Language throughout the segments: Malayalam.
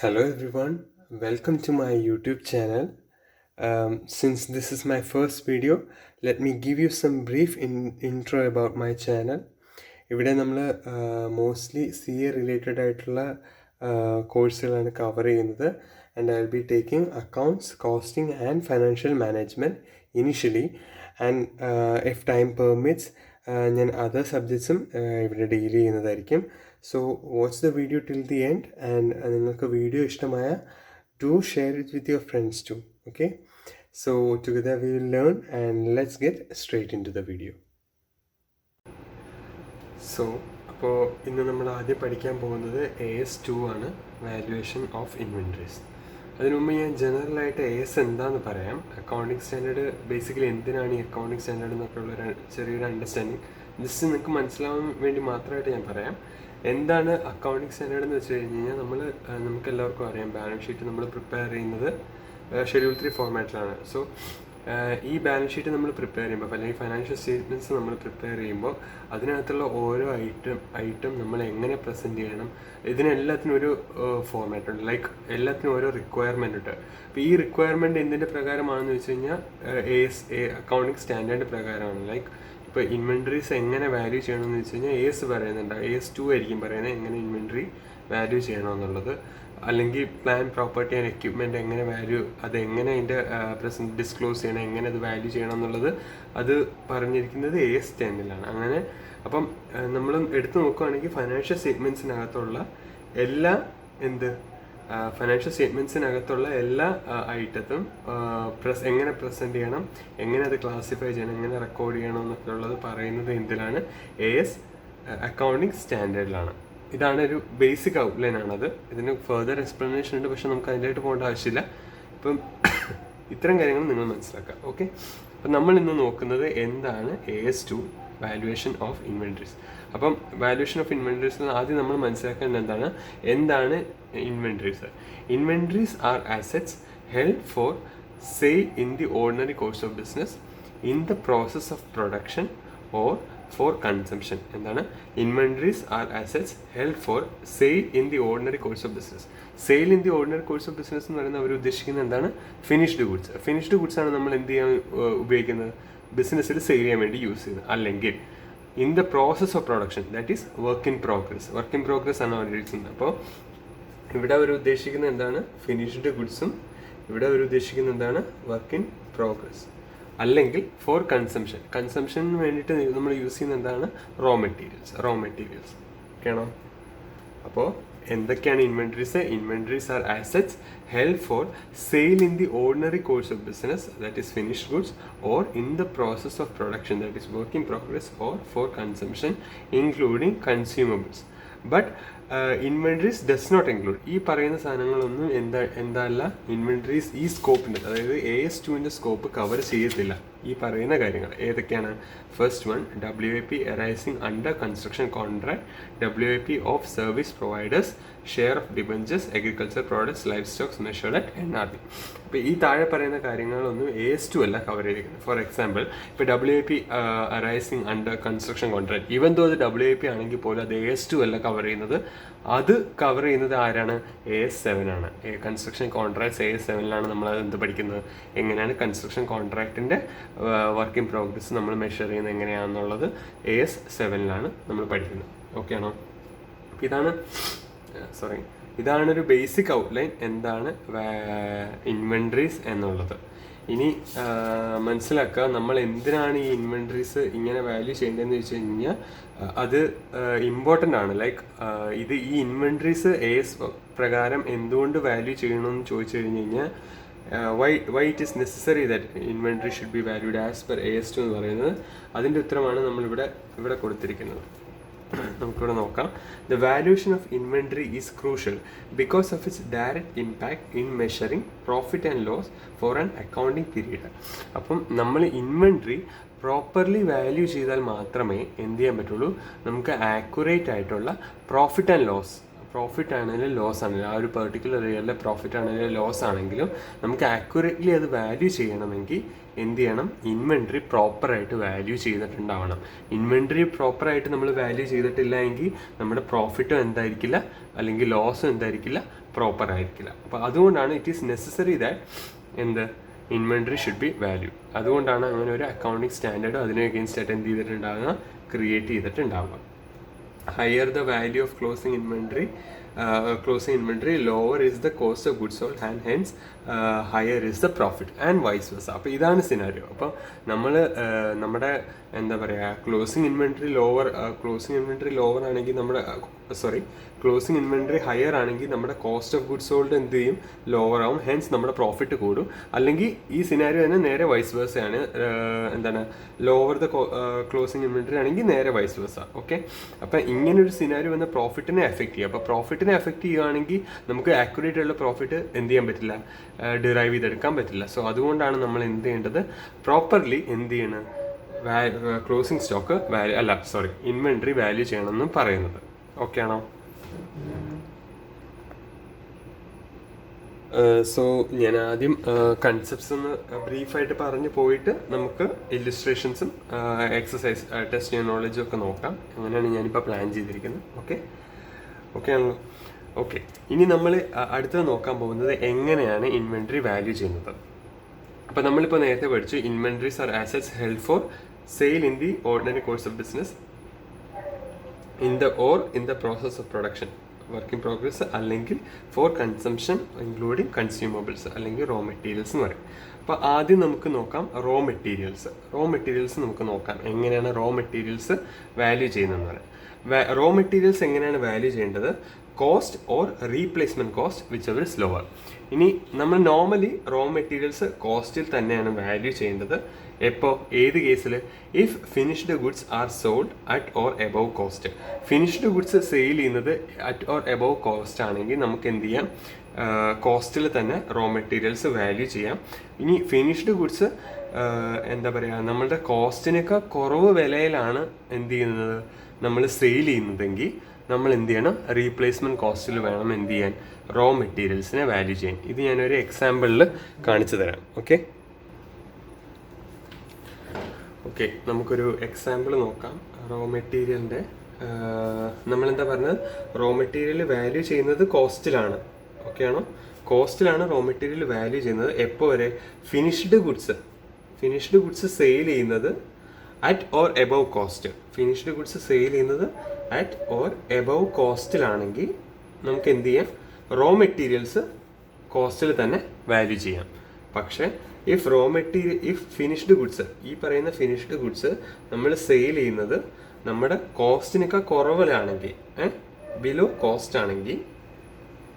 Hello everyone, welcome to my YouTube channel. Since this is my first video, let me give you some brief intro about my channel. ഇവിടെ നമ്മൾ മോസ്റ്റ്ലി സി എ റിലേറ്റഡ് ആയിട്ടുള്ള കോഴ്സുകളാണ് കവർ ചെയ്യുന്നത്. And I will be taking accounts, costing and financial management initially. And if time permits ഞാൻ അതർ സബ്ജക്ട്സും ഇവിടെ ഡീൽ ചെയ്യുന്നതായിരിക്കും. So watch the video till the end. And നിങ്ങൾക്ക് വീഡിയോ ഇഷ്ടമായ do share it with your friends too. Okay, so together we will learn and let's get straight into the video. So അപ്പോൾ ഇന്ന് നമ്മൾ ആദ്യം പഠിക്കാൻ പോകുന്നത് AS2 ആണ്, വാല്യുവേഷൻ ഓഫ് ഇൻവെൻട്രീസ്. അതിനു മുമ്പ് ഞാൻ ജനറലായിട്ട് AS എന്താണെന്ന് പറയാം. അക്കൗണ്ടിങ് സ്റ്റാൻഡേർഡ് ബേസിക്കലി എന്തിനാണ് ഈ അക്കൗണ്ടിങ് സ്റ്റാൻഡേർഡ് എന്നൊക്കെയുള്ള ചെറിയൊരു അണ്ടർസ്റ്റാൻഡിങ് ജസ്റ്റ് നിങ്ങൾക്ക് മനസ്സിലാവാൻ വേണ്ടി മാത്രമായിട്ട് ഞാൻ പറയാം. എന്താണ് അക്കൗണ്ടിങ് സ്റ്റാൻഡേർഡ് എന്ന് വെച്ച് കഴിഞ്ഞ് കഴിഞ്ഞാൽ നമുക്ക് എല്ലാവർക്കും അറിയാം, ബാലൻസ് ഷീറ്റ് നമ്മൾ പ്രിപ്പയർ ചെയ്യുന്നത് ഷെഡ്യൂൾ 3 ഫോർമാറ്റിലാണ്. സോ ഈ ബാലൻസ് ഷീറ്റ് നമ്മൾ പ്രിപ്പയർ ചെയ്യുമ്പോൾ അല്ലെങ്കിൽ ഫൈനാൻഷ്യൽ സ്റ്റേറ്റ്മെൻറ്റ്സ് നമ്മൾ പ്രിപ്പയർ ചെയ്യുമ്പോൾ അതിനകത്തുള്ള ഓരോ ഐറ്റം നമ്മൾ എങ്ങനെ പ്രസൻറ്റ് ചെയ്യണം, ഇതിനെല്ലാത്തിനും ഒരു ഫോർമാറ്റ് ഉണ്ട്. ലൈക്ക് എല്ലാത്തിനും ഓരോ റിക്വയർമെൻ്റ് ഉണ്ട്. അപ്പോൾ ഈ റിക്വയർമെൻറ്റ് എന്തിൻ്റെ പ്രകാരമാണെന്ന് വെച്ച് കഴിഞ്ഞാൽ അക്കൗണ്ടിങ് സ്റ്റാൻഡേർഡ് പ്രകാരമാണ്. ലൈക്ക് ഇപ്പോൾ ഇൻവെൻട്രീസ് എങ്ങനെ വാല്യൂ ചെയ്യണമെന്ന് വെച്ച് കഴിഞ്ഞാൽ AS പറയുന്നുണ്ട്, AS2 ആയിരിക്കും പറയുന്നത് എങ്ങനെ ഇൻവെൻട്രി വാല്യൂ ചെയ്യണമെന്നുള്ളത്. അല്ലെങ്കിൽ പ്ലാൻ, പ്രോപ്പർട്ടി ആൻഡ് എക്യുപ്മെൻറ്റ് എങ്ങനെ വാല്യൂ, അതെങ്ങനെ അതിൻ്റെ പ്രസൻറ്റ് ഡിസ്ക്ലോസ് ചെയ്യണം, എങ്ങനെ അത് വാല്യൂ ചെയ്യണം എന്നുള്ളത് അത് പറഞ്ഞിരിക്കുന്നത് AS10-ലാണ്. അങ്ങനെ അപ്പം നമ്മൾ എടുത്തു നോക്കുകയാണെങ്കിൽ ഫൈനാൻഷ്യൽ സ്റ്റേറ്റ്മെൻറ്റ്സിനകത്തുള്ള എല്ലാ ഫൈനാൻഷ്യൽ സ്റ്റേറ്റ്മെൻറ്റ്സിനകത്തുള്ള എല്ലാ ഐറ്റത്തും എങ്ങനെ പ്രസൻറ്റ് ചെയ്യണം, എങ്ങനെ അത് ക്ലാസിഫൈ ചെയ്യണം, എങ്ങനെ റെക്കോർഡ് ചെയ്യണം എന്നൊക്കെ ഉള്ളത് പറയുന്നത് എന്തിലാണ്? AS accounting സ്റ്റാൻഡേർഡിലാണ്. ഇതാണ് ഒരു ബേസിക് ഔട്ട്ലൈൻ ആണത്. ഇതിന് ഫെർദർ എക്സ്പ്ലനേഷൻ ഉണ്ട്, പക്ഷെ നമുക്ക് അതിൻ്റെയായിട്ട് പോകേണ്ട ആവശ്യമില്ല. ഇപ്പം ഇത്തരം കാര്യങ്ങൾ നിങ്ങൾ മനസ്സിലാക്കുക. ഓക്കെ, അപ്പം നമ്മൾ ഇന്ന് നോക്കുന്നത് എന്താണ് AS2 വാല്യുവേഷൻ ഓഫ് ഇൻവെൻട്രീസ്. അപ്പം വാല്യുവേഷൻ ഓഫ് ഇൻവെൻട്രീസിൽ ആദ്യം നമ്മൾ മനസ്സിലാക്കേണ്ടത് എന്താണ് inventories. Inventories are assets held for sale in the ordinary course of business, in the process of production or for consumption. എന്താണ് inventories are assets held for sale in the ordinary course of business. Sale in the ordinary course of business എന്ന് പറയുന്നത് അവർ ഉദ്ദേശിക്കുന്നത് എന്താണ്? Finished goods. ഫിനിഷ്ഡ് ഗുഡ്സ് ആണ് നമ്മൾ എന്ത് ചെയ്യാൻ ഉപയോഗിക്കുന്നത്? ബിസിനസ്സിൽ സെയിൽ ചെയ്യാൻ വേണ്ടി യൂസ് ചെയ്യുന്നത്. അല്ലെങ്കിൽ in the process of production, that is work in progress. Work in progress ആണ് അവർ ഇരിക്കുന്നത്. അപ്പോൾ ഇവിടെ അവർ ഉദ്ദേശിക്കുന്നത് എന്താണ്? ഫിനിഷ്ഡ് ഗുഡ്സും ഇവിടെ അവർ ഉദ്ദേശിക്കുന്നത് എന്താണ്? Work in progress. അല്ലെങ്കിൽ ഫോർ കൺസംഷൻ, കൺസംഷന് വേണ്ടിയിട്ട് നമ്മൾ യൂസ് ചെയ്യുന്ന എന്താണ്? Raw materials. ഓക്കെയാണോ? അപ്പോൾ എന്തൊക്കെയാണ് inventories? Inventories are assets held for sale in the ordinary course of business, that is finished goods, or in the process of production, that is work in progress, or for consumption including consumables. But inventories does not include. ഈ പറയുന്ന സാധനങ്ങളൊന്നും എന്തല്ല ഇൻവെൻട്രീസ് ഈ സ്കോപ്പിൻ്റെ, അതായത് AS2-ൻ്റെ സ്കോപ്പ് കവർ ചെയ്യത്തില്ല. ഈ പറയുന്ന കാര്യങ്ങൾ ഏതൊക്കെയാണ്? First one, WIP arising under construction contract, WIP of service providers, share of debentures, agriculture products, life stocks measured at NRV. ഇപ്പോൾ ഈ താഴെ പറയുന്ന കാര്യങ്ങളൊന്നും AS2 അല്ല കവർ ചെയ്തിരിക്കുന്നത്. ഫോർ എക്സാമ്പിൾ, ഇപ്പോൾ WIP arising under construction contract, even though അത് WIP ആണെങ്കിൽ പോലും അത് AS2 അല്ല കവർ ചെയ്യുന്നത്. അത് കവർ ചെയ്യുന്നത് ആരാണ്? AS7 ആണ്. കൺസ്ട്രക്ഷൻ കോൺട്രാക്ട്സ് AS7-ലാണ് നമ്മൾ എന്ത് പഠിക്കുന്നത്? എങ്ങനെയാണ് കൺസ്ട്രക്ഷൻ കോൺട്രാക്റ്റിൻ്റെ വർക്ക് ഇൻ പ്രോഗ്രസ് നമ്മൾ മെഷർ ചെയ്യുന്നത് എങ്ങനെയാണെന്നുള്ളത് AS7-ലാണ് നമ്മൾ പഠിക്കുന്നത്. ഓക്കെ ആണോ? ഇതാണൊരു ബേസിക് ഔട്ട്ലൈൻ എന്താണ് ഇൻവെൻട്രീസ് എന്നുള്ളത്. ഇനി മനസ്സിലാക്കുക, നമ്മൾ എന്തിനാണ് ഈ ഇൻവെൻട്രീസ് ഇങ്ങനെ വാല്യൂ ചെയ്യേണ്ടതെന്ന് വെച്ച് കഴിഞ്ഞാൽ അത് ഇമ്പോർട്ടൻ്റ് ആണ്. ലൈക്ക് ഇത് ഈ ഇൻവെൻട്രീസ് AS പ്രകാരം എന്തുകൊണ്ട് വാല്യൂ ചെയ്യണമെന്ന് ചോദിച്ചു കഴിഞ്ഞ് കഴിഞ്ഞാൽ why it is necessary that inventory should be valued as per AS2 എന്ന് പറയുന്നത്, അതിൻ്റെ ഉത്തരമാണ് നമ്മളിവിടെ കൊടുത്തിരിക്കുന്നത്. നമുക്കിവിടെ നോക്കാം. The valuation of inventory is crucial because of its direct impact in measuring profit and loss for an accounting period. അപ്പം നമ്മൾ ഇൻവെൻട്രി പ്രോപ്പർലി വാല്യൂ ചെയ്താൽ മാത്രമേ എന്ത് ചെയ്യാൻ പറ്റുള്ളൂ? നമുക്ക് ആക്യുറേറ്റ് ആയിട്ടുള്ള പ്രോഫിറ്റ് ആണെങ്കിലും ലോസ് ആണെങ്കിലും, ആ ഒരു പെർട്ടിക്കുലർ ഇയറിലെ പ്രോഫിറ്റ് ആണെങ്കിലും ലോസ് ആണെങ്കിലും നമുക്ക് ആക്യുറേറ്റ്ലി അത് വാല്യൂ ചെയ്യണമെങ്കിൽ എന്ത് ചെയ്യണം, ഇൻവെൻട്രി പ്രോപ്പറായിട്ട് വാല്യൂ ചെയ്തിട്ടുണ്ടാവണം. ഇൻവെൻട്രി പ്രോപ്പറായിട്ട് നമ്മൾ വാല്യൂ ചെയ്തിട്ടില്ല എങ്കിൽ നമ്മുടെ പ്രോഫിറ്റും എന്തായിരിക്കില്ല, അല്ലെങ്കിൽ ലോസും എന്തായിരിക്കില്ല, പ്രോപ്പർ ആയിരിക്കില്ല. അപ്പോൾ അതുകൊണ്ടാണ് ഇറ്റ് ഈസ് നെസസറി ദാറ്റ് എന്ത് ഇൻവെൻട്രി ഷുഡ് ബി വാല്യൂ. അതുകൊണ്ടാണ് അങ്ങനെ ഒരു അക്കൗണ്ടിങ് സ്റ്റാൻഡേർഡ് അതിന് അഗെയിൻസ്റ്റ് ആയിട്ട് എന്ത് ചെയ്തിട്ടുണ്ടാകുക, ക്രിയേറ്റ് ചെയ്തിട്ടുണ്ടാവുക. Higher the value of closing inventory, lower is the cost of goods sold and hence higher is the profit and vice versa. അപ്പോൾ ഇതാണ് സിനാരിയോ. അപ്പോൾ നമ്മൾ നമ്മുടെ എന്താ പറയുക, ക്ലോസിംഗ് ഇൻവെൻട്രി ലോവർ ആണെങ്കിൽ നമ്മുടെ ക്ലോസിംഗ് ഇൻവെൻട്രി ഹയർ ആണെങ്കിൽ നമ്മുടെ കോസ്റ്റ് ഓഫ് ഗുഡ്സ് സോൾഡ് എന്ത് ചെയ്യും, ലോവർ ആവും, ഹെൻസ് നമ്മുടെ പ്രോഫിറ്റ് കൂടും. അല്ലെങ്കിൽ ഈ സിനാരിയോ തന്നെ നേരെ വൈസ് വേഴ്സയാണ്, എന്താണ് ലോവർ ദ ക്ലോസിംഗ് ഇൻവെൻട്രി ആണെങ്കിൽ നേരെ വൈസ് വേഴ്സ. ഓക്കെ, അപ്പം ഇങ്ങനൊരു സിനാരിയോ വന്ന് പ്രോഫിറ്റിനെ എഫക്റ്റ് ചെയ്യുക. അപ്പോൾ പ്രോഫിറ്റിനെ എഫക്റ്റ് ചെയ്യുകയാണെങ്കിൽ നമുക്ക് ആക്യുറേറ്റ് ഉള്ള പ്രോഫിറ്റ് എന്ത് ചെയ്യാൻ പറ്റില്ല, ഡിറൈവ് ചെയ്തെടുക്കാൻ പറ്റില്ല. സോ അതുകൊണ്ടാണ് നമ്മൾ എന്ത് ചെയ്യേണ്ടത്, പ്രോപ്പർലി എന്ത് ചെയ്യണം, ക്ലോസിംഗ് സ്റ്റോക്ക് ഇൻവെൻട്രി വാല്യൂ ചെയ്യണമെന്ന് പറയുന്നത്. ഓക്കെ ആണോ? സോ ഞാൻ ആദ്യം കൺസെപ്റ്റ്സ് ഒന്ന് ബ്രീഫായിട്ട് പറഞ്ഞു പോയിട്ട് നമുക്ക് ഇല്ലുസ്ട്രേഷൻസും എക്സസൈസ് ടെസ്റ്റ് ചെയ്യുന്ന നോളജും ഒക്കെ നോക്കാം. അങ്ങനെയാണ് ഞാനിപ്പോൾ പ്ലാൻ ചെയ്തിരിക്കുന്നത്. ഓക്കെ ആണല്ലോ? ഓക്കെ, ഇനി നമ്മൾ അടുത്തത് നോക്കാൻ പോകുന്നത് എങ്ങനെയാണ് ഇൻവെൻട്രി വാല്യൂ ചെയ്യുന്നത്. അപ്പോൾ നമ്മളിപ്പോൾ നേരത്തെ പഠിച്ചു, inventories are assets held for sale in the ordinary course of business in the process of production, work in progress, അല്ലെങ്കിൽ ഫോർ കൺസംഷൻ ഇൻക്ലൂഡിങ് കൺസ്യൂമബിൾസ് അല്ലെങ്കിൽ റോ മെറ്റീരിയൽസ് എന്ന് പറയും. അപ്പോൾ ആദ്യം നമുക്ക് നോക്കാം റോ മെറ്റീരിയൽസ് നമുക്ക് നോക്കാം എങ്ങനെയാണ് റോ മെറ്റീരിയൽസ് വാല്യൂ ചെയ്യുന്നതെന്ന് പറയാം. റോ മെറ്റീരിയൽസ് എങ്ങനെയാണ് വാല്യൂ ചെയ്യേണ്ടത്, cost or replacement cost which ever is lower. ഇനി നമ്മൾ നോർമലി റോ മെറ്റീരിയൽസ് കോസ്റ്റിൽ തന്നെയാണ് വാല്യൂ ചെയ്യേണ്ടത്. എപ്പോൾ, ഏത് കേസിൽ, if finished goods are sold at or above cost. Finished goods sale ചെയ്യുന്നത് അറ്റ് ഓർ എബവ് കോസ്റ്റ് ആണെങ്കിൽ നമുക്ക് എന്ത് ചെയ്യാം, കോസ്റ്റിൽ തന്നെ റോ മെറ്റീരിയൽസ് വാല്യൂ ചെയ്യാം. ഇനി ഫിനിഷ്ഡ് ഗുഡ്സ് എന്താ പറയുക, നമ്മളുടെ കോസ്റ്റിനേക്കാൾ കുറവ് വിലയിലാണ് എന്ത് ചെയ്യുന്നത്, നമ്മൾ സെയിൽ ചെയ്യുന്നതെങ്കിൽ നമ്മൾ എന്ത് ചെയ്യണം, റീപ്ലേസ്മെൻറ്റ് കോസ്റ്റിൽ വേണം എന്ത് ചെയ്യാൻ, റോ മെറ്റീരിയൽസിനെ വാല്യൂ ചെയ്യാൻ. ഇത് ഞാനൊരു എക്സാമ്പിളിൽ കാണിച്ചു തരാം. ഓക്കെ, നമുക്കൊരു എക്സാമ്പിൾ നോക്കാം. റോ മെറ്റീരിയലിൻ്റെ നമ്മളെന്താ പറഞ്ഞത്, റോ മെറ്റീരിയൽ വാല്യൂ ചെയ്യുന്നത് കോസ്റ്റിലാണ്. ഓക്കെ ആണോ? കോസ്റ്റിലാണ് റോ മെറ്റീരിയൽ വാല്യൂ ചെയ്യുന്നത്. എപ്പോൾ വരെ, ഫിനിഷ്ഡ് ഗുഡ്സ് സെയിൽ ചെയ്യുന്നത് at or above cost. Finished goods sale ചെയ്യുന്നത് അറ്റ് ഓർ എബവ് കോസ്റ്റിലാണെങ്കിൽ നമുക്ക് എന്ത് ചെയ്യാം, റോ മെറ്റീരിയൽസ് കോസ്റ്റിൽ തന്നെ വാല്യൂ ചെയ്യാം. പക്ഷേ ഇഫ് ഫിനിഷ്ഡ് ഗുഡ്സ്, ഈ പറയുന്ന ഫിനിഷ്ഡ് ഗുഡ്സ് നമ്മൾ സെയിൽ ചെയ്യുന്നത് നമ്മുടെ കോസ്റ്റിനേക്കാൾ കുറവിലാണെങ്കിൽ, ബിലോ കോസ്റ്റ് ആണെങ്കിൽ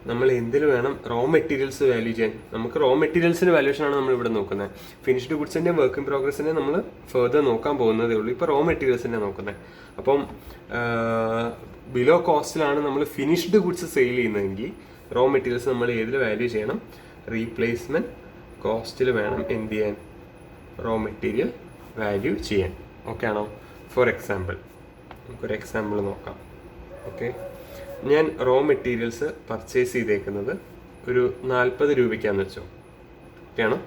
നമ്മൾ എന്തിൽ വേണം, റോ മെറ്റീരിയൽസ് വാല്യൂ ചെയ്യാൻ. നമുക്ക് റോ മെറ്റീരിയൽസിൻ്റെ വാല്യൂഷനാണ് നമ്മൾ ഇവിടെ നോക്കുന്നത്. ഫിനിഷ്ഡ് ഗുഡ്സിൻ്റെ വർക്ക് ഇൻ പ്രോഗ്രസിനെ നമ്മൾ ഫെർദർ നോക്കാൻ പോകുന്നതേ ഉള്ളൂ. ഇപ്പോൾ റോ മെറ്റീരിയൽസിനെ നോക്കുന്നത്. അപ്പം ബിലോ കോസ്റ്റിലാണ് നമ്മൾ ഫിനിഷ്ഡ് ഗുഡ്സ് സെയിൽ ചെയ്യുന്നതെങ്കിൽ റോ മെറ്റീരിയൽസ് നമ്മൾ ഏതിൽ വാല്യൂ ചെയ്യണം, റീപ്ലേസ്മെൻറ്റ് കോസ്റ്റിൽ വേണം എന്ത് ചെയ്യാൻ, റോ മെറ്റീരിയൽ വാല്യൂ ചെയ്യാൻ. ഓക്കെ ആണോ? ഫോർ എക്സാമ്പിൾ, നമുക്കൊരു എക്സാമ്പിൾ നോക്കാം. ഓക്കെ, ഞാൻ റോ മെറ്റീരിയൽസ് പർച്ചേസ് ചെയ്തേക്കുന്നത് ഒരു 40 രൂപയ്ക്കാന്ന് വെച്ചോ. ഓക്കെ ആണോ?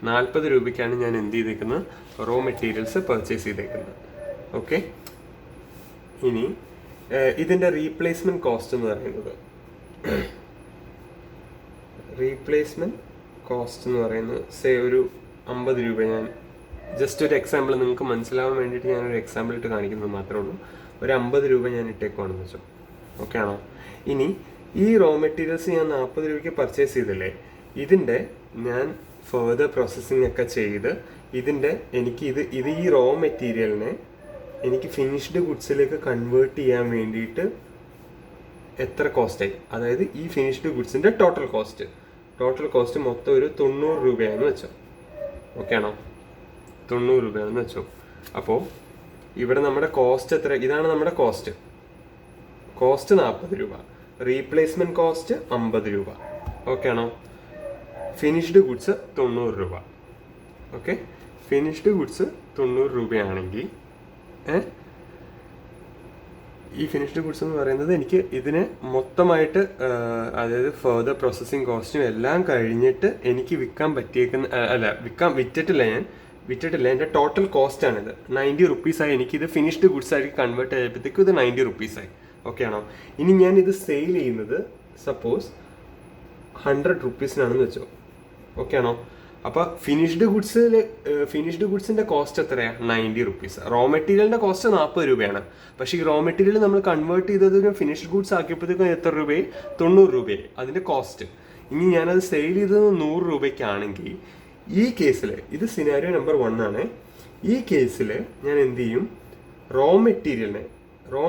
40 രൂപയ്ക്കാണ് ഞാൻ എന്ത് ചെയ്തേക്കുന്നത്, റോ മെറ്റീരിയൽസ് പർച്ചേസ് ചെയ്തേക്കുന്നത്. ഓക്കെ, ഇനി ഇതിൻ്റെ റീപ്ലേസ്മെൻറ്റ് കോസ്റ്റ് എന്ന് പറയുന്നത്, സേ ഒരു 50 രൂപ. ഞാൻ ജസ്റ്റ് ഒരു എക്സാമ്പിൾ നിങ്ങൾക്ക് മനസ്സിലാവാൻ വേണ്ടിയിട്ട് ഞാനൊരു എക്സാമ്പിൾ ഇട്ട് കാണിക്കുന്നത് മാത്രമേ ഉള്ളൂ. ഒരു 50 രൂപ ഞാൻ ഇട്ടേക്കുവാണെന്ന് വെച്ചോ. ഓക്കെ ആണോ? ഇനി ഈ റോ മെറ്റീരിയൽസ് ഞാൻ 40 രൂപയ്ക്ക് പർച്ചേസ് ചെയ്തില്ലേ, ഇതിൻ്റെ ഞാൻ ഫെർദർ പ്രോസസ്സിംഗ് ഒക്കെ ചെയ്ത് എനിക്ക് ഈ റോ മെറ്റീരിയലിനെ എനിക്ക് ഫിനിഷ്ഡ് ഗുഡ്സിലേക്ക് കൺവേർട്ട് ചെയ്യാൻ വേണ്ടിയിട്ട് എത്ര കോസ്റ്റായി, അതായത് ഈ ഫിനിഷ്ഡ് ഗുഡ്സിൻ്റെ ടോട്ടൽ കോസ്റ്റ് മൊത്തം ഒരു 90 രൂപയാണെന്ന് വെച്ചോ. ഓക്കെ ആണോ? 90 രൂപയാണെന്ന് വെച്ചോ. അപ്പോൾ ഇവിടെ നമ്മുടെ കോസ്റ്റ് എത്ര, ഇതാണ് നമ്മുടെ കോസ്റ്റ് 40 രൂപ, റീപ്ലേസ്മെൻറ്റ് കോസ്റ്റ് 50 രൂപ. ഓക്കെ ആണോ? ഫിനിഷ്ഡ് ഗുഡ്സ് 90 രൂപ. ഓക്കെ, ഫിനിഷ്ഡ് ഗുഡ്സ് 90 രൂപയാണെങ്കിൽ ഈ ഫിനിഷ്ഡ് ഗുഡ്സ് എന്ന് പറയുന്നത് എനിക്ക് ഇതിനെ മൊത്തമായിട്ട്, അതായത് ഫെർദർ പ്രോസസ്സിങ് കോസ്റ്റും എല്ലാം കഴിഞ്ഞിട്ട് എനിക്ക് വിൽക്കാൻ വിറ്റിട്ടില്ല ഞാൻ, വിറ്റിട്ടില്ല, എൻ്റെ ടോട്ടൽ കോസ്റ്റാണിത്. 90 റുപ്പീസായി. എനിക്കിത് ഫിനിഷ്ഡ് ഗുഡ്സ് ആയിട്ട് കൺവേർട്ട് ചെയ്തപ്പോഴത്തേക്കും ഇത് 90 റുപ്പീസായി. ഓക്കെ ആണോ? ഇനി ഞാൻ ഇത് സെയിൽ ചെയ്യുന്നത് സപ്പോസ് 100 റുപ്പീസിനാണെന്ന് വെച്ചോ. ഓക്കെ ആണോ? അപ്പോൾ ഫിനിഷ്ഡ് ഗുഡ്സിൻ്റെ കോസ്റ്റ് എത്രയാണ്? 90 റുപ്പീസ്. റോ മെറ്റീരിയലിൻ്റെ കോസ്റ്റ് 40 രൂപയാണ്. പക്ഷേ ഈ റോ മെറ്റീരിയൽ നമ്മൾ കൺവേർട്ട് ചെയ്തതിന് ഫിനിഷ്ഡ് ഗുഡ്സ് ആക്കിയപ്പോഴത്തേക്കും എത്ര രൂപയായി? 90 രൂപയായി അതിൻ്റെ കോസ്റ്റ്. ഇനി ഞാനത് സെയിൽ ചെയ്തത് 100 രൂപയ്ക്കാണെങ്കിൽ ഈ കേസിൽ, ഇത് സിനാരിയോ നമ്പർ 1 ആണ്. ഈ കേസിൽ ഞാൻ എന്ത് ചെയ്യും? റോ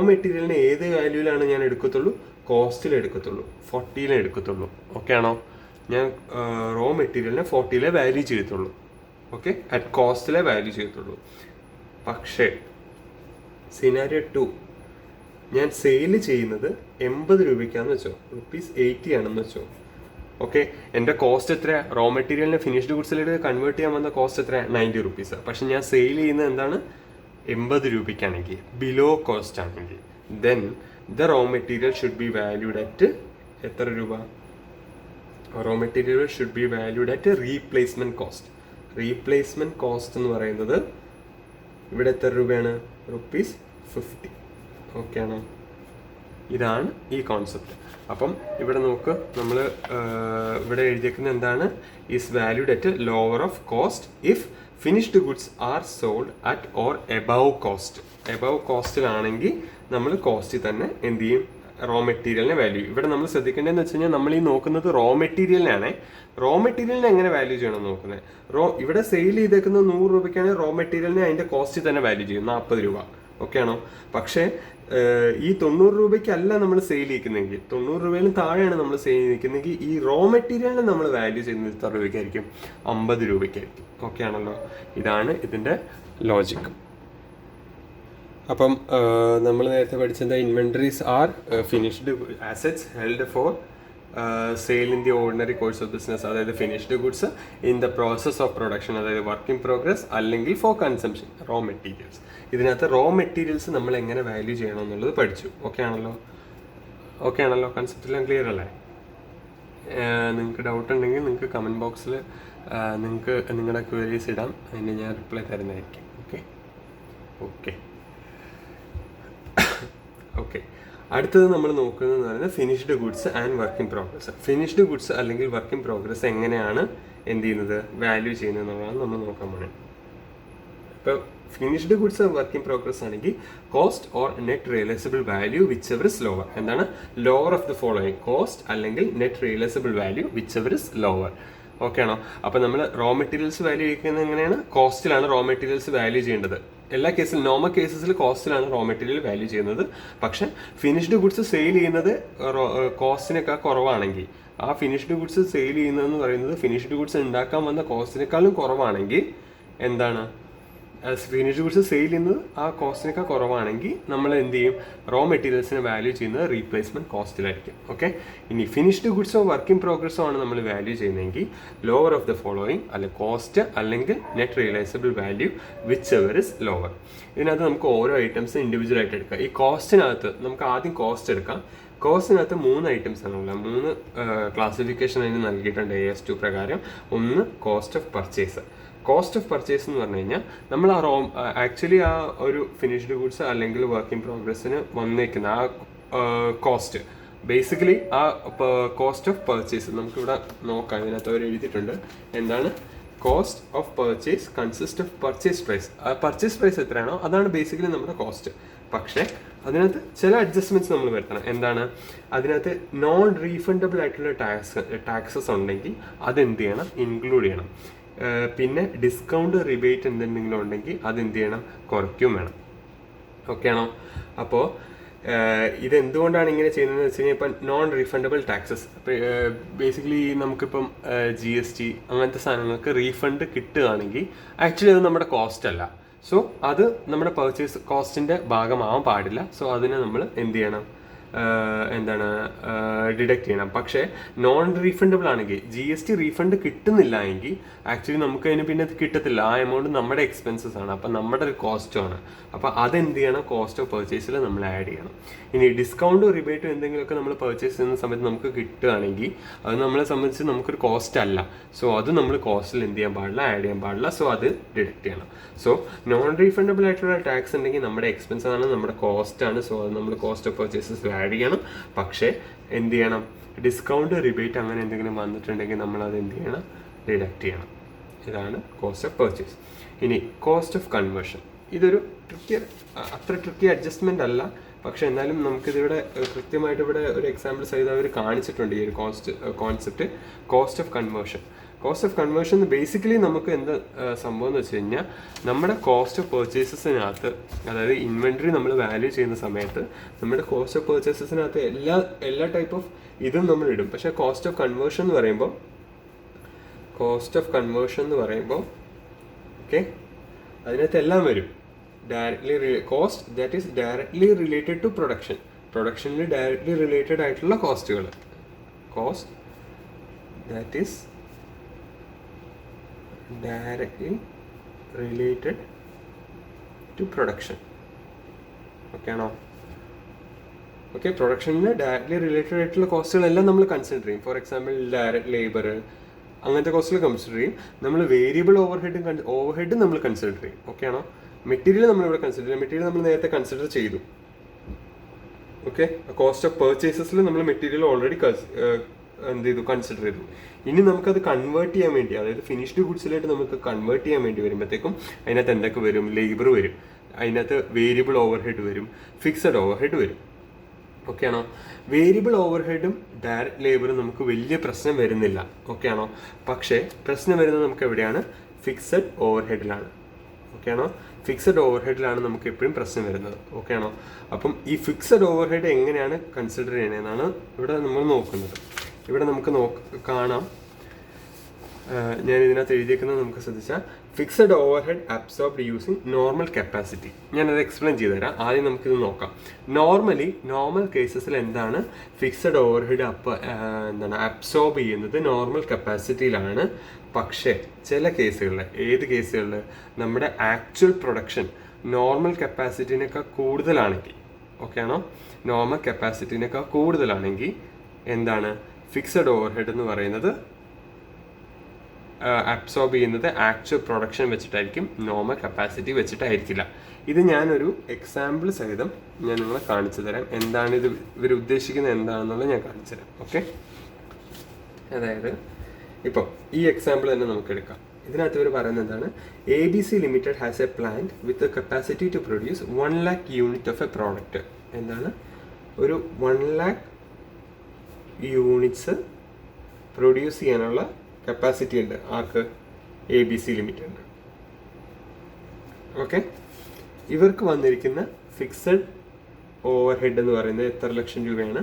മെറ്റീരിയലിനെ ഏത് വാല്യൂവിലാണ് ഞാൻ എടുക്കത്തുള്ളൂ? കോസ്റ്റിൽ എടുക്കത്തുള്ളൂ, 40 എടുക്കത്തുള്ളൂ. ഓക്കെ ആണോ? ഞാൻ റോ മെറ്റീരിയലിനെ 40 വാല്യൂ ചെയ്യത്തുള്ളൂ. ഓക്കെ, അറ്റ് കോസ്റ്റിലെ വാല്യൂ ചെയ്യത്തുള്ളൂ. പക്ഷേ സിനാരിയോ 2 ഞാൻ സെയിൽ ചെയ്യുന്നത് 80 രൂപയ്ക്കാണെന്ന് വെച്ചോ, ₹80 ആണെന്ന് വെച്ചോ. ഓക്കെ, എൻ്റെ കോസ്റ്റ് എത്രയാണ്? റോ മെറ്റീരിയലിനെ ഫിനിഷ്ഡ് ഗുഡ്സിലേക്ക് കൺവേർട്ട് ചെയ്യാൻ വന്ന കോസ്റ്റ് എത്രയാണ്? 90 റുപ്പീസ്. പക്ഷെ ഞാൻ സെയിൽ ചെയ്യുന്നത് എന്താണ്? 80 രൂപയ്ക്കാണെങ്കിൽ, ബിലോ കോസ്റ്റ് ആണെങ്കിൽ, then the raw material should be valued at എത്ര രൂപ? Raw material should be valued at replacement cost. Replacement cost എന്ന് പറയുന്നത് ഇവിടെ എത്ര രൂപയാണ്? ₹50. ഓക്കെ ആണോ? ഇതാണ് ഈ കോൺസെപ്റ്റ്. അപ്പം ഇവിടെ നോക്ക്, നമ്മൾ ഇവിടെ എഴുതിയേക്കുന്നത് എന്താണ്? Is valued at lower of cost if finished goods are sold at or above cost. Above കോസ്റ്റിലാണെങ്കിൽ നമ്മൾ കോസ്റ്റിൽ തന്നെ എന്ത് ചെയ്യും? റോ മെറ്റീരിയലിനെ വാല്യൂ. ഇവിടെ നമ്മൾ ശ്രദ്ധിക്കേണ്ടതെന്ന് വെച്ച് കഴിഞ്ഞാൽ, നമ്മൾ ഈ നോക്കുന്നത് റോ മെറ്റീരിയലിനാണ്. റോ മെറ്റീരിയലിനെ എങ്ങനെ വാല്യൂ ചെയ്യണം നോക്കുന്നത്? ഇവിടെ സെയിൽ ചെയ്തേക്കുന്നത് 100 രൂപയ്ക്കാണെങ്കിൽ റോ മെറ്റീരിയലിനെ അതിൻ്റെ കോസ്റ്റിൽ തന്നെ വാല്യൂ ചെയ്യും, 40 രൂപ. ഓക്കെ ആണോ? പക്ഷേ ഈ 90 രൂപയ്ക്കല്ല നമ്മൾ സെയിൽ ചെയ്യിക്കുന്നെങ്കിൽ, 90 രൂപയിലും താഴെയാണ് നമ്മൾ സെയിൽ ചെയ്യിക്കുന്നെങ്കിൽ, ഈ റോ മെറ്റീരിയലിനെ നമ്മൾ വാല്യൂ ചെയ്യുന്നത് എത്ര രൂപയ്ക്കായിരിക്കും? 50 രൂപയ്ക്കായിരിക്കും. ഓക്കെ ആണല്ലോ? ഇതാണ് ഇതിൻ്റെ ലോജിക്. അപ്പം നമ്മൾ നേരത്തെ പഠിച്ചത് inventories are finished assets held for sale in the ordinary course of business. അതായത് finished goods in the process of production, അതായത് വർക്ക് ഇൻ പ്രോഗ്രസ്, അല്ലെങ്കിൽ ഫോർ കൺസംഷൻ റോ മെറ്റീരിയൽസ്. ഇതിനകത്ത് റോ മെറ്റീരിയൽസ് നമ്മൾ എങ്ങനെ വാല്യൂ ചെയ്യണം എന്നുള്ളത് പഠിച്ചു. ഓക്കെ ആണല്ലോ? കൺസെപ്റ്റെല്ലാം ക്ലിയർ അല്ലേ? നിങ്ങൾക്ക് ഡൗട്ട് ഉണ്ടെങ്കിൽ നിങ്ങൾക്ക് കമൻറ്റ് ബോക്സിൽ നിങ്ങൾക്ക് നിങ്ങളുടെ ക്വയറീസ് ഇടാം, അതിന് ഞാൻ റിപ്ലൈ തരുന്നതായിരിക്കും. ഓക്കെ. അടുത്തത് നമ്മൾ നോക്കുന്നതെന്ന് പറയുന്നത് finished goods and work in progress. Finished goods അല്ലെങ്കിൽ വർക്ക് ഇൻ പ്രോഗ്രസ് എങ്ങനെയാണ് എന്ത് ചെയ്യുന്നത്? വാല്യൂ ചെയ്യുന്നത് എന്നുള്ളതാണ് നമ്മൾ നോക്കാൻ പോകുന്നത്. ഇപ്പോൾ finished goods work in progress ആണെങ്കിൽ cost or net realisable value whichever is lower. എന്താണ്? Lower of the following, cost അല്ലെങ്കിൽ net realisable value whichever is lower. Okay ആണോ? അപ്പോൾ നമ്മൾ റോ മെറ്റീരിയൽസ് വാല്യൂ ചെയ്യുന്നത് എങ്ങനെയാണ്? കോസ്റ്റിലാണ് റോ മെറ്റീരിയൽസ് വാല്യൂ ചെയ്യേണ്ടത്. എല്ലാ കേസിലും, നോർമൽ കേസസിൽ കോസ്റ്റിലാണ് റോ മെറ്റീരിയൽ വാല്യൂ ചെയ്യുന്നത്. പക്ഷെ ഫിനിഷ്ഡ് ഗുഡ്സ് സെയിൽ ചെയ്യുന്നത് കോസ്റ്റിനേക്കാൾ കുറവാണെങ്കിൽ, ആ ഫിനിഷ്ഡ് ഗുഡ്സ് സെയിൽ ചെയ്യുന്നതെന്ന് പറയുന്നത് ഫിനിഷ്ഡ് ഗുഡ്സ് ഉണ്ടാക്കാൻ വന്ന കോസ്റ്റിനേക്കാളും കുറവാണെങ്കിൽ എന്താണ്? ഫിനിഷ്ഡ് ഗുഡ്സ് സെയിൽ ചെയ്യുന്നത് ആ കോസ്റ്റിനേക്കാൾ കുറവാണെങ്കിൽ നമ്മൾ എന്ത് ചെയ്യും? റോ മെറ്റീരിയൽസിനെ വാല്യൂ ചെയ്യുന്നത് റീപ്ലേസ്മെന്റ് കോസ്റ്റിലായിരിക്കും. ഓക്കെ, ഇനി ഫിനിഷ്ഡ് ഗുഡ്സോ വർക്ക് ഇൻ പ്രോഗ്രസ്സോ ആണ് നമ്മൾ വാല്യൂ ചെയ്യുന്നതെങ്കിൽ ലോവർ ഓഫ് ദ ഫോളോയിങ്, അല്ലെ കോസ്റ്റ് അല്ലെങ്കിൽ net realisable value whichever is lower. ഇതിനകത്ത് നമുക്ക് ഓരോ ഐറ്റംസ് ഇൻഡിവിജ്വൽ ആയിട്ട് എടുക്കാം. ഈ കോസ്റ്റിനകത്ത് നമുക്ക് ആദ്യം കോസ്റ്റ് എടുക്കാം. കോസ്റ്റിനകത്ത് 3 ഐറ്റംസ് ആണുള്ളത്. 3 ക്ലാസിഫിക്കേഷൻ അതിന് നൽകിയിട്ടുണ്ട് AS2 പ്രകാരം. ഒന്ന് cost of purchase. Cost of purchase എന്ന് പറഞ്ഞു കഴിഞ്ഞാൽ നമ്മൾ ആക്ച്വലി ആ ഒരു ഫിനിഷ്ഡ് ഗുഡ്സ് അല്ലെങ്കിൽ വർക്ക് ഇൻ പ്രോഗ്രസ്സിന് വന്നേക്കുന്ന ആ കോസ്റ്റ്, ബേസിക്കലി ആ കോസ്റ്റ് ഓഫ് പർച്ചേസ് നമുക്കിവിടെ നോക്കാം. ഇതിനകത്ത് അവർ എഴുതിയിട്ടുണ്ട് എന്താണ്? Cost of purchase consist of purchase price. ആ പർച്ചേസ് പ്രൈസ് എത്രയാണോ അതാണ് ബേസിക്കലി നമ്മുടെ കോസ്റ്റ്. പക്ഷേ അതിനകത്ത് ചില അഡ്ജസ്റ്റ്മെന്റ്സ് നമ്മൾ വരുത്തണം. എന്താണ്? അതിനകത്ത് നോൺ റീഫണ്ടബിൾ ആയിട്ടുള്ള ടാക്സസ് ഉണ്ടെങ്കിൽ അതെന്ത് ചെയ്യണം? ഇൻക്ലൂഡ് ചെയ്യണം. പിന്നെ ഡിസ്കൗണ്ട് റിബേറ്റ് എന്തെങ്കിലും ഉണ്ടെങ്കിൽ അതെന്ത് ചെയ്യണം? കുറയ്ക്കും വേണം. ഓക്കെ ആണോ? അപ്പോൾ ഇതെന്തുകൊണ്ടാണ് ഇങ്ങനെ ചെയ്യുന്നതെന്ന് വെച്ച് കഴിഞ്ഞാൽ, ഇപ്പം നോൺ റീഫണ്ടബിൾ ടാക്സസ്, ബേസിക്കലി നമുക്കിപ്പം GST അങ്ങനത്തെ സാധനങ്ങൾക്ക് റീഫണ്ട് കിട്ടുകയാണെങ്കിൽ ആക്ച്വലി അത് നമ്മുടെ കോസ്റ്റ് അല്ല. സോ അത് നമ്മുടെ പർച്ചേസ് കോസ്റ്റിൻ്റെ ഭാഗമാവാൻ പാടില്ല. സോ അതിനെ നമ്മൾ എന്ത് ചെയ്യണം? എന്താണ് ഡിഡക്റ്റ് ചെയ്യണം. പക്ഷേ നോൺ റീഫണ്ടബിൾ ആണെങ്കിൽ GST റീഫണ്ട് കിട്ടുന്നില്ല എങ്കിൽ ആക്ച്വലി നമുക്ക് അതിന് പിന്നെ കിട്ടത്തില്ല. ആ എമൗണ്ട് നമ്മുടെ എക്സ്പെൻസസ് ആണ്, അപ്പം നമ്മുടെ ഒരു കോസ്റ്റുമാണ്. അപ്പോൾ അതെന്ത് ചെയ്യണം, കോസ്റ്റ് ഓഫ് പർച്ചേസിൽ നമ്മൾ ആഡ് ചെയ്യണം. ഇനി ഡിസ്കൗണ്ടും റിബേറ്റും എന്തെങ്കിലുമൊക്കെ നമ്മൾ പർച്ചേസ് ചെയ്യുന്ന സമയത്ത് നമുക്ക് കിട്ടുകയാണെങ്കിൽ അത് നമ്മളെ സംബന്ധിച്ച് നമുക്കൊരു കോസ്റ്റ് അല്ല. സോ അത് നമ്മൾ കോസ്റ്റിൽ എന്ത് ചെയ്യാൻ പാടില്ല, ആഡ് ചെയ്യാൻ പാടില്ല. സോ അത് ഡിഡക്റ്റ് ചെയ്യണം. സോ നോൺ റീഫണ്ടബിൾ ആയിട്ടുള്ള ടാക്സ് ഉണ്ടെങ്കിൽ നമ്മുടെ എക്സ്പെൻസ് ആണ്, നമ്മുടെ കോസ്റ്റ് ആണ്. സോ അത് നമ്മൾ കോസ്റ്റ് ഓഫ് പർച്ചേസസ് ആഡ് ചെയ്യണം. പക്ഷേ എന്ത് ചെയ്യണം, ഡിസ്കൗണ്ട് റിബേറ്റ് അങ്ങനെ എന്തെങ്കിലും വന്നിട്ടുണ്ടെങ്കിൽ നമ്മൾ അത് എന്ത് ചെയ്യണം, ഡിഡക്റ്റ് ചെയ്യണം. ഇതാണ് കോസ്റ്റ് ഓഫ് പർച്ചേസ്. ഇനി കോസ്റ്റ് ഓഫ് കൺവേർഷൻ. ഇതൊരു അത്ര ട്രിക്കി അഡ്ജസ്റ്റ്മെൻ്റ് അല്ല, പക്ഷെ എന്നാലും നമുക്കിതിവിടെ കൃത്യമായിട്ട് ഇവിടെ ഒരു എക്സാമ്പിൾ സഹിതം അവർ കാണിച്ചിട്ടുണ്ട് ഈ ഒരു concept cost of conversion. Cost of conversion basically നമുക്ക് എന്താ സംഭവം എന്ന് വെച്ച് കഴിഞ്ഞാൽ, നമ്മുടെ കോസ്റ്റ് ഓഫ് പർച്ചേസസിനകത്ത്, അതായത് ഇൻവെൻട്രി നമ്മൾ വാല്യൂ ചെയ്യുന്ന സമയത്ത് നമ്മുടെ കോസ്റ്റ് ഓഫ് പർച്ചേസസിനകത്ത് എല്ലാ ടൈപ്പ് ഓഫ് ഇതും നമ്മൾ ഇടും. പക്ഷേ കോസ്റ്റ് ഓഫ് കൺവേർഷൻ എന്ന് പറയുമ്പോൾ ഓക്കെ, അതിനകത്ത് എല്ലാം വരും. Directly cost that is directly related to പ്രൊഡക്ഷനിൽ ഡയറക്ട്ലി റിലേറ്റഡ് ആയിട്ടുള്ള കോസ്റ്റുകൾ. Cost that is directly related to production. Okay ആണോ? ഓക്കെ, പ്രൊഡക്ഷനിൽ ഡയറക്ട്ലി റിലേറ്റഡ് ആയിട്ടുള്ള കോസ്റ്റുകളെല്ലാം നമ്മൾ കൺസിഡർ ചെയ്യും. ഫോർ എക്സാമ്പിൾ ഡയറക്റ്റ് ലേബർ, അങ്ങനത്തെ കോസ്റ്റുകൾ കൺസിഡർ ചെയ്യും. നമ്മൾ വേരിയബിൾ ഓവർഹെഡ് നമ്മൾ കൺസിഡർ ചെയ്യും. ഓക്കെ ആണോ? മെറ്റീരിയൽ നമ്മളിവിടെ കൺസിഡർ ചെയ്യും. മെറ്റീരിയൽ നമ്മൾ നേരത്തെ കൺസിഡർ ചെയ്തു. ഓക്കെ, കോസ്റ്റ് ഓഫ് പർച്ചേസസിൽ നമ്മൾ മെറ്റീരിയൽ ഓൾറെഡി എന്ത് ചെയ്തു, കൺസിഡർ ചെയ്തു. ഇനി നമുക്കത് കൺവേർട്ട് ചെയ്യാൻ വേണ്ടി, അതായത് ഫിനിഷ്ഡ് ഗുഡ്സിലായിട്ട് നമുക്ക് കൺവേർട്ട് ചെയ്യാൻ വേണ്ടി വരുമ്പോഴത്തേക്കും അതിനകത്ത് എന്തൊക്കെ വരും, ലേബർ വരും, അതിനകത്ത് വേരിയബിൾ ഓവർഹെഡ് വരും, ഫിക്സഡ് ഓവർഹെഡ് വരും. ഓക്കെ ആണോ? വേരിയബിൾ ഓവർഹെഡും ഡയറക്റ്റ് ലേബറും നമുക്ക് വലിയ പ്രശ്നം വരുന്നില്ല. ഓക്കെ ആണോ? പക്ഷേ പ്രശ്നം വരുന്നത് നമുക്ക് എവിടെയാണ്, ഫിക്സഡ് ഓവർഹെഡിലാണ്. ഓക്കെ ആണോ? ഫിക്സഡ് ഓവർഹെഡിലാണ് നമുക്ക് എപ്പോഴും പ്രശ്നം വരുന്നത്. ഓക്കെ ആണോ? അപ്പം ഈ ഫിക്സഡ് ഓവർഹെഡ് എങ്ങനെയാണ് കൺസിഡർ ചെയ്യണമെന്നാണ് ഇവിടെ നമ്മൾ നോക്കുന്നത്. ഇവിടെ നമുക്ക് കാണാം, ഞാൻ ഇതിനകത്ത് എഴുതിയേക്കുന്നത് നമുക്ക് ശ്രദ്ധിച്ചാൽ, fixed overhead absorbed using normal capacity. ഞാനത് എക്സ്പ്ലെയിൻ ചെയ്തുതരാം. ആദ്യം നമുക്കിത് നോക്കാം. നോർമൽ കേസസിൽ എന്താണ് ഫിക്സഡ് ഓവർഹെഡ് അബ്സോർബ് ചെയ്യുന്നത് നോർമൽ കപ്പാസിറ്റിയിലാണ്. പക്ഷേ ചില കേസുകളിൽ, ഏത് കേസുകളിൽ, നമ്മുടെ ആക്ച്വൽ പ്രൊഡക്ഷൻ നോർമൽ കപ്പാസിറ്റിനേക്കാൾ കൂടുതലാണെങ്കിൽ, ഓക്കെ ആണോ, നോർമൽ കപ്പാസിറ്റിനേക്കാൾ കൂടുതലാണെങ്കിൽ എന്താണ് ഫിക്സഡ് ഓവർഹെഡ് എന്ന് പറയുന്നത് അബ്സോർബ് ചെയ്യുന്നത് ആക്ച്വൽ പ്രൊഡക്ഷൻ വെച്ചിട്ടായിരിക്കും, നോർമൽ കപ്പാസിറ്റി വെച്ചിട്ടായിരിക്കില്ല. ഇത് ഞാനൊരു എക്സാമ്പിൾ സഹിതം ഞാൻ നിങ്ങളെ കാണിച്ചു തരാം. എന്താണ് ഇവർ ഉദ്ദേശിക്കുന്നത് എന്താണെന്നുള്ളത് ഞാൻ കാണിച്ചു തരാം. ഓക്കെ, അതായത് ഇപ്പോൾ ഈ എക്സാമ്പിൾ തന്നെ നമുക്ക് എടുക്കാം. ഇതിനകത്ത് ഇവർ പറയുന്നത് എന്താണ്, ABC Limited has a plant with capacity to produce 1 lakh unit of a product. എന്താണ്, ഒരു 1 lakh യൂണിറ്റ്സ് പ്രൊഡ്യൂസ് ചെയ്യാനുള്ള കപ്പാസിറ്റി ഉണ്ട് ആർക്ക്, ABC Limited. ഓക്കെ, ഇവർക്ക് വന്നിരിക്കുന്ന ഫിക്സഡ് ഓവർഹെഡ് എന്ന് പറയുന്നത് എത്ര ലക്ഷം രൂപയാണ്,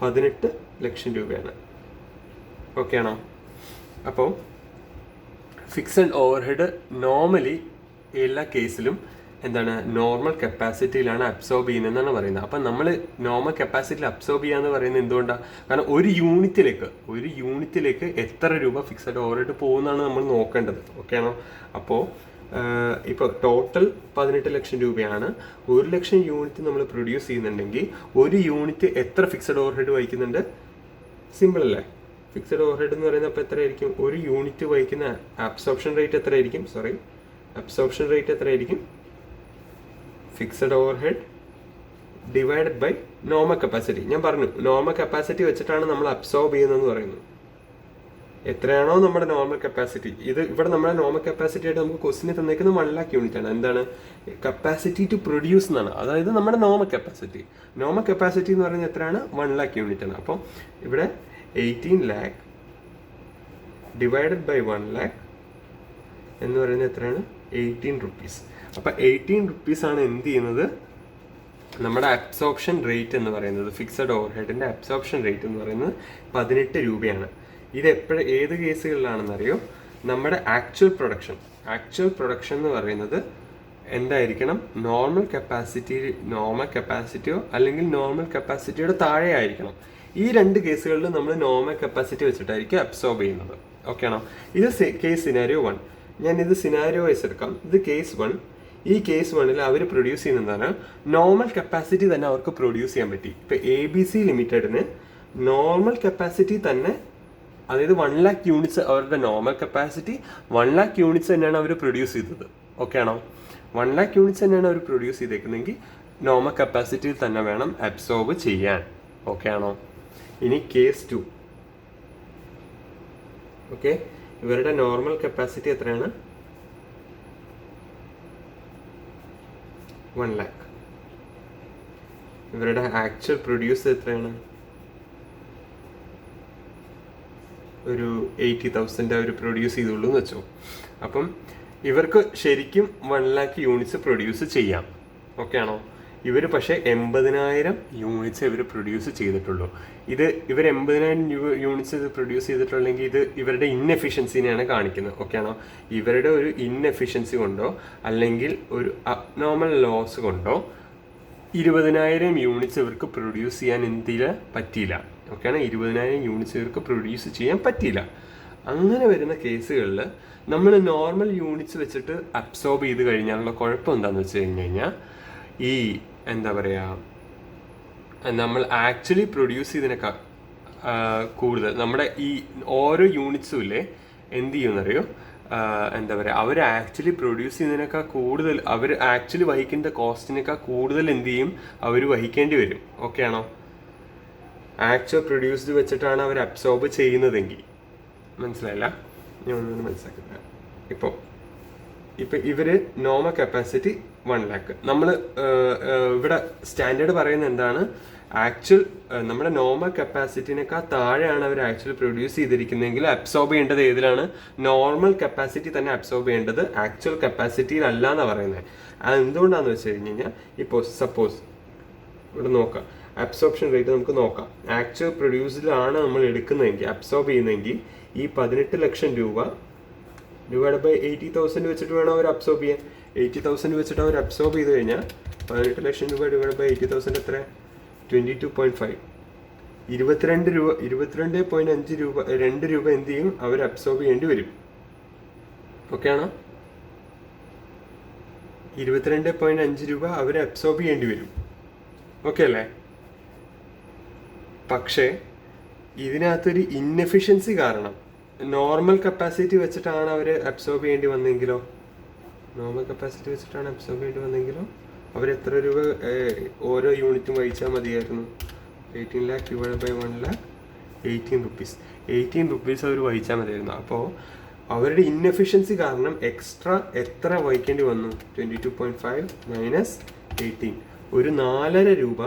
18 ലക്ഷം രൂപയാണ്. ഓക്കെ ആണോ? അപ്പോൾ ഫിക്സഡ് ഓവർഹെഡ് നോർമലി എല്ലാ കേസിലും എന്താണ്, നോർമൽ കപ്പാസിറ്റിയിലാണ് അബ്സോർബ് ചെയ്യുന്നതെന്നാണ് പറയുന്നത്. അപ്പം നമ്മൾ നോർമൽ കപ്പാസിറ്റിയിൽ അബ്സോർബ് ചെയ്യാന്ന് പറയുന്നത് എന്തുകൊണ്ടാണ്? കാരണം ഒരു യൂണിറ്റിലേക്ക് എത്ര രൂപ ഫിക്സഡ് ഓവർഹെഡ് പോകുന്നതാണ് നമ്മൾ നോക്കേണ്ടത്. ഓക്കെ ആണോ? അപ്പോൾ ഇപ്പോൾ ടോട്ടൽ 18 ലക്ഷം രൂപയാണ്. 1 ലക്ഷം യൂണിറ്റ് നമ്മൾ പ്രൊഡ്യൂസ് ചെയ്യുന്നുണ്ടെങ്കിൽ ഒരു യൂണിറ്റ് എത്ര ഫിക്സഡ് ഓവർഹെഡ് വഹിക്കുന്നുണ്ട്? സിമ്പിൾ അല്ലേ? ഫിക്സഡ് ഓവർഹെഡ് എന്ന് പറയുന്നത് അപ്പോൾ എത്രയായിരിക്കും, ഒരു യൂണിറ്റ് വഹിക്കുന്ന അബ്സോർപ്ഷൻ റേറ്റ് എത്രയായിരിക്കും, fixed overhead divided by normal capacity. ഞാൻ പറഞ്ഞു നോർമൽ കപ്പാസിറ്റി വെച്ചിട്ടാണ് നമ്മൾ അബ്സോർബ് ചെയ്യുന്നതെന്ന് പറയുന്നത്. എത്രയാണോ നമ്മുടെ നോർമൽ കപ്പാസിറ്റി, ഇത് ഇവിടെ നമ്മുടെ നോർമൽ കപ്പാസിറ്റി ആയിട്ട് നമുക്ക് ക്വസ്റ്റിന് തന്നേക്കുന്നത് 1 lakh യൂണിറ്റ് ആണ്. എന്താണ്, കപ്പാസിറ്റി ടു പ്രൊഡ്യൂസ് എന്നാണ്. അതായത് നമ്മുടെ നോർമൽ കപ്പാസിറ്റി എന്ന് പറയുന്നത് എത്രയാണ്, 1 lakh യൂണിറ്റ് ആണ്. അപ്പം ഇവിടെ 18 lakh ഡിവൈഡഡ് ബൈ 1 lakh എന്ന് പറയുന്നത് എത്രയാണ്, 18 rupees. അപ്പം 18 rupees ആണ് എന്ത് ചെയ്യുന്നത്, നമ്മുടെ അബ്സോർപ്ഷൻ റേറ്റ് എന്ന് പറയുന്നത്, ഫിക്സഡ് ഓവർഹെഡിൻ്റെ അബ്സോർപ്ഷൻ റേറ്റ് എന്ന് പറയുന്നത് 18 രൂപയാണ്. ഇത് ഏത് കേസുകളിലാണെന്നറിയോ, നമ്മുടെ ആക്ച്വൽ പ്രൊഡക്ഷൻ എന്ന് പറയുന്നത് എന്തായിരിക്കണം, നോർമൽ കപ്പാസിറ്റിയോ അല്ലെങ്കിൽ നോർമൽ കപ്പാസിറ്റിയുടെ താഴെ ആയിരിക്കണം. ഈ രണ്ട് കേസുകളിലും നമ്മൾ നോർമൽ കപ്പാസിറ്റി വെച്ചിട്ടായിരിക്കും അബ്സോർബ് ചെയ്യുന്നത്. ഓക്കെ ആണോ? ഇത് കേസ് സിനാരിയോ 1. ഞാൻ ഇത് സിനാരിയോ വൈസ് എടുക്കാം. ഇത് കേസ് 1. ഈ കേസ് 1 അവർ പ്രൊഡ്യൂസ് ചെയ്യുന്നതാണ് നോർമൽ കപ്പാസിറ്റി തന്നെ അവർക്ക് പ്രൊഡ്യൂസ് ചെയ്യാൻ പറ്റി. ഇപ്പം ABC ലിമിറ്റഡിന് നോർമൽ കപ്പാസിറ്റി തന്നെ, അതായത് 1 lakh യൂണിറ്റ്സ് അവരുടെ നോർമൽ കപ്പാസിറ്റി 1 lakh യൂണിറ്റ്സ് തന്നെയാണ് അവർ പ്രൊഡ്യൂസ് ചെയ്തത്. ഓക്കെ ആണോ? 1 lakh യൂണിറ്റ്സ് തന്നെയാണ് അവർ പ്രൊഡ്യൂസ് ചെയ്തേക്കുന്നതെങ്കിൽ നോർമൽ കപ്പാസിറ്റിയിൽ തന്നെ വേണം അബ്സോർബ് ചെയ്യാൻ. ഓക്കെ ആണോ? ഇനി കേസ് 2. ഓക്കെ, ഇവരുടെ നോർമൽ കപ്പാസിറ്റി എത്രയാണ്? 1 lakh. ഇവരുടെ ആക്ച്വൽ പ്രൊഡ്യൂസ് എത്രയാണ്? ഒരു 80,000 അവർ പ്രൊഡ്യൂസ് ചെയ്തുള്ളൂ എന്ന് വെച്ചോ. അപ്പം ഇവർക്ക് ശരിക്കും 1 lakh യൂണിറ്റ്സ് പ്രൊഡ്യൂസ് ചെയ്യാം. ഓക്കെ ആണോ? ഇവർ പക്ഷേ 80,000 യൂണിറ്റ്സ് ഇവർ പ്രൊഡ്യൂസ് ചെയ്തിട്ടുള്ളൂ. ഇവർ 80,000 യൂണിറ്റ്സ് ഇത് പ്രൊഡ്യൂസ് ചെയ്തിട്ടുള്ളെങ്കിൽ ഇത് ഇവരുടെ ഇൻഎഫിഷ്യൻസിനെയാണ് കാണിക്കുന്നത്. ഓക്കെ ആണോ? ഇവരുടെ ഒരു ഇൻഎഫിഷ്യൻസി കൊണ്ടോ അല്ലെങ്കിൽ ഒരു അബ്നോർമൽ ലോസ് കൊണ്ടോ 20,000 യൂണിറ്റ്സ് ഇവർക്ക് പ്രൊഡ്യൂസ് ചെയ്യാൻ എന്തില്ല പറ്റിയില്ല. ഓക്കെയാണ്? 20,000 യൂണിറ്റ്സ് ഇവർക്ക് പ്രൊഡ്യൂസ് ചെയ്യാൻ പറ്റിയില്ല. അങ്ങനെ വരുന്ന കേസുകളിൽ നമ്മൾ നോർമൽ യൂണിറ്റ്സ് വെച്ചിട്ട് അബ്സോർബ് ചെയ്ത് കഴിഞ്ഞാലുള്ള കുഴപ്പം എന്താണെന്ന് വെച്ച് കഴിഞ്ഞാൽ, ഈ എന്താ പറയുക, നമ്മൾ ആക്ച്വലി പ്രൊഡ്യൂസ് ചെയ്തതിനേക്കാൾ കൂടുതൽ നമ്മുടെ ഈ ഓരോ യൂണിറ്റ്സും ഇല്ലേ എന്ത് ചെയ്യുമെന്നറിയോ, എന്താ പറയുക, അവർ ആക്ച്വലി പ്രൊഡ്യൂസ് ചെയ്യുന്നതിനേക്കാൾ കൂടുതൽ, അവർ ആക്ച്വലി വഹിക്കേണ്ട കോസ്റ്റിനേക്കാൾ കൂടുതൽ എന്ത് ചെയ്യും, അവർ വഹിക്കേണ്ടി വരും. ഓക്കെ ആണോ? ആക്ച്വൽ പ്രൊഡ്യൂസ്ഡ് വെച്ചിട്ടാണ് അവർ അബ്സോർബ് ചെയ്യുന്നതെങ്കിൽ. മനസ്സിലായില്ല? ഞാൻ ഒന്നും മനസ്സിലാക്കില്ല. ഇപ്പോൾ ഇവർ നോർമൽ കപ്പാസിറ്റി 1 lakh. നമ്മൾ ഇവിടെ സ്റ്റാൻഡേർഡ് പറയുന്നത് എന്താണ്, ആക്ച്വൽ നമ്മുടെ നോർമൽ കപ്പാസിറ്റിനേക്കാൾ താഴെയാണ് അവർ ആക്ച്വലി പ്രൊഡ്യൂസ് ചെയ്തിരിക്കുന്നതെങ്കിൽ അബ്സോർബ് ചെയ്യേണ്ടത് ഏതിലാണ്? നോർമൽ കപ്പാസിറ്റി തന്നെ അബ്സോർബ് ചെയ്യേണ്ടത് ആക്ച്വൽ കപ്പാസിറ്റിയിലല്ല എന്നാണ് പറയുന്നത്. അത് എന്തുകൊണ്ടാണെന്ന് വെച്ച് കഴിഞ്ഞ് കഴിഞ്ഞാൽ, ഇപ്പോൾ സപ്പോസ് ഇവിടെ നോക്കാം, അബ്സോർപ്ഷൻ റേറ്റ് നമുക്ക് നോക്കാം. ആക്ച്വൽ പ്രൊഡ്യൂസിലാണ് നമ്മൾ എടുക്കുന്നതെങ്കിൽ, അബ്സോർബ് ചെയ്യുന്നതെങ്കിൽ, ഈ 18 ലക്ഷം രൂപ ഡിവൈഡ് ബൈ 80,000 വെച്ചിട്ട് വേണം അവർ അബ്സോർബ് ചെയ്യാൻ. 80,000 വെച്ചിട്ട് അവർ അബ്സോർബ് ചെയ്ത് കഴിഞ്ഞാൽ 18 ലക്ഷം രൂപ ഡിവൈഡ് ബൈ 80,000 എത്ര? 22.5. 22 രൂപ, 22.5 രൂപ, 2 രൂപ എന്ത് ചെയ്യും, അവർ അബ്സോർബ് ചെയ്യേണ്ടി വരും. ഓക്കെ ആണോ? 22.5 രൂപ അവർ അബ്സോർബ് ചെയ്യേണ്ടി വരും. ഓക്കെ അല്ലേ? പക്ഷേ ഇതിനകത്തൊരു ഇൻഎഫിഷ്യൻസി കാരണം നോർമൽ കപ്പാസിറ്റി വെച്ചിട്ടാണ് അവർ അബ്സോർബ് ചെയ്യേണ്ടി വന്നെങ്കിലോ, അവർ എത്ര രൂപ ഓരോ യൂണിറ്റും വഹിച്ചാൽ മതിയായിരുന്നു? 18 lakh divide by 1 lakh, 18 rupees. 18 rupees അവർ വഹിച്ചാൽ മതിയായിരുന്നു. അപ്പോൾ അവരുടെ ഇൻഎഫിഷ്യൻസി കാരണം എക്സ്ട്രാ എത്ര വഹിക്കേണ്ടി വന്നു? 22.5 മൈനസ് 18, ഒരു 4.5 രൂപ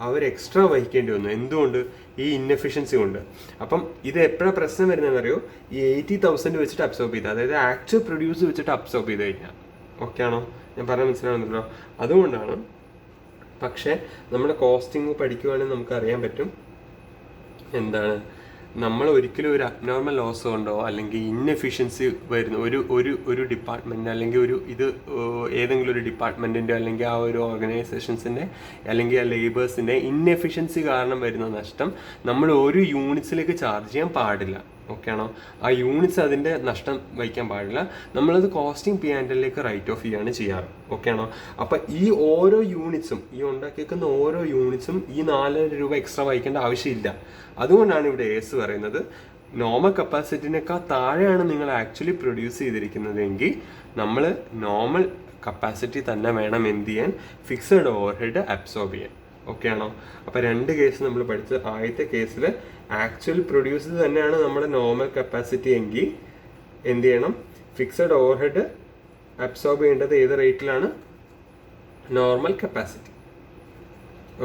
അവർ എക്സ്ട്രാ വഹിക്കേണ്ടി വന്നു. എന്തുകൊണ്ട്? ഈ ഇൻഎഫിഷ്യൻസി കൊണ്ട്. അപ്പം ഇത് എപ്പോഴാണ് പ്രശ്നം വരുന്നതെന്നറിയോ? ഈ 80,000 വെച്ചിട്ട് അബ്സോർബ് ചെയ്ത്, അതായത് ആക്ച്വൽ പ്രൊഡ്യൂസ് വെച്ചിട്ട് അബ്സോർബ് ചെയ്ത് കഴിഞ്ഞാൽ. ഓക്കെ ആണോ? ഞാൻ പറഞ്ഞാൽ മനസ്സിലാവുന്നുണ്ടല്ലോ? അതുകൊണ്ടാണ്. പക്ഷേ നമ്മുടെ കോസ്റ്റിംഗ് പഠിക്കുവാണെങ്കിൽ നമുക്ക് അറിയാൻ പറ്റും എന്താണ്, നമ്മൾ ഒരിക്കലും ഒരു അബ്നോർമൽ ലോസ് കൊണ്ടോ അല്ലെങ്കിൽ ഇൻഎഫിഷ്യൻസി വരുന്ന ഒരു ഡിപ്പാർട്ട്മെൻറ്റ് അല്ലെങ്കിൽ ഏതെങ്കിലും ഒരു ഡിപ്പാർട്ട്മെൻറ്റിൻ്റെ അല്ലെങ്കിൽ ആ ഒരു ഓർഗനൈസേഷൻസിൻ്റെ അല്ലെങ്കിൽ ആ ലേബേഴ്സിൻ്റെ ഇൻഎഫിഷ്യൻസി കാരണം വരുന്ന നഷ്ടം നമ്മൾ ഒരു യൂണിറ്റ്സിലേക്ക് ചാർജ് ചെയ്യാൻ പാടില്ല. ഓക്കെ ആണോ? ആ യൂണിറ്റ്സ് അതിൻ്റെ നഷ്ടം വഹിക്കാൻ പാടില്ല. നമ്മളത് കോസ്റ്റിംഗ് P&Lലേക്ക് റൈറ്റ് ഓഫ് ചെയ്യുകയാണ് ചെയ്യാറ്. ഓക്കെ ആണോ? അപ്പം ഈ ഓരോ യൂണിറ്റ്സും, ഈ ഉണ്ടാക്കിയേക്കുന്ന ഓരോ യൂണിറ്റ്സും ഈ 4 രൂപ എക്സ്ട്രാ വഹിക്കേണ്ട ആവശ്യമില്ല. അതുകൊണ്ടാണ് ഇവിടെ ഏസ് പറയുന്നത്, നോർമൽ കപ്പാസിറ്റിനേക്കാൾ താഴെയാണ് നിങ്ങൾ ആക്ച്വലി പ്രൊഡ്യൂസ് ചെയ്തിരിക്കുന്നതെങ്കിൽ നമ്മൾ നോർമൽ കപ്പാസിറ്റി തന്നെ വേണം എന്ത് ചെയ്യാൻ, ഫിക്സഡ് ഓവർഹെഡ് അബ്സോർബ് ചെയ്യാൻ. ഓക്കെ ആണോ? അപ്പോൾ 2 കേസ് നമ്മൾ പഠിച്ചത്. ആദ്യത്തെ കേസിൽ ആക്ച്വൽ പ്രൊഡ്യൂസ് തന്നെയാണ് നമ്മുടെ നോർമൽ കപ്പാസിറ്റി എങ്കിൽ എന്ത് ചെയ്യണം, ഫിക്സഡ് ഓവർഹെഡ് അബ്സോർബ് ചെയ്യേണ്ടത് ഏത് റേറ്റിലാണ്? Normal capacity.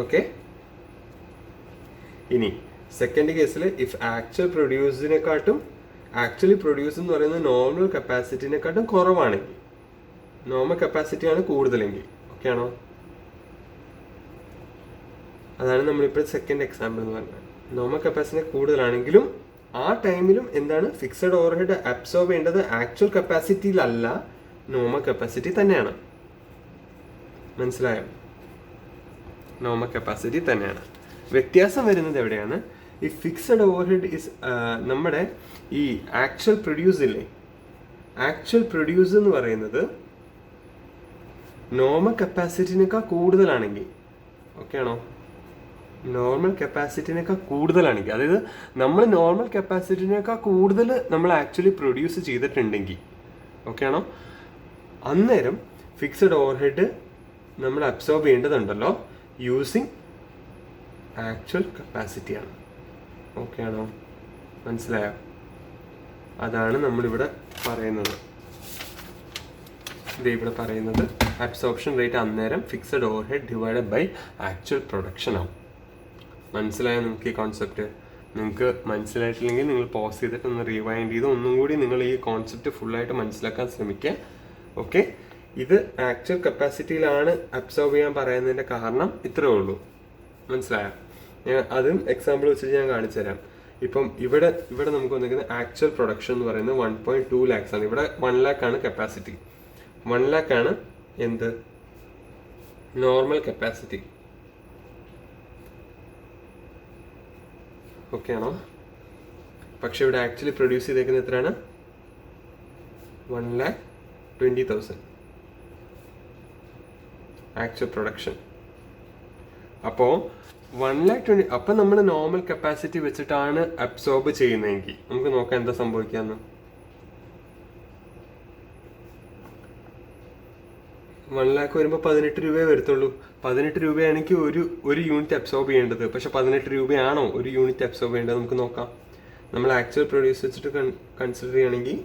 ഓക്കെ. ഇനി സെക്കൻഡ് കേസിൽ ഇഫ് ആക്ച്വൽ പ്രൊഡ്യൂസിനെക്കാട്ടും ആക്ച്വലി പ്രൊഡ്യൂസ് എന്ന് പറയുന്നത് നോർമൽ കപ്പാസിറ്റിനെക്കാട്ടും കുറവാണെങ്കിൽ, നോർമൽ കപ്പാസിറ്റിയാണ് കൂടുതലെങ്കിൽ. ഓക്കെ ആണോ? അതാണ് നമ്മളിപ്പോൾ സെക്കൻഡ് എക്സാമ്പിൾ എന്ന് പറഞ്ഞത്. നോർമൽ കപ്പാസിറ്റി കൂടുതലാണെങ്കിലും ആ ടൈമിലും എന്താണ്, ഫിക്സഡ് ഓവർഹെഡ് അബ്സോർബ് ചെയ്യേണ്ടത് ആക്ച്വൽ കപ്പാസിറ്റിയിലല്ല, നോർമൽ കപ്പാസിറ്റി തന്നെയാണ്. മനസ്സിലായോ? നോർമൽ കപ്പാസിറ്റി തന്നെയാണ്. വ്യത്യാസം വരുന്നത് എവിടെയാണ്? ഈ ഫിക്സഡ് ഓവർഹെഡ് ഇസ് നമ്മുടെ ഈ ആക്ച്വൽ പ്രൊഡ്യൂസ് ഇല്ലേ, ആക്ച്വൽ പ്രൊഡ്യൂസ് എന്ന് പറയുന്നത് നോർമൽ കപ്പാസിറ്റിനേക്കാൾ കൂടുതലാണെങ്കിൽ, ഓക്കെ ആണോ? നോർമൽ കപ്പാസിറ്റിനേക്കാൾ കൂടുതലാണെങ്കിൽ, അതായത് നമ്മൾ നോർമൽ കപ്പാസിറ്റിനേക്കാൾ കൂടുതൽ നമ്മൾ ആക്ച്വലി പ്രൊഡ്യൂസ് ചെയ്തിട്ടുണ്ടെങ്കിൽ, ഓക്കെ ആണോ, അന്നേരം ഫിക്സഡ് ഓവർഹെഡ് നമ്മൾ അബ്സോർബ് ചെയ്യേണ്ടതുണ്ടല്ലോ യൂസിങ് ആക്ച്വൽ കപ്പാസിറ്റിയാണ്. ഓക്കെ ആണോ? മനസ്സിലായോ? അതാണ് നമ്മളിവിടെ പറയുന്നത്. ഇവിടെ പറയുന്നത് അബ്സോർപ്ഷൻ റേറ്റ് അന്നേരം fixed overhead divided by actual production ആവും. മനസ്സിലായോ നിങ്ങൾക്ക് ഈ കോൺസെപ്റ്റ്? നിങ്ങൾക്ക് മനസ്സിലായിട്ടില്ലെങ്കിൽ നിങ്ങൾ പോസ് ചെയ്തിട്ട് ഒന്ന് റീവൈൻഡ് ചെയ്ത് ഒന്നും കൂടി നിങ്ങൾ ഈ കോൺസെപ്റ്റ് ഫുള്ളായിട്ട് മനസ്സിലാക്കാൻ ശ്രമിക്കുക. ഓക്കെ, ഇത് ആക്ച്വൽ കപ്പാസിറ്റിയിലാണ് അബ്സോർബ് ചെയ്യാൻ പറയുന്നതിൻ്റെ കാരണം ഇത്രയേ ഉള്ളൂ. മനസ്സിലായോ? അതും എക്സാമ്പിൾ വെച്ചിട്ട് ഞാൻ കാണിച്ചു തരാം. ഇപ്പം ഇവിടെ നമുക്ക് വന്നിരിക്കുന്നത് ആക്ച്വൽ പ്രൊഡക്ഷൻ എന്ന് പറയുന്നത് 1.2 lakhs ആണ്. ഇവിടെ 1 lakh ആണ് കപ്പാസിറ്റി. 1 lakh ആണ് എന്ത്? Normal capacity. ഓക്കെ ആണോ? പക്ഷെ ഇവിടെ ആക്ച്വലി പ്രൊഡ്യൂസ് ചെയ്തേക്കുന്നത് എത്രയാണ്? 1,20,000 ആക്ച്വൽ പ്രൊഡക്ഷൻ. അപ്പോൾ 1,20,000 അപ്പം നമ്മൾ നോർമൽ കപ്പാസിറ്റി വെച്ചിട്ടാണ് അബ്സോർബ് ചെയ്യുന്നതെങ്കിൽ നമുക്ക് നോക്കാം എന്താ സംഭവിക്കാന്ന്. 1 lakh വരുമ്പോൾ 18 രൂപയെ വരത്തുള്ളൂ. 18 രൂപയാണെങ്കിൽ ഒരു യൂണിറ്റ് അബ്സോർബ് ചെയ്യേണ്ടത്. പക്ഷെ 18 രൂപയാണോ ഒരു യൂണിറ്റ് അബ്സോർബ് ചെയ്യേണ്ടത്? നമുക്ക് നോക്കാം. നമ്മൾ ആക്ച്വൽ പ്രൊഡ്യൂസ് വെച്ചിട്ട് കൺസിഡർ ചെയ്യുകയാണെങ്കിൽ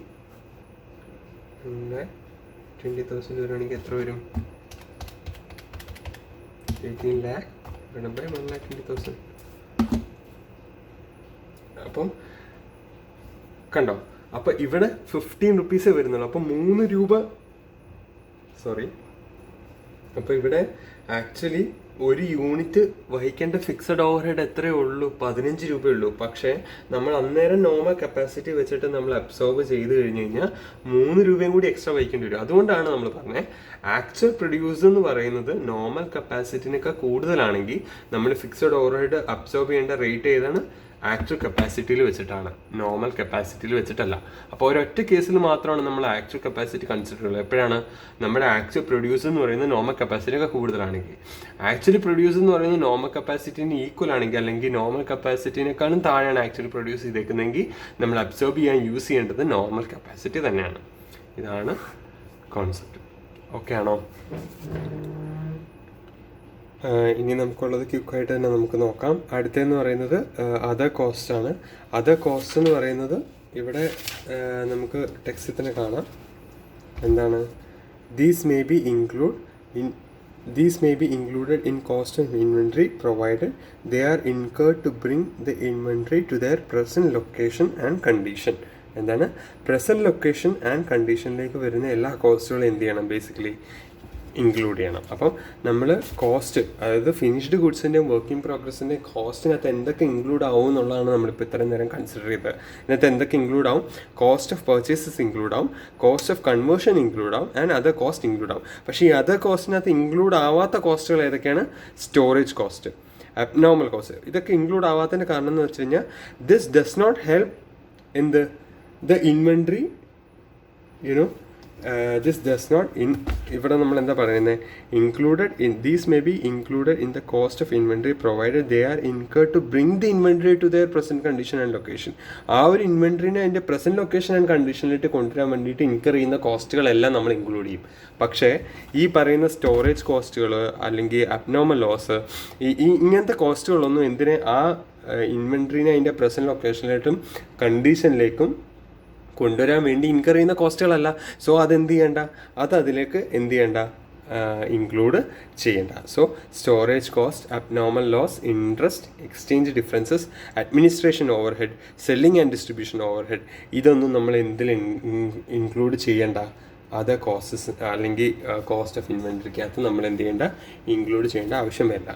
20,000 വരികയാണെങ്കിൽ എത്ര വരും? 18 lakh ബൈ 1,20,000. അപ്പം കണ്ടോ? അപ്പം ഇവിടെ 15 rupees വരുന്നുള്ളൂ. അപ്പം 3 രൂപ അപ്പോൾ ഇവിടെ ആക്ച്വലി ഒരു യൂണിറ്റ് വഹിക്കേണ്ട ഫിക്സഡ് ഓവർഹെഡ് എത്രയേ ഉള്ളൂ? 15 രൂപയുള്ളൂ. പക്ഷേ നമ്മൾ അന്നേരം നോർമൽ കപ്പാസിറ്റി വെച്ചിട്ട് നമ്മൾ അബ്സോർബ് ചെയ്ത് കഴിഞ്ഞ് കഴിഞ്ഞാൽ 3 രൂപയും കൂടി എക്സ്ട്രാ വഹിക്കേണ്ടി വരും. അതുകൊണ്ടാണ് നമ്മൾ പറഞ്ഞത് ആക്ച്വൽ പ്രൊഡ്യൂസ് എന്ന് പറയുന്നത് നോർമൽ കപ്പാസിറ്റിനേക്കാൾ കൂടുതലാണെങ്കിൽ നമ്മൾ ഫിക്സഡ് ഓവർഹെഡ് അബ്സോർബ് ചെയ്യേണ്ട റേറ്റ് ഏതാണ്? ആക്ച്വൽ കപ്പാസിറ്റിയിൽ വെച്ചിട്ടാണ്, നോർമൽ കപ്പാസിറ്റിയിൽ വെച്ചിട്ടല്ല. അപ്പോൾ ഒരൊറ്റ കേസിൽ മാത്രമാണ് നമ്മൾ ആക്ച്വൽ കപ്പാസിറ്റി കൺസിഡർ ചെയ്യുന്നത്. എപ്പോഴാണ്? നമ്മുടെ ആക്ച്വൽ പ്രൊഡ്യൂസ് എന്ന് പറയുന്നത് നോർമൽ കപ്പാസിറ്റിയൊക്കെ കൂടുതലാണെങ്കിൽ. ആക്ച്വലി പ്രൊഡ്യൂസ് എന്ന് പറയുന്നത് നോർമൽ കപ്പാസിറ്റിന് ഈക്വൽ ആണെങ്കിൽ, അല്ലെങ്കിൽ നോർമൽ കപ്പാസിറ്റിനേക്കാളും താഴെയാണ് ആക്ച്വലി പ്രൊഡ്യൂസ് ചെയ്തേക്കുന്നതെങ്കിൽ നമ്മൾ അബ്സോർബ് ചെയ്യാൻ യൂസ് ചെയ്യേണ്ടത് നോർമൽ കപ്പാസിറ്റി തന്നെയാണ്. ഇതാണ് കോൺസെപ്റ്റ്. ഓക്കെ ആണോ? ഇനി നമുക്കുള്ളത് ക്വിക്കായിട്ട് തന്നെ നമുക്ക് നോക്കാം. അടുത്തതെന്ന് പറയുന്നത് അതർ കോസ്റ്റ് ആണ്. അതർ കോസ്റ്റ് എന്ന് പറയുന്നത് ഇവിടെ നമുക്ക് ടെക്സ്റ്റിൽ തന്നെ കാണാം. എന്താണ്? These may be included in cost of inventory provided they are incurred to bring the inventory to their present location and condition. എന്താണ്? പ്രസൻറ്റ് ലൊക്കേഷൻ ആൻഡ് കണ്ടീഷനിലേക്ക് വരുന്ന എല്ലാ കോസ്റ്റുകളും എന്ത് ചെയ്യണം? ബേസിക്കലി ഇൻക്ലൂഡ് ചെയ്യണം. അപ്പം നമ്മൾ കോസ്റ്റ്, അതായത് ഫിനിഷ്ഡ് ഗുഡ്സിൻ്റെയും വർക്ക് ഇൻ പ്രോഗ്രസിൻ്റെയും കോസ്റ്റിനകത്ത് എന്തൊക്കെ ഇൻക്ലൂഡ് ആവും എന്നുള്ളതാണ് നമ്മളിപ്പോൾ ഇത്രയും നേരം കൺസിഡർ ചെയ്തത്. ഇതിനകത്ത് എന്തൊക്കെ ഇൻക്ലൂഡ് ആവും? കോസ്റ്റ് ഓഫ് പർച്ചേസസ് ഇൻക്ലൂഡ് ആവും, കോസ്റ്റ് ഓഫ് കൺവേർഷൻ ഇൻക്ലൂഡ് ആവും, ആൻഡ് അതർ കോസ്റ്റ് ഇൻക്ലൂഡ് ആവും. പക്ഷേ ഈ അതർ കോസ്റ്റിനകത്ത് ഇൻക്ലൂഡ് ആവാത്ത കോസ്റ്റുകൾ ഏതൊക്കെയാണ്? Storage cost, abnormal cost. ഇതൊക്കെ ഇൻക്ലൂഡ് ആവാത്തതിൻ്റെ കാരണം എന്ന് വെച്ച് കഴിഞ്ഞാൽ this does not help in the inventory, this does not ഇവിടെ നമ്മൾ എന്താ പറയുന്നത്? These may be included in the cost of inventory provided they are incurred to bring the inventory to their present condition and location. ആ ഒരു ഇൻവെൻട്രീനെ അതിൻ്റെ പ്രസൻറ്റ് ലൊക്കേഷൻ ആൻഡ് കണ്ടീഷനിലേക്ക് കൊണ്ടുവരാൻ വേണ്ടിയിട്ട് ഇൻകർ ചെയ്യുന്ന കോസ്റ്റുകളെല്ലാം നമ്മൾ ഇൻക്ലൂഡ് ചെയ്യും. പക്ഷേ ഈ പറയുന്ന സ്റ്റോറേജ് കോസ്റ്റുകൾ അല്ലെങ്കിൽ അബ്നോർമൽ ലോസ്, ഇങ്ങനത്തെ കോസ്റ്റുകളൊന്നും എന്തിനെ ആ ഇൻവെൻട്രീനെ അതിൻ്റെ പ്രസൻറ്റ് ലൊക്കേഷനിലേക്കും കണ്ടീഷനിലേക്കും കൊണ്ടുവരാൻ വേണ്ടി ഇൻകർ ചെയ്യുന്ന കോസ്റ്റുകളല്ല. സോ അതെന്ത് ചെയ്യേണ്ട? അതിലേക്ക് എന്ത് ചെയ്യേണ്ട? ഇൻക്ലൂഡ് ചെയ്യേണ്ട. So storage cost, abnormal loss, interest, exchange differences, administration overhead, selling and distribution overhead, ഇതൊന്നും നമ്മൾ എന്തിൽ ഇൻക്ലൂഡ് ചെയ്യേണ്ട? അതർ കോസ്റ്റസ് അല്ലെങ്കിൽ കോസ്റ്റ് ഓഫ് ഇൻവെൻട്രിക്കകത്ത് നമ്മൾ എന്ത് ചെയ്യേണ്ട, ഇൻക്ലൂഡ് ചെയ്യേണ്ട ആവശ്യം വരില്ല.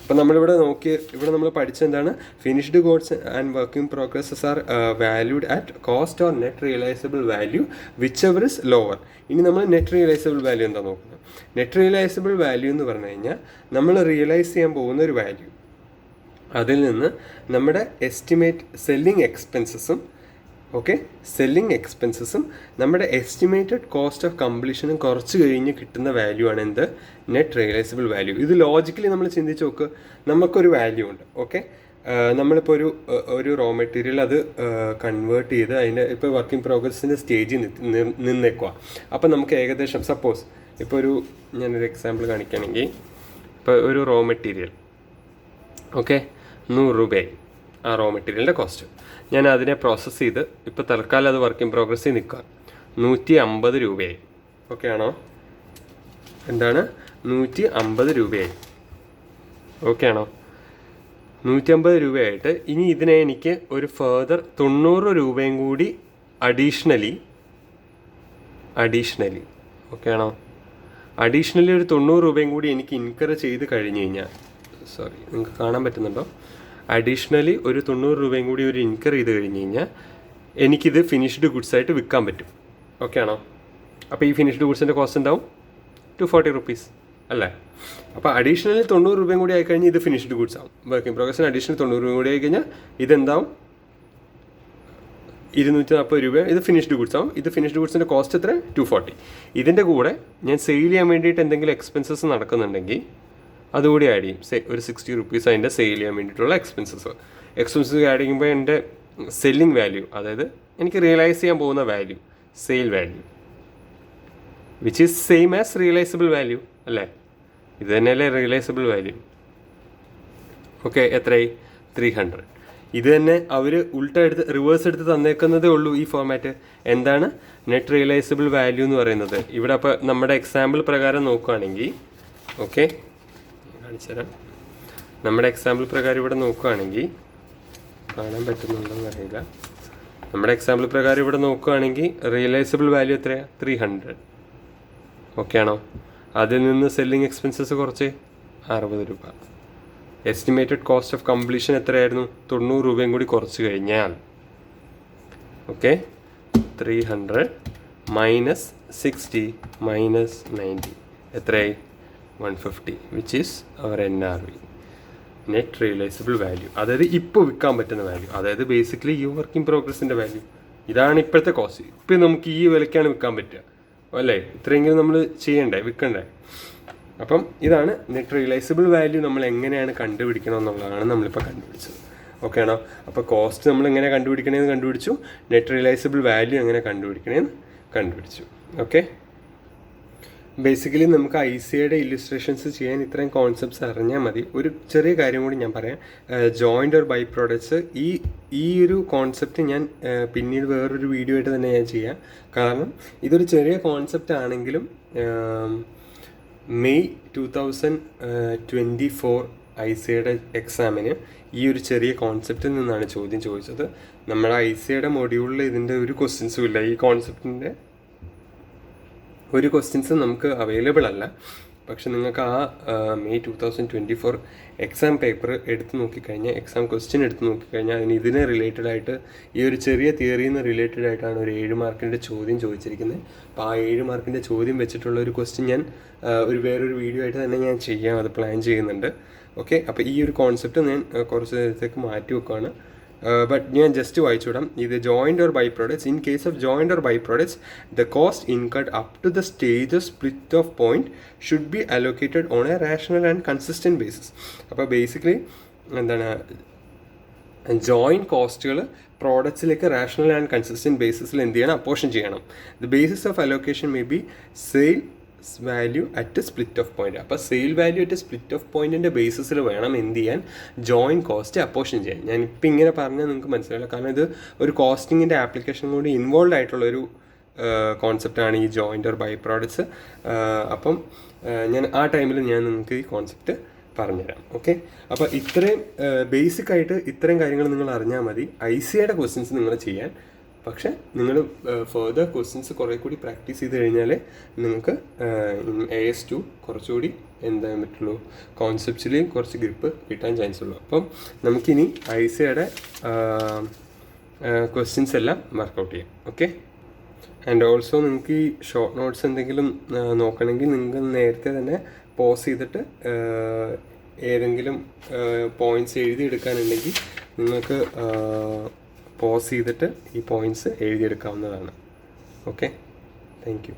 അപ്പോൾ നമ്മളിവിടെ ഇവിടെ നമ്മൾ പഠിച്ചെന്താണ്, finished goods and working progresses are valued at cost or net realisable value whichever is lower. ഇനി നമ്മൾ നെറ്റ് റിയലൈസബിൾ വാല്യൂ എന്താ നോക്കുന്നത്? നെറ്റ് റിയലൈസബിൾ വാല്യൂ എന്ന് പറഞ്ഞു കഴിഞ്ഞാൽ നമ്മൾ റിയലൈസ് ചെയ്യാൻ പോകുന്ന ഒരു വാല്യൂ, അതിൽ നിന്ന് നമ്മുടെ എസ്റ്റിമേറ്റ് സെല്ലിംഗ് എക്സ്പെൻസസും നമ്മുടെ എസ്റ്റിമേറ്റഡ് കോസ്റ്റ് ഓഫ് കംപ്ലീഷനും കുറച്ച് കഴിഞ്ഞ് കിട്ടുന്ന വാല്യൂ ആണ് എന്ത്, നെറ്റ് റിയലൈസബിൾ വാല്യൂ. ഇത് ലോജിക്കലി നമ്മൾ ചിന്തിച്ച് നോക്ക്, നമുക്കൊരു വാല്യൂ ഉണ്ട്. ഓക്കെ, നമ്മളിപ്പോൾ ഒരു റോ മെറ്റീരിയൽ അത് കൺവേർട്ട് ചെയ്ത് അതിൻ്റെ ഇപ്പോൾ വർക്കിംഗ് പ്രോഗ്രസിൻ്റെ സ്റ്റേജിൽ നിന്നേക്കുക. അപ്പോൾ നമുക്ക് ഏകദേശം സപ്പോസ് ഇപ്പോൾ ഞാനൊരു എക്സാമ്പിൾ കാണിക്കുകയാണെങ്കിൽ, ഇപ്പോൾ ഒരു റോ മെറ്റീരിയൽ 100 രൂപയായി ആ റോ മെറ്റീരിയലിൻ്റെ കോസ്റ്റ്. ഞാൻ അതിനെ പ്രോസസ്സ് ചെയ്ത് ഇപ്പോൾ തൽക്കാലം അത് വർക്കിംഗ് പ്രോഗ്രസ്സിൽ നിൽക്കുക 150 രൂപയായി. ഓക്കെ ആണോ? എന്താണ്, 150 രൂപയായി. ഓക്കെ ആണോ? 150 രൂപയായിട്ട് ഇനി ഇതിനെ എനിക്ക് ഒരു ഫർദർ 90 രൂപയും കൂടി അഡീഷണലി ഓക്കെ ആണോ? അഡീഷണലി ഒരു 90 രൂപയും കൂടി എനിക്ക് ഇൻകർ ചെയ്ത് കഴിഞ്ഞ് കഴിഞ്ഞാൽ, സോറി നിങ്ങൾക്ക് കാണാൻ പറ്റുന്നുണ്ടോ, അഡീഷണലി ഒരു 90 രൂപയും കൂടി ഒരു ഇൻകർ ചെയ്ത് കഴിഞ്ഞ് കഴിഞ്ഞാൽ എനിക്കിത് ഫിനിഷ്ഡ് ഗുഡ്സ് ആയിട്ട് വിൽക്കാൻ പറ്റും. ഓക്കെ ആണോ? അപ്പോൾ ഈ ഫിനിഷ്ഡ് ഗുഡ്സിൻ്റെ കോസ്റ്റ് ഉണ്ടാവും 240 റുപ്പീസ് അല്ലേ? അപ്പോൾ അഡീഷണലി 90 രൂപയും കൂടി ആയിക്കഴിഞ്ഞാൽ ഇത് ഫിനിഷ്ഡ് ഗുഡ്സ് ആവും. വർക്കിംഗ് പ്രോഗ്രസ്സിന് അഡീഷണൽ 90 രൂപ കൂടി ആയിക്കഴിഞ്ഞാൽ ഇതെന്താവും, 240 രൂപ. ഇത് ഫിനിഷ്ഡ് ഗുഡ്സ് ആവും. ഇത് ഫിനിഷ്ഡ് ഗുഡ്സിൻ്റെ കോസ്റ്റ് എത്ര, 240. ഇതിൻ്റെ കൂടെ ഞാൻ സെയിൽ ചെയ്യാൻ വേണ്ടിയിട്ട് എന്തെങ്കിലും എക്സ്പെൻസസ് നടക്കുന്നുണ്ടെങ്കിൽ അതുകൂടി ആഡ് ചെയ്യും. ഒരു 60 റുപ്പീസ് അതിൻ്റെ സെയിൽ ചെയ്യാൻ വേണ്ടിയിട്ടുള്ള എക്സ്പെൻസസ് ആഡ് ചെയ്യുമ്പോൾ എൻ്റെ സെല്ലിംഗ് വാല്യൂ, അതായത് എനിക്ക് റിയലൈസ് ചെയ്യാൻ പോകുന്ന value, sale value which is same as realisable value അല്ലേ? ഇത് തന്നെയല്ലേ റിയലൈസബിൾ വാല്യൂ. ഓക്കെ, എത്രയായി, 300. ഇത് തന്നെ അവർ റിവേഴ്സ് എടുത്ത് തന്നേക്കുന്നതേ ഉള്ളൂ ഈ ഫോർമാറ്റ്. എന്താണ് നെറ്റ് റിയലൈസബിൾ വാല്യൂ എന്ന് പറയുന്നത്? ഇവിടെ അപ്പോൾ നമ്മുടെ എക്സാമ്പിൾ പ്രകാരം നോക്കുകയാണെങ്കിൽ, ഓക്കെ കാണിച്ചു തരാം. നമ്മുടെ എക്സാമ്പിൾ പ്രകാരം ഇവിടെ നോക്കുകയാണെങ്കിൽ, കാണാൻ പറ്റുന്നുണ്ടോയെന്ന് അറിയില്ല. നമ്മുടെ എക്സാമ്പിൾ പ്രകാരം ഇവിടെ നോക്കുകയാണെങ്കിൽ റിയലൈസബിൾ വാല്യൂ എത്രയാണ്, 300. ഓക്കെ ആണോ? അതിൽ നിന്ന് സെല്ലിംഗ് എക്സ്പെൻസസ് കുറച്ച് 60 രൂപ. എസ്റ്റിമേറ്റഡ് കോസ്റ്റ് ഓഫ് കംപ്ലീഷൻ എത്രയായിരുന്നു, 90 രൂപയും കൂടി കുറച്ച് കഴിഞ്ഞാൽ, ഓക്കെ, 300 മൈനസ് 60 മൈനസ് 90 എത്രയായി, 150, which is our NRV, net realisable value. അതായത് ഇപ്പോൾ വിൽക്കാൻ പറ്റുന്ന വാല്യൂ, അതായത് ബേസിക്കലി ഈ വർക്കിംഗ് പ്രോഗ്രസിൻ്റെ വാല്യൂ. ഇതാണ് ഇപ്പോഴത്തെ കോസ്റ്റ്. ഇപ്പം നമുക്ക് ഈ വിലയ്ക്കാണ് വിൽക്കാൻ പറ്റുക അല്ലേ? ഇത്രയെങ്കിലും നമ്മൾ ചെയ്യണ്ടേ, വിൽക്കണ്ടേ? അപ്പം ഇതാണ് നെറ്റ് റിയലൈസബിൾ വാല്യൂ. നമ്മൾ എങ്ങനെയാണ് കണ്ടുപിടിക്കണം എന്നുള്ളതാണ് നമ്മളിപ്പോൾ കണ്ടുപിടിച്ചത്. ഓക്കെ ആണോ? അപ്പോൾ കോസ്റ്റ് നമ്മൾ എങ്ങനെ കണ്ടുപിടിക്കണമെന്ന് കണ്ടുപിടിച്ചു, നെറ്റ് റിയലൈസബിൾ വാല്യൂ എങ്ങനെ കണ്ടുപിടിക്കണമെന്ന് കണ്ടുപിടിച്ചു. ഓക്കെ, ബേസിക്കലി നമുക്ക് ICയുടെ ഇല്ലുസ്ട്രേഷൻസ് ചെയ്യാൻ ഇത്രയും കോൺസെപ്റ്റ്സ് അറിഞ്ഞാൽ മതി. ഒരു ചെറിയ കാര്യം കൂടി ഞാൻ പറയാം. ജോയിൻ്റ് ഓർ ബൈ പ്രോഡക്ട്സ്, ഈ ഒരു കോൺസെപ്റ്റ് ഞാൻ പിന്നീട് വേറൊരു വീഡിയോ ആയിട്ട് തന്നെ ഞാൻ ചെയ്യാം. കാരണം ഇതൊരു ചെറിയ കോൺസെപ്റ്റ് ആണെങ്കിലും മെയ് 2024 ICയുടെ എക്സാമിന് ഈ ഒരു ചെറിയ കോൺസെപ്റ്റിൽ നിന്നാണ് ചോദ്യം ചോദിച്ചത്. നമ്മുടെ ICയുടെ മൊഡ്യൂളിൽ ഇതിൻ്റെ ഒരു ക്വസ്റ്റ്യൻസും ഇല്ല. ഈ കോൺസെപ്റ്റിൻ്റെ ഒരു ക്വസ്റ്റ്യൻസും നമുക്ക് അവൈലബിൾ അല്ല. പക്ഷെ നിങ്ങൾക്ക് ആ മെയ് 2024 എക്സാം പേപ്പർ എടുത്ത് നോക്കിക്കഴിഞ്ഞാൽ, എക്സാം ക്വസ്റ്റ്യൻ എടുത്ത് നോക്കിക്കഴിഞ്ഞാൽ ഇതിനെ റിലേറ്റഡ് ആയിട്ട്, ഈ ഒരു ചെറിയ തിയറിയിൽ നിന്ന് റിലേറ്റഡ് ആയിട്ടാണ് ഒരു 7 മാർക്കിൻ്റെ ചോദ്യം ചോദിച്ചിരിക്കുന്നത്. അപ്പോൾ ആ 7 മാർക്കിൻ്റെ ചോദ്യം വെച്ചിട്ടുള്ള ഒരു ക്വസ്റ്റ്യൻ ഞാൻ വേറൊരു വീഡിയോ ആയിട്ട് തന്നെ ഞാൻ ചെയ്യാം, അത് പ്ലാൻ ചെയ്യുന്നുണ്ട്. ഓക്കെ, അപ്പോൾ ഈ ഒരു കോൺസെപ്റ്റ് ഞാൻ കുറച്ച് നേരത്തേക്ക് മാറ്റി വെക്കുകയാണ്. ബട്ട് ഞാൻ ജസ്റ്റ് വായിച്ചു വിടാം. ഇത് joint or by products. In case of joint or by products, the cost incurred up to the stage of split off point should be allocated on a rational and consistent basis. അപ്പോൾ ബേസിക്കലി എന്താണ്, ജോയിൻറ്റ് കോസ്റ്റുകൾ പ്രോഡക്ട്സിലേക്ക് റാഷണൽ ആൻഡ് കൺസിസ്റ്റൻറ്റ് ബേസിസിൽ എന്ത് ചെയ്യണം, അപ്പോർഷൻ ചെയ്യണം. The basis of allocation may be sale value at split off point. അപ്പോൾ sale value at split off പോയിന്റിൻ്റെ ബേസിസിൽ വേണം എന്ത് ചെയ്യാൻ, ജോയിൻറ്റ് കോസ്റ്റ് അപ്പോർഷൻ ചെയ്യാൻ. ഞാനിപ്പോൾ ഇങ്ങനെ പറഞ്ഞാൽ നിങ്ങൾക്ക് മനസ്സിലാവില്ല, കാരണം ഇത് ഒരു കോസ്റ്റിങ്ങിൻ്റെ ആപ്ലിക്കേഷൻ കൂടി ഇൻവോൾവ് ആയിട്ടുള്ളൊരു കോൺസെപ്റ്റാണ് ഈ ജോയിൻ്റ് ഓർ ബൈ പ്രോഡക്ട്സ്. അപ്പം ഞാൻ ആ ടൈമിൽ ഞാൻ നിങ്ങൾക്ക് ഈ കോൺസെപ്റ്റ് പറഞ്ഞുതരാം. ഓക്കെ, അപ്പോൾ ഇത്രയും ബേസിക് ആയിട്ട് ഇത്രയും കാര്യങ്ങൾ നിങ്ങൾ അറിഞ്ഞാൽ മതി ICയുടെ ക്വസ്റ്റ്യൻസ് നിങ്ങൾ ചെയ്യാൻ പക്ഷെ നിങ്ങൾ ഫെർദർ ക്വസ്റ്റ്യൻസ് കുറേ കൂടി പ്രാക്ടീസ് ചെയ്ത് കഴിഞ്ഞാൽ നിങ്ങൾക്ക് AS2 കുറച്ചുകൂടി എന്താ പറ്റുള്ളൂ, കോൺസെപ്റ്റ്സിൽ കുറച്ച് ഗ്രിപ്പ് കിട്ടാൻ ചാൻസ് ഉള്ളൂ. അപ്പം നമുക്കിനി ഐസയുടെ ക്വസ്റ്റ്യൻസ് എല്ലാം വർക്കൗട്ട് ചെയ്യാം. ഓക്കെ. ആൻഡ് ഓൾസോ നിങ്ങൾക്ക് ഈ ഷോർട്ട് നോട്ട്സ് എന്തെങ്കിലും നോക്കണമെങ്കിൽ നിങ്ങൾക്ക് നേരത്തെ തന്നെ പോസ് ചെയ്തിട്ട് ഏതെങ്കിലും പോയിൻറ്റ്സ് എഴുതിയെടുക്കാനുണ്ടെങ്കിൽ നിങ്ങൾക്ക് പോസ് ചെയ്തിട്ട് ഈ പോയിൻറ്റ്സ് എഴുതിയെടുക്കാവുന്നതാണ്. Okay, thank you.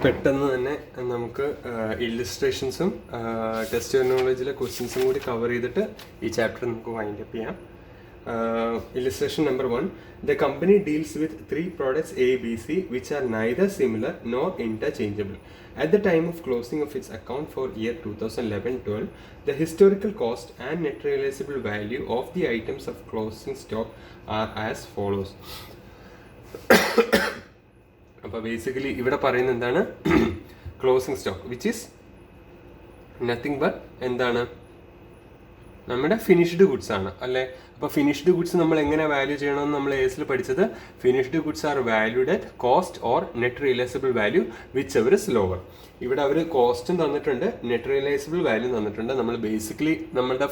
പെട്ടെന്ന് തന്നെ നമുക്ക് ഇല്ലുസ്ട്രേഷൻസും ടെസ്റ്റ് ടെർമിനോളജിയിലെ ക്വസ്റ്റ്യൻസും കൂടി കവർ ചെയ്തിട്ട് ഈ ചാപ്റ്റർ നമുക്ക് വൈൻഡ് അപ്പ് ചെയ്യാം. Illustration number 1. The company deals with 3 products A, B, C which are neither similar nor interchangeable. At the time of closing of its account for year 2011-12, the historical cost and net realizable value of the items of closing stock are as follows. അപ്പോൾ ബേസിക്കലി ഇവിടെ പറയുന്നത് എന്താണ്, closing stock which is nothing but എന്താണ്, നമ്മുടെ ഫിനിഷ്ഡ് ഗുഡ്സ് ആണ് അല്ലേ. അപ്പോൾ ഫിനിഷ്ഡ് ഗുഡ്സ് നമ്മൾ എങ്ങനെ വാല്യൂ ചെയ്യണമെന്ന് നമ്മൾ എസിൽ പഠിച്ചത്, finished goods R valued at cost or net realisable value whichever is lower. ഇവിടെ അവർ കോസ്റ്റും തന്നിട്ടുണ്ട്, നെറ്റ് റിയലൈസബിൾ വാല്യൂ തന്നിട്ടുണ്ട്. നമ്മൾ ബേസിക്കലി നമ്മളുടെ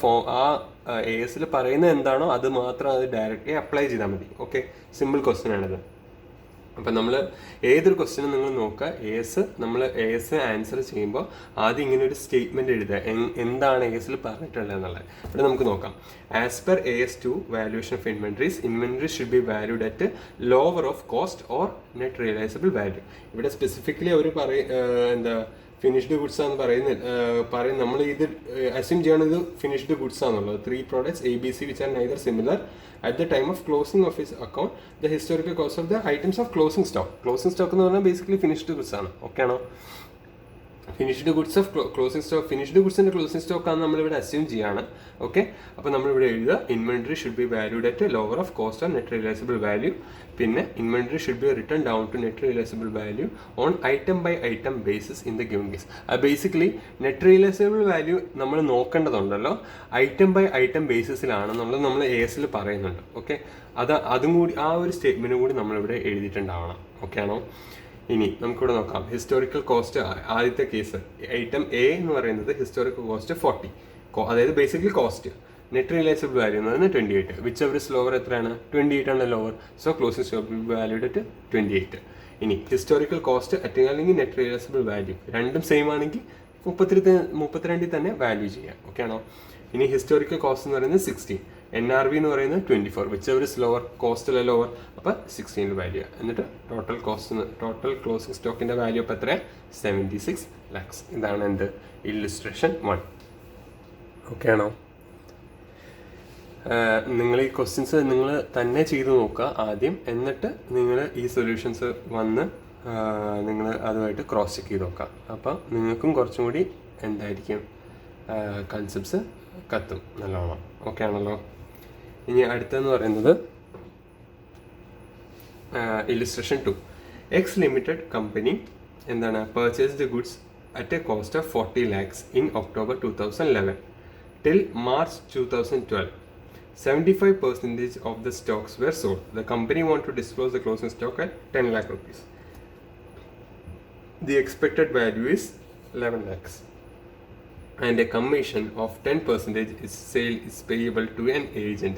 എസിൽ പറയുന്നത് എന്താണോ അത് മാത്രം അത് ഡയറക്റ്റ്ലി അപ്ലൈ ചെയ്താൽ മതി. ഓക്കെ, സിമ്പിൾ ക്വസ്റ്റ്യൻ ആണിത്. അപ്പം നമ്മൾ ഏതൊരു ക്വസ്റ്റ്യനും നിങ്ങൾ നോക്കുക, നമ്മൾ എസ് ആൻസർ ചെയ്യുമ്പോൾ ആദ്യം ഇങ്ങനെ ഒരു സ്റ്റേറ്റ്മെൻറ്റ് എഴുതുക, എന്താണ് എസിൽ പറഞ്ഞിട്ടുള്ളത് എന്നുള്ളത്. ഇവിടെ നമുക്ക് നോക്കാം. As per AS2 valuation of inventories should be valued at lower of cost or net realisable value. ഇവിടെ സ്പെസിഫിക്കലി അവർ എന്താ ഫിനിഷ്ഡ് ഗുഡ്സ് ആണെന്ന് പറയുന്നത് നമ്മൾ ഇത് അസ്യൂം ചെയ്യണം ഇത് ഫിനിഷ്ഡ് ഗുഡ്സ് ആണെന്നുള്ളത്. 3 products ABC which are neither similar at the time of closing of his account, the historical cost of the items of closing stock. Closing stock എന്ന് പറഞ്ഞാൽ ബേസിക്കലി ഫിനിഷ്ഡ് ഗുഡ്സ് ആണ്. ഓക്കെ ആണോ? Finished goods of closing stock, finished ഗുഡ്സിൻ്റെ ക്ലോസിംഗ് സ്റ്റോക്ക് ആണ് നമ്മളിവിടെ അസ്യൂം ചെയ്യാണ്. ഓക്കെ, അപ്പോൾ നമ്മളിവിടെ എഴുതുക inventory should be valued at lower of cost on net realisable value. പിന്നെ inventory should be written down to net realisable value on item by item basis in the given case. Basically net realisable value നമ്മൾ നോക്കേണ്ടതുണ്ടല്ലോ, ഐറ്റം ബൈ ഐറ്റം ബേസിസിലാണെന്നുള്ളത് നമ്മൾ എസിൽ പറയുന്നുണ്ട്. ഓക്കെ, അതും കൂടി ആ ഒരു സ്റ്റേറ്റ്മെൻറ്റും കൂടി നമ്മളിവിടെ എഴുതിയിട്ടുണ്ടാവണം. ഓക്കെ ആണോ? ഇനി നമുക്കിവിടെ നോക്കാം. ഹിസ്റ്റോറിക്കൽ കോസ്റ്റ് ആദ്യത്തെ കേസ് ഐറ്റം എ എന്ന് പറയുന്നത് ഹിസ്റ്റോറിക്കൽ കോസ്റ്റ് 40, അതായത് basically cost. Net realisable value എന്ന് പറയുന്നത് 28, വിച്ച് എവർ ഇസ് ലോവർ എത്രയാണ്, 28 ആണ് lower. So closing stock valued at 28. ഇനി ഹിസ്റ്റോറിക്കൽ കോസ്റ്റ് അല്ലെങ്കിൽ നെറ്റ് റിയലൈസബിൾ വാല്യൂ രണ്ടും സെയിം ആണെങ്കിൽ 32 തന്നെ വാല്യൂ ചെയ്യാം. ഓക്കെ ആണോ? ഇനി ഹിസ്റ്റോറിക്കൽ കോസ്റ്റ് എന്ന് പറയുന്നത് 16, NRV എന്ന് പറയുന്നത് 24, which ever is lower, cost lower, അപ്പോൾ 16 വാല്യൂ. എന്നിട്ട് ടോട്ടൽ ക്ലോസിംഗ് സ്റ്റോക്കിൻ്റെ വാല്യൂ അപ്പോൾ എത്ര, 76 lakhs. ഇതാണ് എന്ത്, ഇല്ലുസ്ട്രേഷൻ 1. ഓക്കെ ആണോ? നിങ്ങൾ ഈ ക്വസ്റ്റ്യൻസ് നിങ്ങൾ തന്നെ ചെയ്ത് നോക്കുക ആദ്യം, എന്നിട്ട് നിങ്ങൾ ഈ സൊല്യൂഷൻസ് വന്ന് നിങ്ങൾ അതുമായിട്ട് ക്രോസ് ചെക്ക് ചെയ്ത് നോക്കാം. അപ്പം നിങ്ങൾക്കും കുറച്ചും കൂടി എന്തായിരിക്കും കൺസെപ്റ്റ്സ് കത്തും നല്ലോണം. ഓക്കെ ആണല്ലോ? ഇനി അടുത്തെന്ന് പറയുന്നത് ഇല്ലുസ്ട്രേഷൻ 2. എക്സ് ലിമിറ്റഡ് കമ്പനി എന്താണ് purchased goods at A cost of 40 lakhs in October 2011 till March 2012. 75% of the stocks were sold. The company want to disclose the closing stock at 10 lakh rupees. The expected value is 11 lakhs. And a commission of 10% is payable to an agent.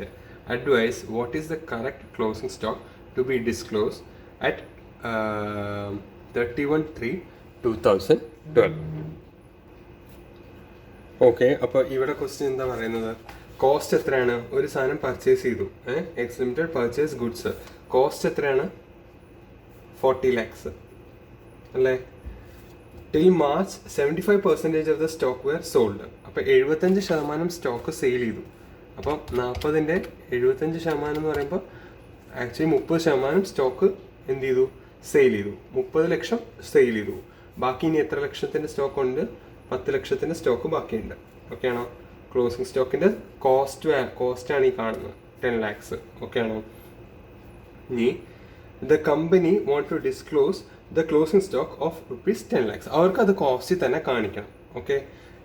Advise what is the correct closing stock to be disclosed at 31/3/2012. Okay, അപ്പോൾ ഇവിടെ ക്വസ്റ്റ്യൻ എന്താ പറയുന്നത്, കോസ്റ്റ് എത്രയാണ്, ഒരു സാധനം പർച്ചേസ് ചെയ്തു, X limited purchase goods, cost എത്രയാണ്, 40 lakhs അല്ലേ. Till March 75% of the stock were sold. അപ്പോൾ 75% സ്റ്റോക്ക് സെയിൽ ചെയ്തു. അപ്പം 40ന്റെ 75% എന്ന് പറയുമ്പോൾ ആക്ച്വലി 30% സ്റ്റോക്ക് എന്ത് ചെയ്തു, സെയിൽ ചെയ്തു. 30 ലക്ഷം സെയിൽ ചെയ്തു. ബാക്കി ഇനി എത്ര ലക്ഷത്തിൻ്റെ സ്റ്റോക്ക് ഉണ്ട്, 10 ലക്ഷത്തിൻ്റെ സ്റ്റോക്ക് ബാക്കിയുണ്ട്. ഓക്കെ ആണോ? ക്ലോസിംഗ് സ്റ്റോക്കിൻ്റെ കോസ്റ്റാണ് ഈ കാണുന്നത് 10 lakhs. ഓക്കെ ആണോ? ഇനി the company want to disclose the closing stock of ₹10 lakhs. അവർക്ക് അത് കോസ്റ്റ് തന്നെ കാണിക്കണം. ഓക്കെ,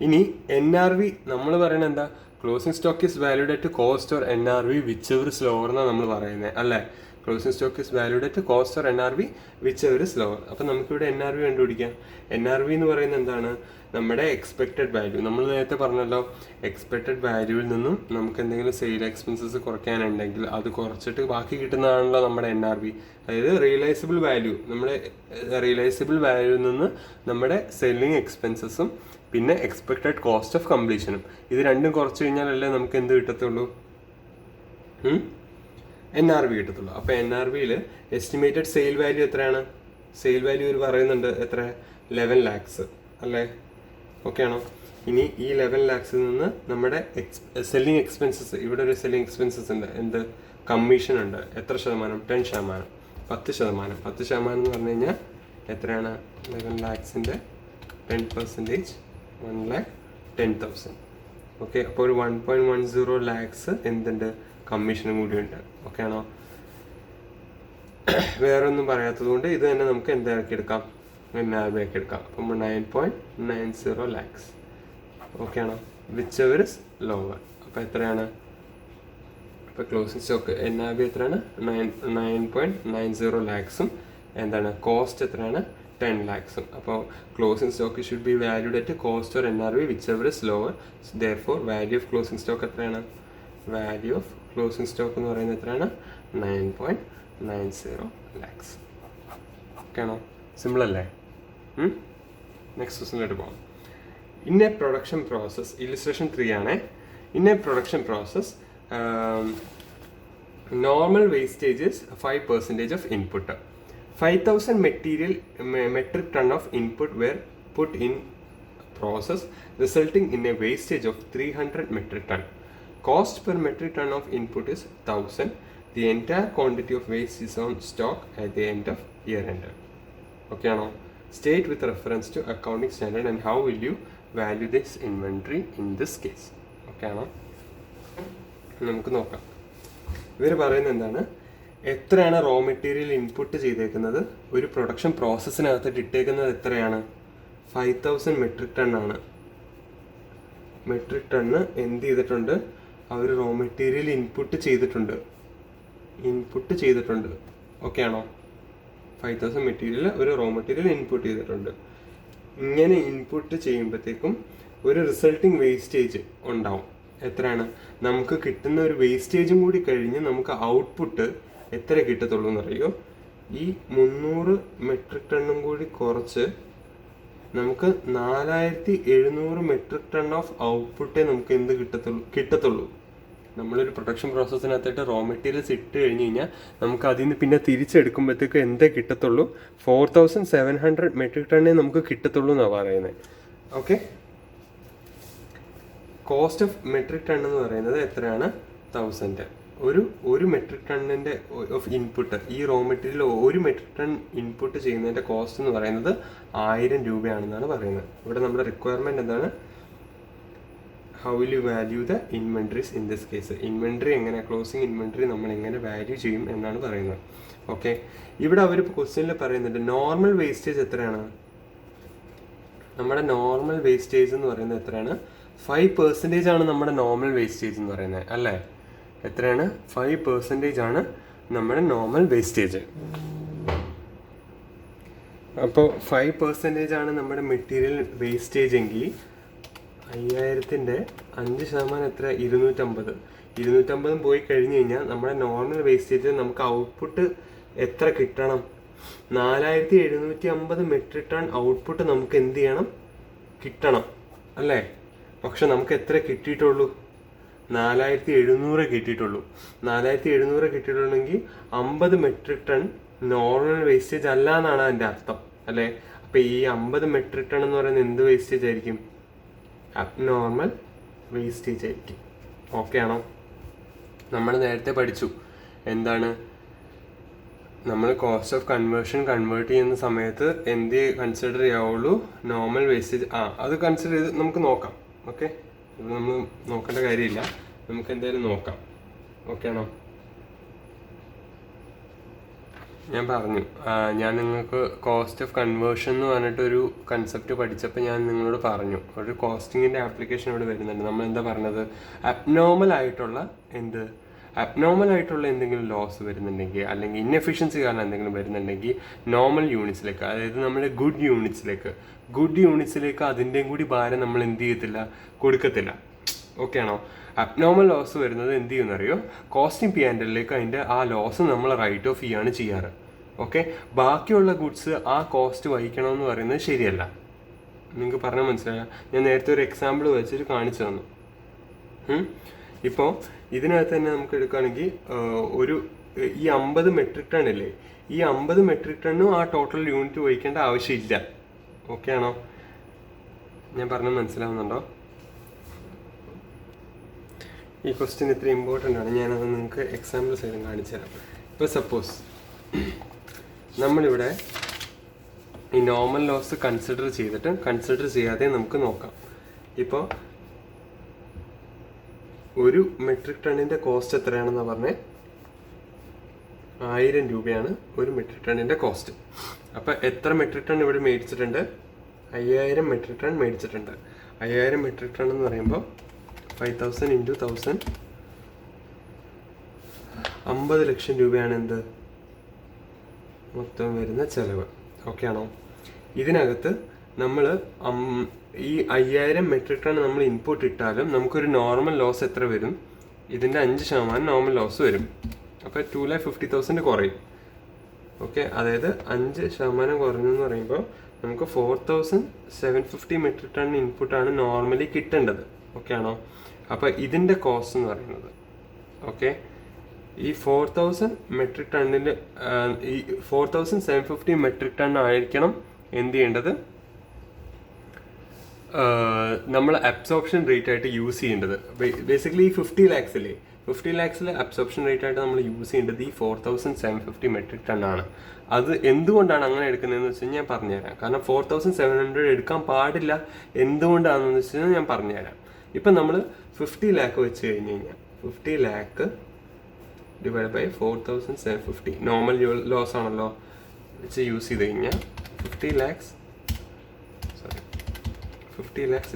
ഇനി NRV നമ്മൾ പറയണത് എന്താ, closing stock is valued at cost or NRV whichever is lower എന്നാണ് നമ്മൾ പറയുന്നത് അല്ലേ. Closing stock is valued at cost or NRV whichever is lower. അപ്പോൾ നമുക്കിവിടെ NRV കണ്ടുപിടിക്കാം. NRV എന്ന് പറയുന്നത് എന്താണ്? നമ്മുടെ എക്സ്പെക്റ്റഡ് വാല്യൂ. നമ്മൾ നേരത്തെ പറഞ്ഞല്ലോ, എക്സ്പെക്റ്റഡ് വാല്യൂവിൽ നിന്നും നമുക്ക് എന്തെങ്കിലും സെയിൽ എക്സ്പെൻസസ് കുറയ്ക്കാനുണ്ടെങ്കിൽ അത് കുറച്ചിട്ട് ബാക്കി കിട്ടുന്നതാണല്ലോ നമ്മുടെ NRV. അതായത് റിയലൈസബിൾ വാല്യൂ. നമ്മുടെ റിയലൈസബിൾ വാല്യൂവിൽ നിന്ന് നമ്മുടെ സെല്ലിംഗ് എക്സ്പെൻസസും പിന്നെ എക്സ്പെക്റ്റഡ് കോസ്റ്റ് ഓഫ് കംപ്ലീഷനും ഇത് രണ്ടും കുറച്ച് കഴിഞ്ഞാലല്ലേ നമുക്ക് എന്ത് കിട്ടത്തുള്ളൂ? NRV കിട്ടത്തുള്ളൂ. അപ്പോൾ NRVയിൽ എസ്റ്റിമേറ്റഡ് സെയിൽ വാല്യൂ എത്രയാണ്? സെയിൽ വാല്യൂ ഒരു പറയുന്നുണ്ട് എത്ര? 11 lakhs അല്ലേ. ഓക്കെ ആണോ? ഇനി ഈ 11 lakhs നിന്ന് നമ്മുടെ സെല്ലിംഗ് എക്സ്പെൻസസ്, ഇവിടെ ഒരു സെല്ലിംഗ് എക്സ്പെൻസസ് ഉണ്ട്, എന്ത്? കമ്മീഷൻ ഉണ്ട്. എത്ര ശതമാനം? 10%. 10%. 10% എന്ന് പറഞ്ഞു കഴിഞ്ഞാൽ എത്രയാണ്? 11 lakhsന്റെ 10% 1,10,000. ഓക്കെ, അപ്പോൾ ഒരു 1.10 lakhs എന്തുണ്ട്? കമ്മീഷനും കൂടി ഉണ്ട്. ഓക്കെ ആണോ? വേറെ ഒന്നും പറയാത്തത് കൊണ്ട് ഇത് തന്നെ നമുക്ക് എന്താക്കി എടുക്കാം? NRV ആക്കി എടുക്കാം. അപ്പം 9.90 lakhs. ഓക്കെ ആണോ? Which ever is lower. അപ്പോൾ എത്രയാണ്? ഇപ്പോൾ ക്ലോസിംഗ് സ്റ്റോക്ക് NRV എത്രയാണ്? 9.90 lakhsഉം എന്താണ് കോസ്റ്റ് എത്രയാണ്? 10 lakhsഉം. അപ്പോൾ closing stock should be valued at cost or NRV whichever is lower. Therefore value of closing stock എത്രയാണ്? വാല്യൂ ഓഫ് ക്ലോസിംഗ് സ്റ്റോക്ക് എന്ന് പറയുന്നത് എത്രയാണ്? 9.90 lakhs. ഓക്കെ ആണോ? സിമ്പിൾ അല്ലേ? നെക്സ്റ്റ് ക്വസ്റ്റ്യനിലോട്ട് പോകാം. In A production process, illustration 3 ആണ്. In A production process normal wastage is 5% of input. 5,000 metric ton of input were put in process, resulting in a wastage of 300 metric ton. Cost per metric ton of input is 1,000. The entire quantity of waste is on stock at the end of year end. Okay ആണോ? State with reference to accounting standard and how will you value this inventory in this case. Okay ആണോ? നമുക്ക് നോക്കാം. ഇവർ പറയുന്നത് എന്താണ്? എത്രയാണ് റോ മെറ്റീരിയൽ ഇൻപുട്ട് ചെയ്തേക്കുന്നത്? ഒരു പ്രൊഡക്ഷൻ പ്രോസസ്സിനകത്ത് ഇട്ടേക്കുന്നത് എത്രയാണ്? 5,000 metric ton ആണ്. മെട്രിക് ടണ്ണ് എന്ത് ചെയ്തിട്ടുണ്ട്? അവർ റോ മെറ്റീരിയൽ ഇൻപുട്ട് ചെയ്തിട്ടുണ്ട്. ഓക്കെ ആണോ? 5,000 മെറ്റീരിയൽ ഒരു റോ മെറ്റീരിയൽ ഇൻപുട്ട് ചെയ്തിട്ടുണ്ട്. ഇങ്ങനെ ഇൻപുട്ട് ചെയ്യുമ്പോഴത്തേക്കും ഒരു റിസൾട്ടിങ് വേസ്റ്റേജ് ഉണ്ടാവും. എത്രയാണ്? നമുക്ക് കിട്ടുന്ന ഒരു വേസ്റ്റേജും കൂടി കഴിഞ്ഞ് നമുക്ക് ഔട്ട്പുട്ട് എത്ര കിട്ടത്തുള്ളൂ എന്നറിയോ? ഈ 300 മെട്രിക് ടണ്ണും കൂടി കുറച്ച് നമുക്ക് 4,700 മെട്രിക് ടൺ ഓഫ് ഔട്ട്പുട്ടേ നമുക്ക് എന്ത് കിട്ടത്തുള്ളൂ. നമ്മളൊരു പ്രൊഡക്ഷൻ പ്രോസസ്സിനകത്തായിട്ട് റോ മെറ്റീരിയൽസ് ഇട്ട് കഴിഞ്ഞ് കഴിഞ്ഞാൽ നമുക്ക് അതിൽ നിന്ന് പിന്നെ തിരിച്ചെടുക്കുമ്പോഴത്തേക്ക് എന്തേ കിട്ടത്തുള്ളൂ? 4,700 മെട്രിക് ടണ്ണേ നമുക്ക് കിട്ടത്തുള്ളൂ എന്നാണ് പറയുന്നത്. Okay, cost of metric tonne എന്ന് പറയുന്നത് എത്രയാണ്? 1,000. ഒരു മെട്രിക് ടണ്ണിൻ്റെ ഓഫ് ഇൻപുട്ട്, ഈ റോ മെറ്റീരിയൽ ഒരു മെട്രിക് ടൺ ഇൻപുട്ട് ചെയ്യുന്നതിൻ്റെ കോസ്റ്റ് എന്ന് പറയുന്നത് 1,000 രൂപയാണെന്നാണ് പറയുന്നത്. ഇവിടെ നമ്മുടെ റിക്വയർമെൻറ്റ് എന്താണ്? How will you value the inventories in this case. Inventory എങ്ങനെ, ക്ലോസിംഗ് ഇൻവെൻട്രി നമ്മൾ എങ്ങനെ വാല്യൂ ചെയ്യും എന്നാണ് പറയുന്നത്. ഓക്കെ, ഇവിടെ അവർ ക്വസ്റ്റ്യനിൽ പറയുന്നുണ്ട് നോർമൽ വേസ്റ്റേജ് എത്രയാണ്? നമ്മുടെ നോർമൽ വേസ്റ്റേജ് എന്ന് പറയുന്നത് എത്രയാണ്? 5% ആണ് നമ്മുടെ നോർമൽ വേസ്റ്റേജ് എന്ന് പറയുന്നത് അല്ലേ. എത്രയാണ്? 5% ആണ് നമ്മുടെ നോർമൽ വേസ്റ്റേജ്. അപ്പോൾ 5% ആണ് നമ്മുടെ മെറ്റീരിയൽ വേസ്റ്റേജ് എങ്കിൽ 5,000-ൻ്റെ 5% എത്ര? 250. 250 പോയി കഴിഞ്ഞ് കഴിഞ്ഞാൽ നമ്മുടെ നോർമൽ വേസ്റ്റേജ് നമുക്ക് ഔട്ട്പുട്ട് എത്ര കിട്ടണം? 4,750 മെട്രിക് ടൺ ഔട്ട്പുട്ട് നമുക്ക് എന്ത് ചെയ്യണം? കിട്ടണം അല്ലേ. പക്ഷെ നമുക്ക് എത്ര കിട്ടിയിട്ടുള്ളൂ? 4,700 കിട്ടിയിട്ടുള്ളൂ. 4,700 കിട്ടിയിട്ടുള്ളെങ്കിൽ 50 മെട്രിക് ടൺ നോർമൽ വേസ്റ്റേജ് അല്ല എന്നാണ് അതിൻ്റെ അർത്ഥം അല്ലേ. അപ്പോൾ ഈ 50 മെട്രിക് ടൺ എന്ന് പറയുന്നത് എന്ത് വേസ്റ്റേജ് ആയിരിക്കും? അബ്നോർമൽ വേസ്റ്റേജ് ആയിരിക്കും. ഓക്കെ ആണോ? നമ്മൾ നേരത്തെ പഠിച്ചു എന്താണ്, നമ്മൾ കോസ്റ്റ് ഓഫ് കൺവേർട്ട് ചെയ്യുന്ന സമയത്ത് എന്ത് കൺസിഡർ ചെയ്യാവുള്ളൂ? Normal wastage. അത് കൺസിഡർ ചെയ്ത് നമുക്ക് നോക്കാം. ഓക്കെ, ഇത് നമ്മൾ നോക്കേണ്ട കാര്യമില്ല, നമുക്ക് എന്തായാലും നോക്കാം. ഓക്കെ ആണോ? ഞാൻ പറഞ്ഞു, ഞാൻ നിങ്ങൾക്ക് കോസ്റ്റ് ഓഫ് കൺവേർഷൻ എന്ന് പറഞ്ഞിട്ടൊരു കൺസെപ്റ്റ് പഠിച്ചപ്പോൾ ഞാൻ നിങ്ങളോട് പറഞ്ഞു ഒരു കോസ്റ്റിങ്ങിൻ്റെ ആപ്ലിക്കേഷൻ ഇവിടെ വരുന്നുണ്ട്. നമ്മൾ എന്താ പറഞ്ഞത്, അബ്നോർമൽ ആയിട്ടുള്ള എന്തെങ്കിലും ലോസ് വരുന്നുണ്ടെങ്കിൽ അല്ലെങ്കിൽ ഇൻഎഫിഷ്യൻസി കാരണം എന്തെങ്കിലും വരുന്നുണ്ടെങ്കിൽ നോർമൽ യൂണിറ്റ്സിലേക്ക്, അതായത് നമ്മുടെ ഗുഡ് യൂണിറ്റ്സിലേക്ക് അതിൻ്റെയും കൂടി ഭാരം നമ്മൾ എന്ത് ചെയ്യത്തില്ല, കൊടുക്കത്തില്ല. ഓക്കെ ആണോ? അബ്നോർമൽ ലോസ് വരുന്നത് എന്ത് ചെയ്യുമെന്നറിയോ, കോസ്റ്റിംഗ് P&Lലേക്ക് അതിൻ്റെ ആ ലോസ് നമ്മൾ റൈറ്റ് ഓഫ് ചെയ്യാണ് ചെയ്യാറ്. ഓക്കെ, ബാക്കിയുള്ള ഗുഡ്സ് ആ കോസ്റ്റ് വഹിക്കണമെന്ന് പറയുന്നത് ശരിയല്ല. നിങ്ങൾക്ക് പറഞ്ഞാൽ മനസ്സിലായോ? ഞാൻ നേരത്തെ ഒരു എക്സാമ്പിൾ വെച്ചിട്ട് കാണിച്ചു തന്നു. ഇപ്പോൾ ഇതിനകത്ത് തന്നെ നമുക്ക് എടുക്കുകയാണെങ്കിൽ ഈ 50 മെട്രിക് ടൺ ഇല്ലേ, ഈ 50 മെട്രിക് ടണ്ണും ആ ടോട്ടൽ യൂണിറ്റ് വഹിക്കേണ്ട ആവശ്യമില്ല. ഓക്കെ ആണോ? ഞാൻ പറഞ്ഞത് മനസ്സിലാവുന്നുണ്ടോ? ഈ ക്വസ്റ്റ്യൻ ഇത്ര ഇമ്പോർട്ടൻ്റ് ആണ്. ഞാനത് നിങ്ങൾക്ക് എക്സാമ്പിൾ സൈഡും കാണിച്ചു തരാം. ഇപ്പോൾ സപ്പോസ് നമ്മളിവിടെ ഈ നോർമൽ ലോസ് കൺസിഡർ ചെയ്യാതെ നമുക്ക് നോക്കാം. ഇപ്പോൾ ഒരു മെട്രിക് ടണ്ണിൻ്റെ കോസ്റ്റ് എത്രയാണെന്ന് പറഞ്ഞേ, 1000 രൂപയാണ് ഒരു മെട്രിക് ടണ്ണിൻ്റെ കോസ്റ്റ്. അപ്പോൾ എത്ര മെട്രിക് ടൺ ഇവിടെ മേടിച്ചിട്ടുണ്ട്? 5000 മെട്രിക് ടൺ മേടിച്ചിട്ടുണ്ട്. 5000 മെട്രിക് ടൺ എന്ന് പറയുമ്പോൾ 5000 × 1000 50 ലക്ഷം രൂപയാണ് എന്ത് മൊത്തം വരുന്ന ചെലവ്. ഓക്കെ ആണോ? ഇതിനകത്ത് നമ്മൾ ഈ 5000 മെട്രിക് ടൺ നമ്മൾ ഇൻപുട്ട് ഇട്ടാലും നമുക്കൊരു നോർമൽ ലോസ് എത്ര വരും? ഇതിൻ്റെ 5% നോർമൽ ലോസ് വരും. അപ്പോൾ 2,50,000 കുറയും. ഓക്കെ, അതായത് 5% കുറഞ്ഞു എന്ന് പറയുമ്പോൾ നമുക്ക് 4,750 മെട്രിക് ടൺ ഇൻപുട്ടാണ് നോർമലി കിട്ടേണ്ടത്. ഓക്കെ ആണോ? അപ്പോൾ ഇതിൻ്റെ കോസ്റ്റ് എന്ന് പറയുന്നത്, ഓക്കെ, ഈ 4000 മെട്രിക് ടണ്ണിൽ ഈ 4,750 മെട്രിക് ടൺ ആയിരിക്കണം എന്ത് ചെയ്യേണ്ടത്, നമ്മൾ അബ്സോർപ്ഷൻ റേറ്റ് ആയിട്ട് യൂസ് ചെയ്യേണ്ടത്. ബേസിക്കലി ഈ 50 lakhs ഇല്ലേ, 50 lakhs അബ്സോർപ്ഷൻ റേറ്റ് ആയിട്ട് നമ്മൾ യൂസ് ചെയ്യേണ്ടത് ഈ 4,750 മെട്രിക് ടൺ ആണ്. അത് എന്തുകൊണ്ടാണ് അങ്ങനെ എടുക്കുന്നതെന്ന് വെച്ച് കഴിഞ്ഞാൽ ഞാൻ പറഞ്ഞുതരാം. കാരണം 4,700 എടുക്കാൻ പാടില്ല. എന്തുകൊണ്ടാണെന്ന് വെച്ച് കഴിഞ്ഞാൽ ഞാൻ പറഞ്ഞുതരാം. ഇപ്പം നമ്മൾ 50 lakh വെച്ച് കഴിഞ്ഞ് കഴിഞ്ഞാൽ 50 lakh divide by 4,750 normal loss ആണല്ലോ വെച്ച് യൂസ് ചെയ്ത് കഴിഞ്ഞാൽ 50 lakhs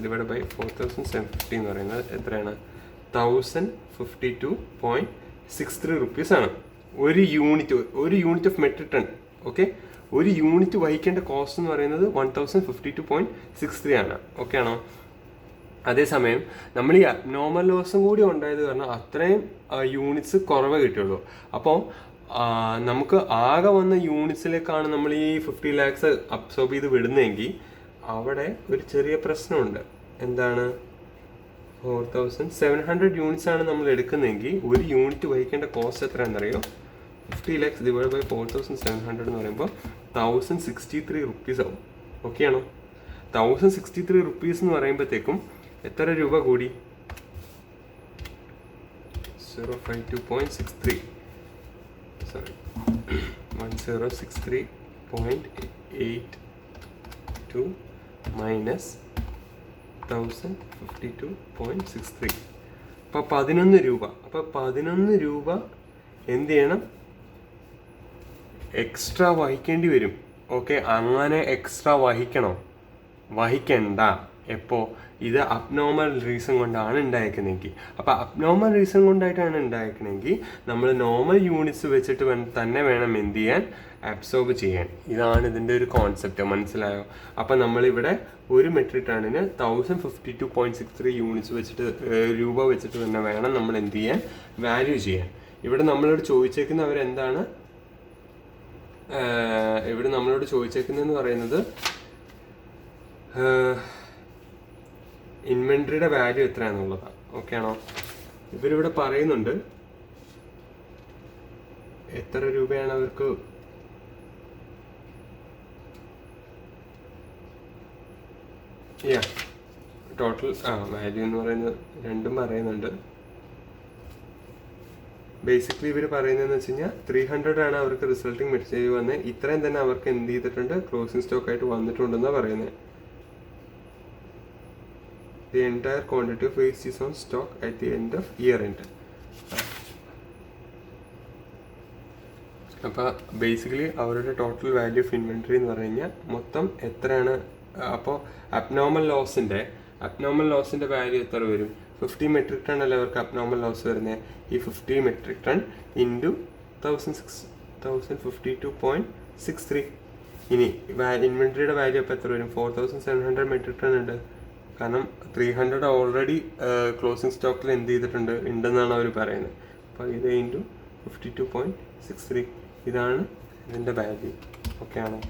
ഡിവൈഡ് ബൈ 4,750 എന്ന് പറയുന്നത് എത്രയാണ്? 1,052.63 rupees ആണ്. ഒരു unit of metric tonne. Okay, ഒരു യൂണിറ്റ് വഹിക്കേണ്ട കോസ്റ്റ് എന്ന് പറയുന്നത് 1,052.63 ആണ്. ഓക്കെ ആണോ? അതേസമയം നമ്മൾ ഈ അബ്നോർമൽ ലോസും കൂടി ഉണ്ടായത് കാരണം അത്രയും യൂണിറ്റ്സ് കുറവേ കിട്ടുള്ളൂ. അപ്പോൾ നമുക്ക് ആകെ വന്ന യൂണിറ്റ്സിലേക്കാണ് നമ്മൾ ഈ 50 lakhs അബ്സോർബ് ചെയ്ത് വിടുന്നതെങ്കിൽ അവിടെ ഒരു ചെറിയ പ്രശ്നമുണ്ട്. എന്താണ്? 4,700 യൂണിറ്റ്സ് ആണ് നമ്മൾ എടുക്കുന്നതെങ്കിൽ ഒരു യൂണിറ്റ് വഹിക്കേണ്ട കോസ്റ്റ് എത്രയാണെന്നറിയോ? 50 lakhs ഡിവൈഡ് ബൈ 4,700 എന്ന് പറയുമ്പോൾ 1,063 rupees ആവും. ഓക്കെ ആണോ? 1,063 rupees എന്ന് പറയുമ്പോഴത്തേക്കും എത്ര രൂപ കൂടി? 052.63 സോറി 1063.82 മൈനസ് 1,052.63. അപ്പോൾ 11 രൂപ. അപ്പോൾ 11 രൂപ എന്ത് ചെയ്യണം? എക്സ്ട്രാ വഹിക്കേണ്ടി വരും. ഓക്കെ, അങ്ങനെ എക്സ്ട്രാ വഹിക്കണ്ട. എപ്പോൾ? ഇത് അബ്നോർമൽ റീസൺ കൊണ്ടാണ് ഉണ്ടായിരിക്കുന്നതെങ്കിൽ. അപ്പോൾ അബ്നോർമൽ റീസൺ കൊണ്ടായിട്ടാണ് ഉണ്ടായിരിക്കണമെങ്കിൽ നമ്മൾ നോർമൽ യൂണിറ്റ്സ് വെച്ചിട്ട് തന്നെ വേണം എന്ത് ചെയ്യാൻ? അബ്സോർബ് ചെയ്യാൻ. ഇതാണ് ഇതിൻ്റെ ഒരു കോൺസെപ്റ്റ്. മനസ്സിലായോ? അപ്പോൾ നമ്മളിവിടെ ഒരു മെട്രിക് ടണ്ണിന് 1,052.63 യൂണിറ്റ്സ് വെച്ചിട്ട് രൂപ വെച്ചിട്ട് തന്നെ വേണം നമ്മൾ എന്ത് ചെയ്യാൻ? വാല്യൂ ചെയ്യാൻ. ഇവിടെ നമ്മളോട് ചോദിച്ചേക്കുന്നവരെന്താണ്? ഇവിടെ നമ്മളോട് ചോദിച്ചേക്കുന്നതെന്ന് പറയുന്നത് ഇൻവെൻട്രിയുടെ വാല്യൂ എത്രയാണെന്നുള്ളതാണ്. ഓക്കെ ആണോ? ഇവരിവിടെ പറയുന്നുണ്ട് എത്ര രൂപയാണ് അവർക്ക് ടോട്ടൽ വാല്യൂ എന്ന് പറയുന്നത് രണ്ടും പറയുന്നുണ്ട്. ബേസിക്കലി ഇവർ പറയുന്നതെന്ന് വെച്ച് കഴിഞ്ഞാൽ 300 ആണ് അവർക്ക് റിസൾട്ടിങ് മെറ്റീരിയൽ വന്നത്. ഇത്രയും തന്നെ അവർക്ക് എന്ത് ചെയ്തിട്ടുണ്ട്? ക്ലോസിംഗ് സ്റ്റോക്ക് ആയിട്ട് വന്നിട്ടുണ്ടെന്നാണ് പറയുന്നത്. The entire quantity of waste is on stock at the end of year end. അപ്പോൾ ബേസിക്കലി അവരുടെ ടോട്ടൽ വാല്യൂ ഓഫ് ഇൻവെൻട്രി എന്ന് പറഞ്ഞു കഴിഞ്ഞാൽ മൊത്തം എത്രയാണ്. അപ്പോൾ അബ്നോർമൽ ലോസിൻ്റെ വാല്യൂ എത്ര വരും? 50 മെട്രിക് ടൺ അല്ലേ അവർക്ക് അബ്നോർമൽ ലോസ് വരുന്നത്. ഈ 50 മെട്രിക് ടൺ ഇൻറ്റു 1052.63. ഇനി ഇൻവെൻട്രിയുടെ വാല്യൂ അപ്പോൾ എത്ര വരും? 4700 മെട്രിക് ടൺ ഉണ്ട്. കാരണം 300 ഓൾറെഡി ക്ലോസിംഗ് സ്റ്റോക്കിൽ എന്ത് ചെയ്തിട്ടുണ്ട് ഉണ്ടെന്നാണ് അവർ പറയുന്നത്. അപ്പോൾ ഇത് ഇൻറ്റു 52.63 ഇതാണ് ഇതിൻ്റെ വാല്യൂ. ഓക്കെ ആണോ?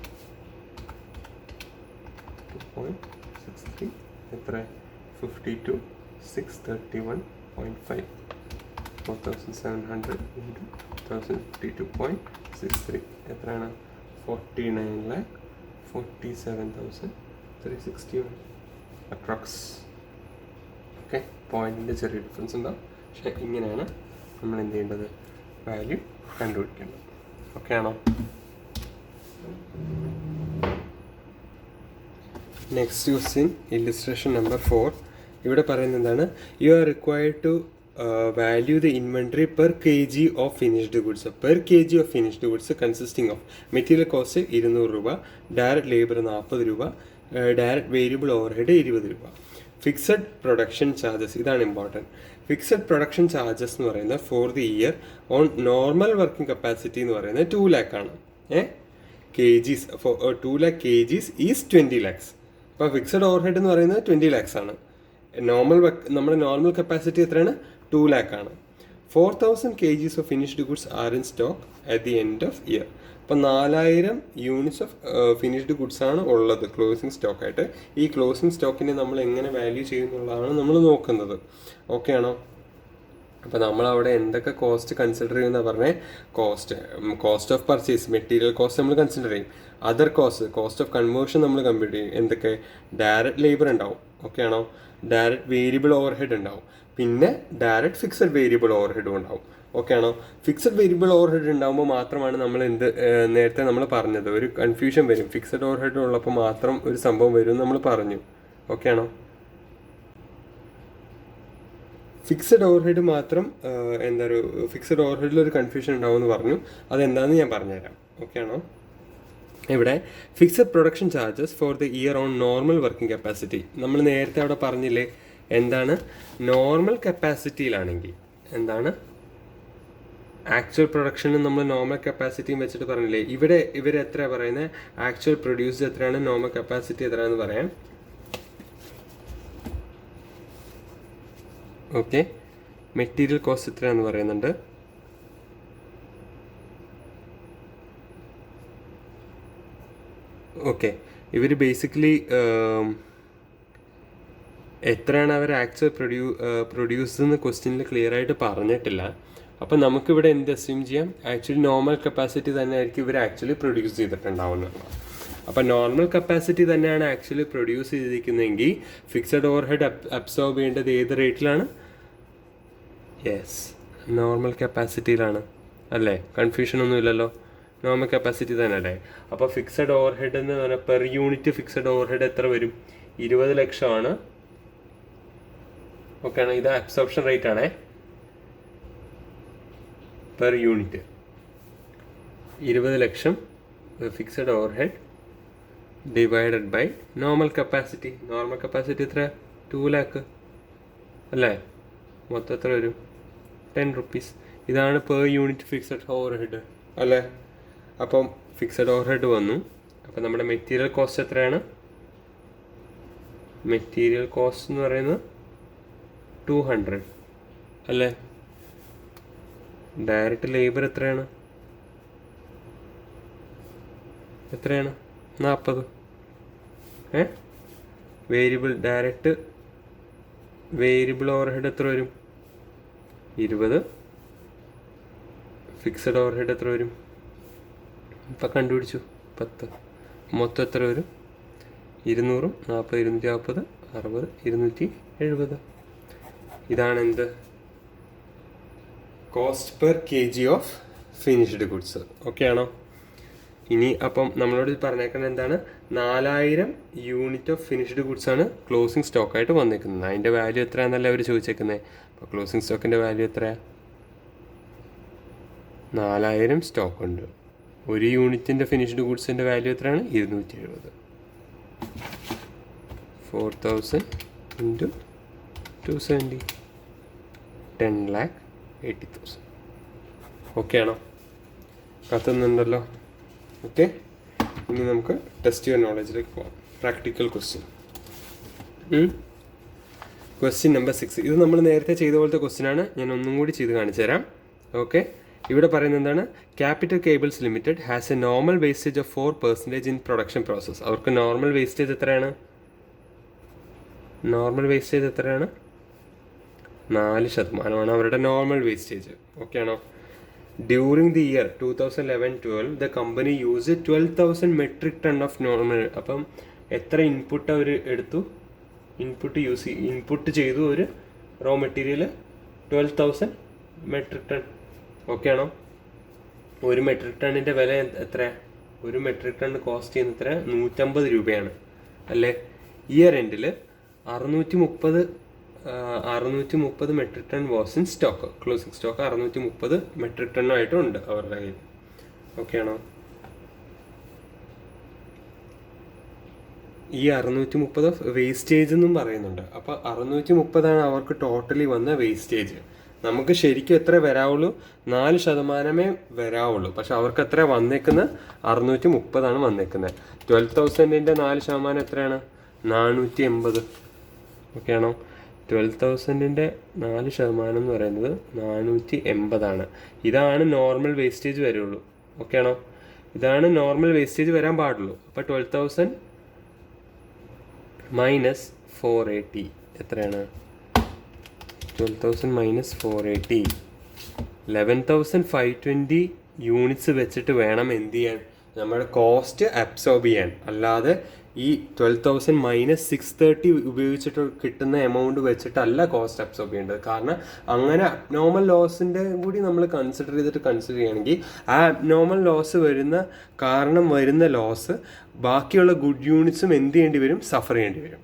2.63 എത്ര? 52,631.5. 4700 ഇൻറ്റു 1052.63 എത്രയാണ്? 49,47,361 അപ്രോക്സ്. ഓക്കെ, പോയിന്റിൻ്റെ ചെറിയ ഡിഫറൻസ് ഉണ്ടാവും. പക്ഷേ ഇങ്ങനെയാണ് നമ്മൾ എന്ത് ചെയ്യേണ്ടത്? വാല്യൂ കണ്ടുപിടിക്കേണ്ടത്. ഓക്കെ ആണോ? Next question, illustration number 4. ഇവിടെ പറയുന്നത് എന്താണ്? You are required to value the inventory per K G of finished goods. Per K G of finished goods consisting of material cost 200 രൂപ, ഡയറക്റ്റ് ലേബർ 40 രൂപ, ഡയറക്റ്റ് വേരിയബിൾ ഓവർഹെഡ് 20 രൂപ. ഫിക്സഡ് പ്രൊഡക്ഷൻ ചാർജസ്, ഇതാണ് ഇമ്പോർട്ടൻറ്റ്. ഫിക്സഡ് പ്രൊഡക്ഷൻ ചാർജസ് എന്ന് പറയുന്നത് for the year on normal working capacity എന്ന് പറയുന്നത് 2 lakh ആണ്. kgs for 2 lakh kgs is 20 lakhs. അപ്പോൾ ഫിക്സഡ് ഓവർഹെഡ് എന്ന് പറയുന്നത് 20 lakhs ആണ്. നമ്മുടെ നോർമൽ കപ്പാസിറ്റി എത്രയാണ്? 2 lakh ആണ്. 4000 kgs of finished goods are in stock at the end of year. അപ്പോൾ 4000 യൂണിറ്റ്സ് ഓഫ് ഫിനിഷ്ഡ് ഗുഡ്സ് ആണ് ഉള്ളത് ക്ലോസിംഗ് സ്റ്റോക്കായിട്ട്. ഈ ക്ലോസിംഗ് സ്റ്റോക്കിനെ നമ്മൾ എങ്ങനെ വാല്യൂ ചെയ്യുന്നുള്ളതാണ് നമ്മൾ നോക്കുന്നത്. ഓക്കെ ആണോ? അപ്പോൾ നമ്മളവിടെ എന്തൊക്കെ കോസ്റ്റ് കൺസിഡർ ചെയ്യുമെന്നാണ് പറഞ്ഞത്? Cost of purchase, material cost നമ്മൾ കൺസിഡർ ചെയ്യും. അതർ കോസ്റ്റ് ഓഫ് കൺവേർഷൻ നമ്മൾ കമ്പ്യൂട്ട് ചെയ്യും. എന്തൊക്കെ? ഡയറക്റ്റ് ലേബർ ഉണ്ടാവും. ഓക്കെ ആണോ? ഡയറക്റ്റ് വേരിയബിൾ ഓവർഹെഡ് ഉണ്ടാവും. പിന്നെ ഡയറക്റ്റ് ഫിക്സഡ് വേരിയബിൾ ഓവർഹെഡും ഉണ്ടാവും. ഓക്കെ ആണോ? ഫിക്സഡ് വേരിയബിൾ ഓവർഹെഡ് ഉണ്ടാകുമ്പോൾ മാത്രമാണ് നമ്മൾ നേരത്തെ നമ്മൾ പറഞ്ഞത് ഒരു കൺഫ്യൂഷൻ വരും. ഫിക്സഡ് ഓവർഹെഡ് ഉള്ളപ്പോൾ മാത്രം ഒരു സംഭവം വരും നമ്മൾ പറഞ്ഞു. ഓക്കെ ആണോ? ഫിക്സഡ് ഓവർഹെഡ് മാത്രം ഫിക്സഡ് ഓവർഹെഡിൽ ഒരു കൺഫ്യൂഷൻ ഉണ്ടാവും എന്ന് പറഞ്ഞു. അതെന്താണെന്ന് ഞാൻ പറഞ്ഞുതരാം. ഓക്കെ ആണോ? ഇവിടെ fixed production charges for the year on normal working capacity. നമ്മൾ നേരത്തെ അവിടെ പറഞ്ഞില്ലേ എന്താണ്? നോർമൽ കപ്പാസിറ്റിയിലാണെങ്കിൽ എന്താണ്? ആക്ച്വൽ പ്രൊഡക്ഷനും നമ്മൾ നോർമൽ കപ്പാസിറ്റിയും വെച്ചിട്ട് പറഞ്ഞില്ലേ. ഇവർ എത്രയാണ് പറയുന്നത്? ആക്ച്വൽ പ്രൊഡ്യൂസ്ഡ് എത്രയാണ്, നോർമൽ കപ്പാസിറ്റി എത്രയാണെന്ന് പറയാം. ഓക്കെ, മെറ്റീരിയൽ കോസ്റ്റ് എത്രയാണെന്ന് പറയുന്നുണ്ട്. ഓക്കെ, ഇവർ ബേസിക്കലി എത്രയാണ് അവർ ആക്ച്വൽ പ്രൊഡ്യൂസ് എന്ന് ക്വസ്റ്റ്യനിൽ ക്ലിയർ ആയിട്ട് പറഞ്ഞിട്ടില്ല. അപ്പം നമുക്കിവിടെ എന്ത് അസ്യൂം ചെയ്യാം? ആക്ച്വലി നോർമൽ കപ്പാസിറ്റി തന്നെ ആയിരിക്കും ഇവർ ആക്ച്വലി പ്രൊഡ്യൂസ് ചെയ്തിട്ടുണ്ടാവുന്നത്. അപ്പം നോർമൽ കപ്പാസിറ്റി തന്നെയാണ് ആക്ച്വലി പ്രൊഡ്യൂസ് ചെയ്തിരിക്കുന്നതെങ്കിൽ ഫിക്സഡ് ഓവർഹെഡ് അബ്സോർബ് ചെയ്യേണ്ടത് ഏത് റേറ്റിലാണ്? യെസ്, നോർമൽ കപ്പാസിറ്റിയിലാണ് അല്ലേ? കൺഫ്യൂഷൻ ഒന്നും ഇല്ലല്ലോ. നോർമൽ കപ്പാസിറ്റി തന്നെ അല്ലേ? അപ്പോൾ ഫിക്സഡ് ഓവർഹെഡ് എന്ന് പറഞ്ഞാൽ പെർ യൂണിറ്റ് ഫിക്സഡ് ഓവർഹെഡ് എത്ര വരും? 20 ലക്ഷമാണ്. ഓക്കെ ആണ്? ഇത് അബ്സോർപ്ഷൻ റേറ്റ് ആണേ. Per unit 20 lakh fixed overhead divided by normal capacity. Normal capacity എത്ര? 2 lakh അല്ലേ? മൊത്തം എത്ര വരും? 10 rupees. ഇതാണ് പെർ യൂണിറ്റ് ഫിക്സഡ് ഓവർഹെഡ് അല്ലേ? അപ്പം ഫിക്സഡ് ഓവർഹെഡ് വന്നു. അപ്പം നമ്മുടെ മെറ്റീരിയൽ കോസ്റ്റ് എത്രയാണ്? മെറ്റീരിയൽ കോസ്റ്റ് എന്ന് പറയുന്നത് 200 അല്ലേ? ഡയറക്റ്റ് ലേബർ എത്രയാണ്? 40. വേരിയബിൾ ഓവർഹെഡ് എത്ര വരും? 20. ഫിക്സഡ് ഓവർഹെഡ് എത്ര വരും? ഇപ്പം കണ്ടുപിടിച്ചു, 10. മൊത്തം എത്ര വരും? 200, 40, 240, 60, 270. ഇതാണ് എന്ത്? Cost per K G of finished goods. Okay ആണോ? ഇനി അപ്പം നമ്മളോട് പറഞ്ഞേക്കുന്നത് എന്താണ്? 4000 യൂണിറ്റ് ഓഫ് ഫിനിഷ്ഡ് ഗുഡ്സ് ആണ് ക്ലോസിംഗ് സ്റ്റോക്കായിട്ട് വന്നേക്കുന്നത്. അതിൻ്റെ വാല്യൂ എത്രയാണെന്നല്ല അവർ ചോദിച്ചേക്കുന്നത്. അപ്പോൾ ക്ലോസിംഗ് സ്റ്റോക്കിൻ്റെ വാല്യൂ എത്രയാണ്? 4000 സ്റ്റോക്ക് ഉണ്ട്. ഒരു യൂണിറ്റിൻ്റെ ഫിനിഷ്ഡ് ഗുഡ്സിൻ്റെ വാല്യൂ എത്രയാണ്? 270. 4000 ഇൻറ്റു 270, 10,80,000. ഓക്കെ ആണോ? കത്തുന്നുണ്ടല്ലോ. ഓക്കെ, ഇനി നമുക്ക് ടെസ്റ്റ് യുവർ നോളജിലേക്ക് പോകാം. Practical question. Question number 6. ഇത് നമ്മൾ നേരത്തെ ചെയ്ത പോലത്തെ ക്വസ്റ്റ്യനാണ്. ഞാൻ ഒന്നും കൂടി ചെയ്ത് കാണിച്ചു തരാം. ഓക്കെ, ഇവിടെ പറയുന്നത് എന്താണ്? Capital cables limited has a normal wastage of 4% in production process. അവർക്ക് നോർമൽ വേസ്റ്റേജ് എത്രയാണ്? 4% അവരുടെ നോർമൽ വേസ്റ്റേജ്. ഓക്കെ ആണോ? During the year 2011-12 the company use 12,000 metric tonne of normal. അപ്പം എത്ര ഇൻപുട്ട് അവർ എടുത്തു? ഇൻപുട്ട് ചെയ്തു ഒരു raw material 12,000 metric tonne. Okay ആണോ? ഒരു മെട്രിക് ടണ്ണിൻ്റെ വില എത്ര? ഒരു മെട്രിക് ടൺ കോസ്റ്റ് ചെയ്യുന്ന എത്ര? 150 രൂപയാണ് അല്ലേ? ഇയർ എൻഡിൽ 630 metric ton was in stock. Closing stock 630 metric ടണ്ണായിട്ടും ഉണ്ട് അവരുടെ കയ്യിൽ. ഓക്കെ ആണോ? ഈ 630 വേസ്റ്റേജ് എന്നും പറയുന്നുണ്ട്. അപ്പോൾ 630 അവർക്ക് ടോട്ടലി വന്ന വേസ്റ്റേജ്. നമുക്ക് ശരിക്കും എത്ര വരാവുള്ളൂ? 4% വരാവുള്ളൂ. പക്ഷെ അവർക്ക് എത്ര വന്നേക്കുന്നത്? 630 വന്നേക്കുന്നത്. 12,000-ൻ്റെ 4% എത്രയാണ്? 480. ഓക്കെ ആണോ? 12,000-ൻ്റെ 4% എന്ന് പറയുന്നത് 480. ഇതാണ് നോർമൽ വേസ്റ്റേജ് വരുള്ളൂ. ഓക്കെ ആണോ? ഇതാണ് നോർമൽ വേസ്റ്റേജ് വരാൻ പാടുള്ളൂ. അപ്പോൾ 12,000 മൈനസ് 480 എത്രയാണ്? 12,000 മൈനസ് 480 11,520 യൂണിറ്റ്സ് വെച്ചിട്ട് വേണം എന്ത് ചെയ്യാൻ? നമ്മുടെ കോസ്റ്റ് അബ്സോർബ് ചെയ്യാൻ. അല്ലാതെ ഈ 12,000 മൈനസ് 630 ഉപയോഗിച്ചിട്ട് കിട്ടുന്ന എമൗണ്ട് വെച്ചിട്ടല്ല കോസ്റ്റ് അബ്സോർബ് ചെയ്യേണ്ടത്. കാരണം അങ്ങനെ അബ്നോർമൽ ലോസിൻ്റെ കൂടി നമ്മൾ കൺസിഡർ ചെയ്യുകയാണെങ്കിൽ ആ അബ്നോർമൽ ലോസ് വരുന്ന ലോസ് ബാക്കിയുള്ള ഗുഡ് യൂണിറ്റ്സും എന്ത് ചെയ്യേണ്ടി വരും? സഫർ ചെയ്യേണ്ടി വരും.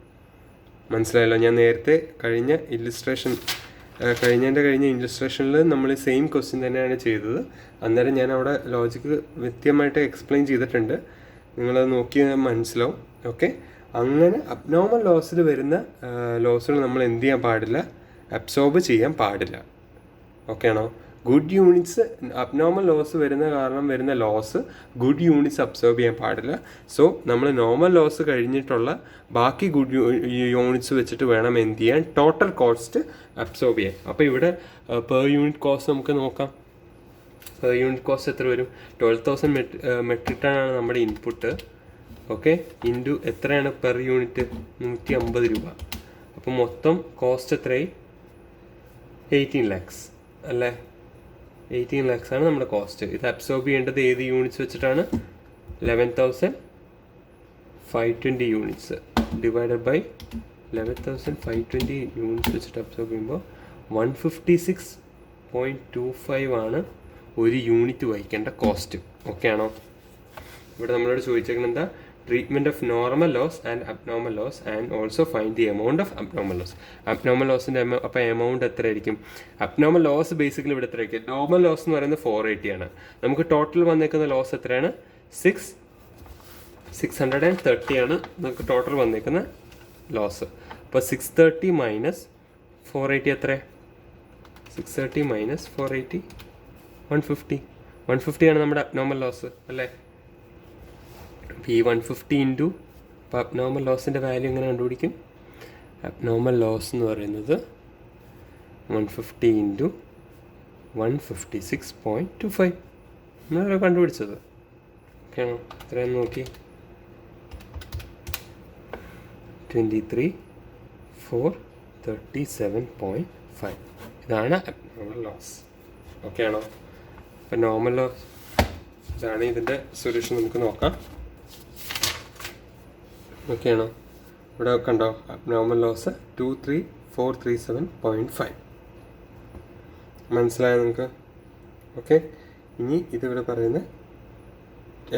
മനസ്സിലായല്ലോ? ഞാൻ നേരത്തെ കഴിഞ്ഞ ഇല്ലസ്ട്രേഷനിൽ നമ്മൾ സെയിം ക്വസ്റ്റ്യൻ തന്നെയാണ് ചെയ്തത്. അന്നേരം ഞാൻ അവിടെ ലോജിക്ക് വ്യക്തമായിട്ട് എക്സ്പ്ലെയിൻ ചെയ്തിട്ടുണ്ട്. നിങ്ങളത് നോക്കിയാൽ മനസ്സിലാവും. ഓക്കെ, അങ്ങനെ അബ്നോർമൽ ലോസിൽ വരുന്ന ലോസുകൾ നമ്മൾ എന്ത് ചെയ്യാൻ പാടില്ല? അബ്സോർബ് ചെയ്യാൻ പാടില്ല. ഓക്കെ ആണോ? ഗുഡ് യൂണിറ്റ്സ് അബ്നോർമൽ ലോസ് വരുന്ന ലോസ് ഗുഡ് യൂണിറ്റ്സ് അബ്സോർബ് ചെയ്യാൻ പാടില്ല. സോ നമ്മൾ നോർമൽ ലോസ് കഴിഞ്ഞിട്ടുള്ള ബാക്കി ഗുഡ് യൂണിറ്റ്സ് വെച്ചിട്ട് വേണം എന്ത് ചെയ്യാൻ? ടോട്ടൽ കോസ്റ്റ് അബ്സോർബ് ചെയ്യാൻ. അപ്പോൾ ഇവിടെ പെർ യൂണിറ്റ് കോസ്റ്റ് നമുക്ക് നോക്കാം. പെർ യൂണിറ്റ് കോസ്റ്റ് എത്ര വരും? 12,000 മെട്രിക് ടൺ ആണ് നമ്മുടെ ഇൻപുട്ട്. ഓക്കെ, ഇൻറ്റു എത്രയാണ് പെർ യൂണിറ്റ്? 150 രൂപ. അപ്പോൾ മൊത്തം കോസ്റ്റ് എത്രയായി? 18 lakhs അല്ലേ? 18 lakhs ആണ് നമ്മുടെ കോസ്റ്റ്. ഇത് അബ്സോർബ് ചെയ്യേണ്ടത് ഏത് യൂണിറ്റ്സ് വെച്ചിട്ടാണ്? 11,520 യൂണിറ്റ്സ് ഡിവൈഡഡ് ബൈ 11,520 യൂണിറ്റ്സ് വെച്ചിട്ട് അബ്സോർബ് ചെയ്യുമ്പോൾ 156.25 ആണ് ഒരു യൂണിറ്റ് വഹിക്കേണ്ട കോസ്റ്റ്. ഓക്കെ ആണോ? ഇവിടെ നമ്മളോട് ചോദിച്ചേക്കുന്നത് എന്താ? Treatment of normal loss and abnormal loss and also find the amount of abnormal loss. Abnormal ലോസിൻ്റെ അപ്പോൾ എമൗണ്ട് എത്രയായിരിക്കും? അബ്നോർമൽ ലോസ് ബേസിക്കലി ഇവിടെ എത്രയായിരിക്കും? നോർമൽ ലോസ് എന്ന് പറയുന്നത് 480 ആണ്. നമുക്ക് ടോട്ടൽ വന്നേക്കുന്ന ലോസ് എത്രയാണ്? 630 ആണ് നമുക്ക് ടോട്ടൽ വന്നേക്കുന്ന ലോസ്. അപ്പോൾ 630 മൈനസ് 480 എത്ര? 630 മൈനസ് 480 150 ആണ് നമ്മുടെ അബ്നോർമൽ ലോസ് അല്ലേ? ഈ 150 ഇൻറ്റു ഇപ്പോൾ അബ്നോർമൽ ലോസിൻ്റെ വാല്യൂ എങ്ങനെ കണ്ടുപിടിക്കും? അബ്നോർമൽ ലോസ് എന്ന് പറയുന്നത് 150 ഇൻറ്റു 156.25 നമ്മളവിടെ കണ്ടുപിടിച്ചത്. ഓക്കെ ആണോ? എത്രയാണ് നോക്കി? 23,437.5. ഇതാണ് അബ്നോർമൽ ലോസ്. ഓക്കെ ആണോ? അപ്പം നോർമൽ ലോസ് ഇതാണ്. ഇതിൻ്റെ സൊല്യൂഷൻ നമുക്ക് നോക്കാം. ഓക്കെ ആണോ? ഇവിടെ കണ്ടോ? Abnormal loss 23,437.5. മനസ്സിലായോ നിങ്ങൾക്ക്? ഓക്കെ, ഇനി ഇതിവിടെ പറയുന്ന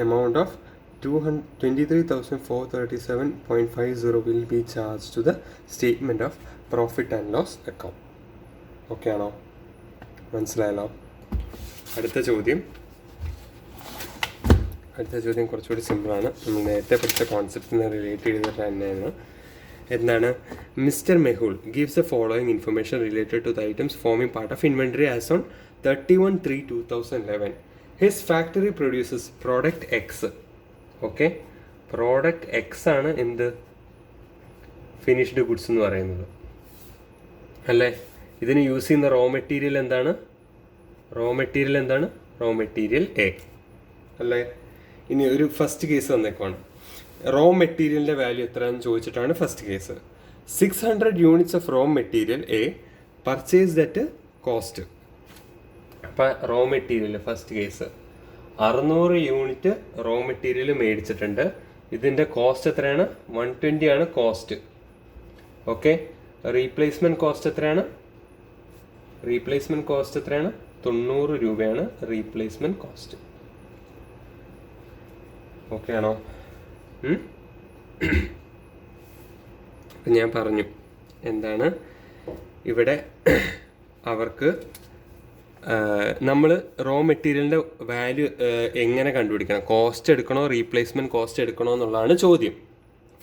amount of 23,437.50 will be charge to the statement of profit and loss account. Okay ആണോ? മനസ്സിലായല്ലോ? അടുത്ത ചോദ്യം, അടുത്ത ചോദ്യം കുറച്ചുകൂടി സിമ്പിളാണ്. നമ്മൾ നേരത്തെ പഠിച്ച കോൺസെപ്റ്റിനെ റിലേറ്റ് ചെയ്തിട്ട് തന്നെയാണ്. എന്താണ്? Mister Mehul gives the following information related to the items forming part of inventory as on 31/3/2011. His factory produces product X. Okay, product X ആണ് എന്ത്? ഫിനിഷ്ഡ് ഗുഡ്സ് എന്ന് പറയുന്നത് അല്ലേ? ഇതിന് യൂസ് ചെയ്യുന്ന റോ മെറ്റീരിയൽ എന്താണ്? റോ മെറ്റീരിയൽ എ അല്ലേ? ഇനി ഒരു ഫസ്റ്റ് കേസ് തന്നേക്കുവാണ്. റോ മെറ്റീരിയലിൻ്റെ വാല്യൂ എത്രയാണെന്ന് ചോദിച്ചിട്ടാണ് first case. 600 units of raw material A purchased at cost. അപ്പം raw material first case 600 unit raw material മേടിച്ചിട്ടുണ്ട്. ഇതിൻ്റെ കോസ്റ്റ് എത്രയാണ്? 120 ആണ് കോസ്റ്റ്. ഓക്കെ, റീപ്ലേസ്മെൻറ്റ് കോസ്റ്റ് എത്രയാണ്? 90 രൂപയാണ് റീപ്ലേസ്മെൻറ്റ് കോസ്റ്റ്. ഓക്കെ ആണോ? ഞാൻ പറഞ്ഞു എന്താണ് ഇവിടെ അവർക്ക് നമ്മൾ റോ മെറ്റീരിയലിൻ്റെ വാല്യൂ എങ്ങനെ കണ്ടുപിടിക്കണം? കോസ്റ്റ് എടുക്കണോ റീപ്ലേസ്മെൻറ്റ് കോസ്റ്റ് എടുക്കണോ എന്നുള്ളതാണ് ചോദ്യം.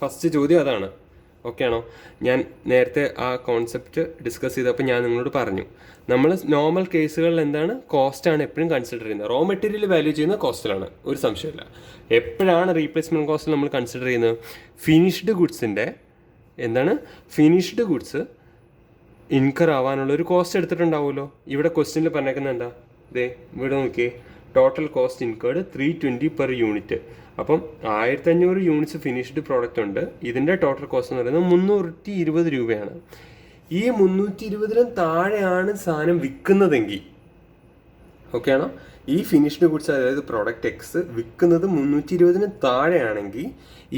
ഫസ്റ്റ് ചോദ്യം അതാണ്. ഓക്കെ ആണോ? ഞാൻ നേരത്തെ ആ കോൺസെപ്റ്റ് ഡിസ്കസ് ചെയ്തപ്പോൾ ഞാൻ നിങ്ങളോട് പറഞ്ഞു, നമ്മൾ നോർമൽ കേസുകളിൽ എന്താണ്? കോസ്റ്റാണ് എപ്പോഴും കൺസിഡർ ചെയ്യുന്നത്. റോ മെറ്റീരിയൽ വാല്യൂ ചെയ്യുന്നത് കോസ്റ്റിലാണ്, ഒരു സംശയമില്ല. എപ്പോഴാണ് റീപ്ലേസ്മെൻറ്റ് കോസ്റ്റ് നമ്മൾ കൺസിഡർ ചെയ്യുന്നത്? ഫിനിഷ്ഡ് ഗുഡ്സിൻ്റെ ഫിനിഷ്ഡ് ഗുഡ്സ് ഇൻകർ ആവാനുള്ള ഒരു കോസ്റ്റ് എടുത്തിട്ടുണ്ടാവുമല്ലോ. ഇവിടെ ക്വസ്റ്റ്യനിൽ പറഞ്ഞേക്കുന്നത് എന്താ? ഇവിടെ നോക്കിയേ, total cost incurred 320 per unit. അപ്പം 1500 യൂണിറ്റ്സ് ഫിനിഷ്ഡ് പ്രോഡക്റ്റ് ഉണ്ട്. ഇതിൻ്റെ ടോട്ടൽ കോസ്റ്റ് എന്ന് പറയുന്നത് 320 രൂപയാണ്. ഈ 320-നും താഴെയാണ് സാധനം വിൽക്കുന്നതെങ്കിൽ, ഓക്കെ ആണോ? ഈ ഫിനിഷ്ഡ് ഗുഡ്സ് അതായത് പ്രോഡക്റ്റ് എക്സ് വിൽക്കുന്നത് 320-ന് താഴെയാണെങ്കിൽ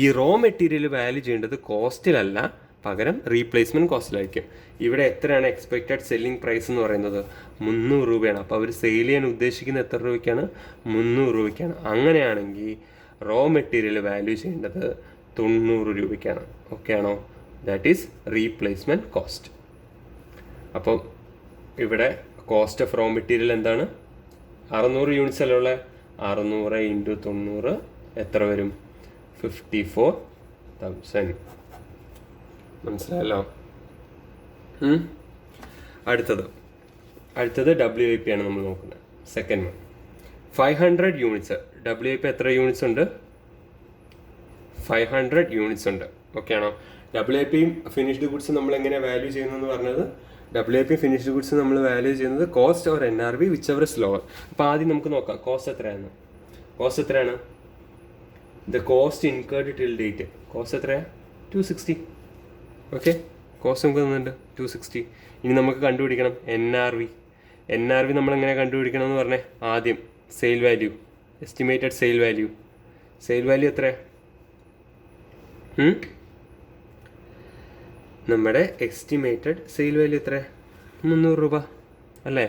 ഈ റോ മെറ്റീരിയൽ വാല്യൂ ചെയ്യേണ്ടത് കോസ്റ്റിലല്ല, പകരം റീപ്ലേസ്മെൻറ്റ് കോസ്റ്റിലായിരിക്കും. ഇവിടെ എത്രയാണ് എക്സ്പെക്റ്റഡ് സെല്ലിംഗ് പ്രൈസ് എന്ന് പറയുന്നത്? 300 രൂപയാണ്. അപ്പോൾ അവർ സെയിൽ ചെയ്യാൻ ഉദ്ദേശിക്കുന്നത് എത്ര രൂപയ്ക്കാണ്? 300 രൂപയ്ക്കാണ്. അങ്ങനെയാണെങ്കിൽ റോ മെറ്റീരിയൽ വാല്യൂ ചെയ്യേണ്ടത് 90 രൂപയ്ക്കാണ്. ഓക്കെ ആണോ? That is replacement cost. അപ്പം ഇവിടെ കോസ്റ്റ് ഓഫ് റോ മെറ്റീരിയൽ എന്താണ്? 600 യൂണിറ്റ്സ് അല്ലേ ഉള്ളത്? 600 × 90 എത്ര വരും? 54,000. മനസ്സിലായല്ലോ? അടുത്തത് WIP ആണ് നമ്മൾ നോക്കുന്നത്. Second 500 units. WIP എത്ര യൂണിറ്റ്സ് ഉണ്ട്? 500 യൂണിറ്റ്സ് ഉണ്ട്. ഓക്കെ ആണോ? WIPയും ഫിനിഷ്ഡ് ഗുഡ്സ് നമ്മൾ എങ്ങനെ വാല്യൂ ചെയ്യുന്നതെന്ന് പറഞ്ഞത്, WIP ഫിനിഷ്ഡ് ഗുഡ്സ് നമ്മൾ വാല്യൂ ചെയ്യുന്നത് cost or NRV whichever is lower. അപ്പോൾ ആദ്യം നമുക്ക് നോക്കാം കോസ്റ്റ് എത്രയാണ്. The cost incurred till date. Cost എത്രയാണ്? 260. ഓക്കെ, കോസ്റ്റ് നമുക്ക് തന്നിട്ടുണ്ട് 260. ഇനി നമുക്ക് കണ്ടുപിടിക്കണം NRV നമ്മൾ എങ്ങനെ കണ്ടുപിടിക്കണം എന്ന് പറഞ്ഞേ. ആദ്യം sale value, estimated sale value എത്ര? നമ്മുടെ എസ്റ്റിമേറ്റഡ് സെയിൽ വാല്യൂ എത്ര? 300 രൂപ അല്ലേ?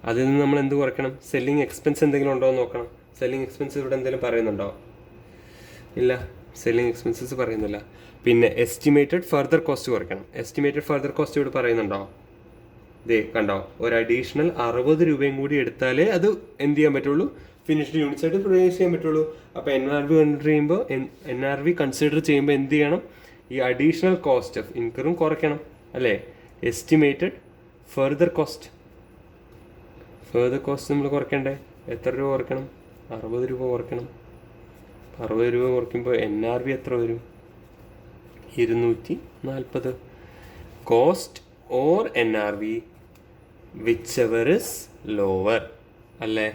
അതിൽ നിന്ന് നമ്മൾ എന്ത് കുറയ്ക്കണം? സെല്ലിംഗ് എക്സ്പെൻസ് എന്തെങ്കിലും ഉണ്ടോ എന്ന് നോക്കണം. സെല്ലിംഗ് എക്സ്പെൻസ് ഇവിടെ എന്തെങ്കിലും പറയുന്നുണ്ടോ? ഇല്ല, സെല്ലിംഗ് എക്സ്പെൻസസ് പറയുന്നില്ല. പിന്നെ എസ്റ്റിമേറ്റഡ് ഫർദർ കോസ്റ്റ് കുറയ്ക്കണം. എസ്റ്റിമേറ്റഡ് ഫർദർ കോസ്റ്റ് ഇവിടെ പറയുന്നുണ്ടോ? കണ്ടോ, ഒരു അഡീഷണൽ 60 രൂപയും കൂടി എടുത്താലേ അത് എന്ത് ചെയ്യാൻ പറ്റുള്ളൂ? ഫിനിഷ്ഡ് യൂണിറ്റ്സ് ആയിട്ട് പ്രൊഡ്യൂസ് ചെയ്യാൻ പറ്റുള്ളൂ. അപ്പോൾ NRV കൺസിഡർ ചെയ്യുമ്പോൾ എന്ത് ചെയ്യണം? ഈ അഡീഷണൽ കോസ്റ്റ് ഓഫ് ഇൻകറും കുറയ്ക്കണം അല്ലേ? എസ്റ്റിമേറ്റഡ് ഫർദർ കോസ്റ്റ് നമ്മൾ കുറയ്ക്കണ്ടേ? എത്ര രൂപ കുറയ്ക്കണം? 60 രൂപ കുറയ്ക്കണം. 60 രൂപ കുറയ്ക്കുമ്പോൾ NRV എത്ര വരും? 240. Cost or NRV whichever is lower അല്ലേ?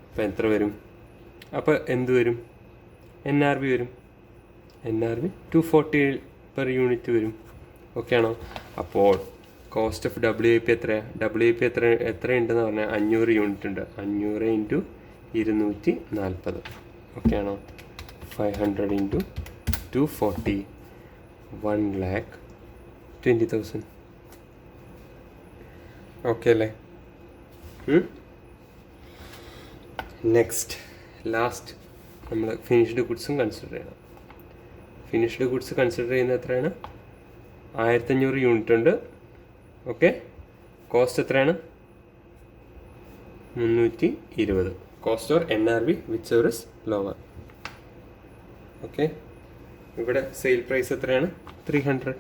അപ്പം എത്ര വരും? അപ്പോൾ എന്ത് വരും? NRV വരും. NRV 240 പെർ യൂണിറ്റ് വരും. ഓക്കെ ആണോ? അപ്പോൾ കോസ്റ്റ് ഓഫ് WIP എത്രയാണ്? WIP എത്ര ഉണ്ടെന്ന് പറഞ്ഞാൽ 500 യൂണിറ്റ് ഉണ്ട്. 500 × 240. ഓക്കെ ആണോ? 500 × 240 1,20,000. ഓക്കെ അല്ലേ? ലാസ്റ്റ് നമ്മൾ ഫിനിഷ്ഡ് ഗുഡ്സും കൺസിഡർ ചെയ്യണം. ഫിനിഷ്ഡ് ഗുഡ്സ് കൺസിഡർ ചെയ്യുന്നത് എത്രയാണ്? 1500 യൂണിറ്റ് ഉണ്ട്. ഓക്കെ, കോസ്റ്റ് എത്രയാണ്? 320. Cost or NRV whichever is lower. Okay, ഇവിടെ സെയിൽ പ്രൈസ് എത്രയാണ്? 300.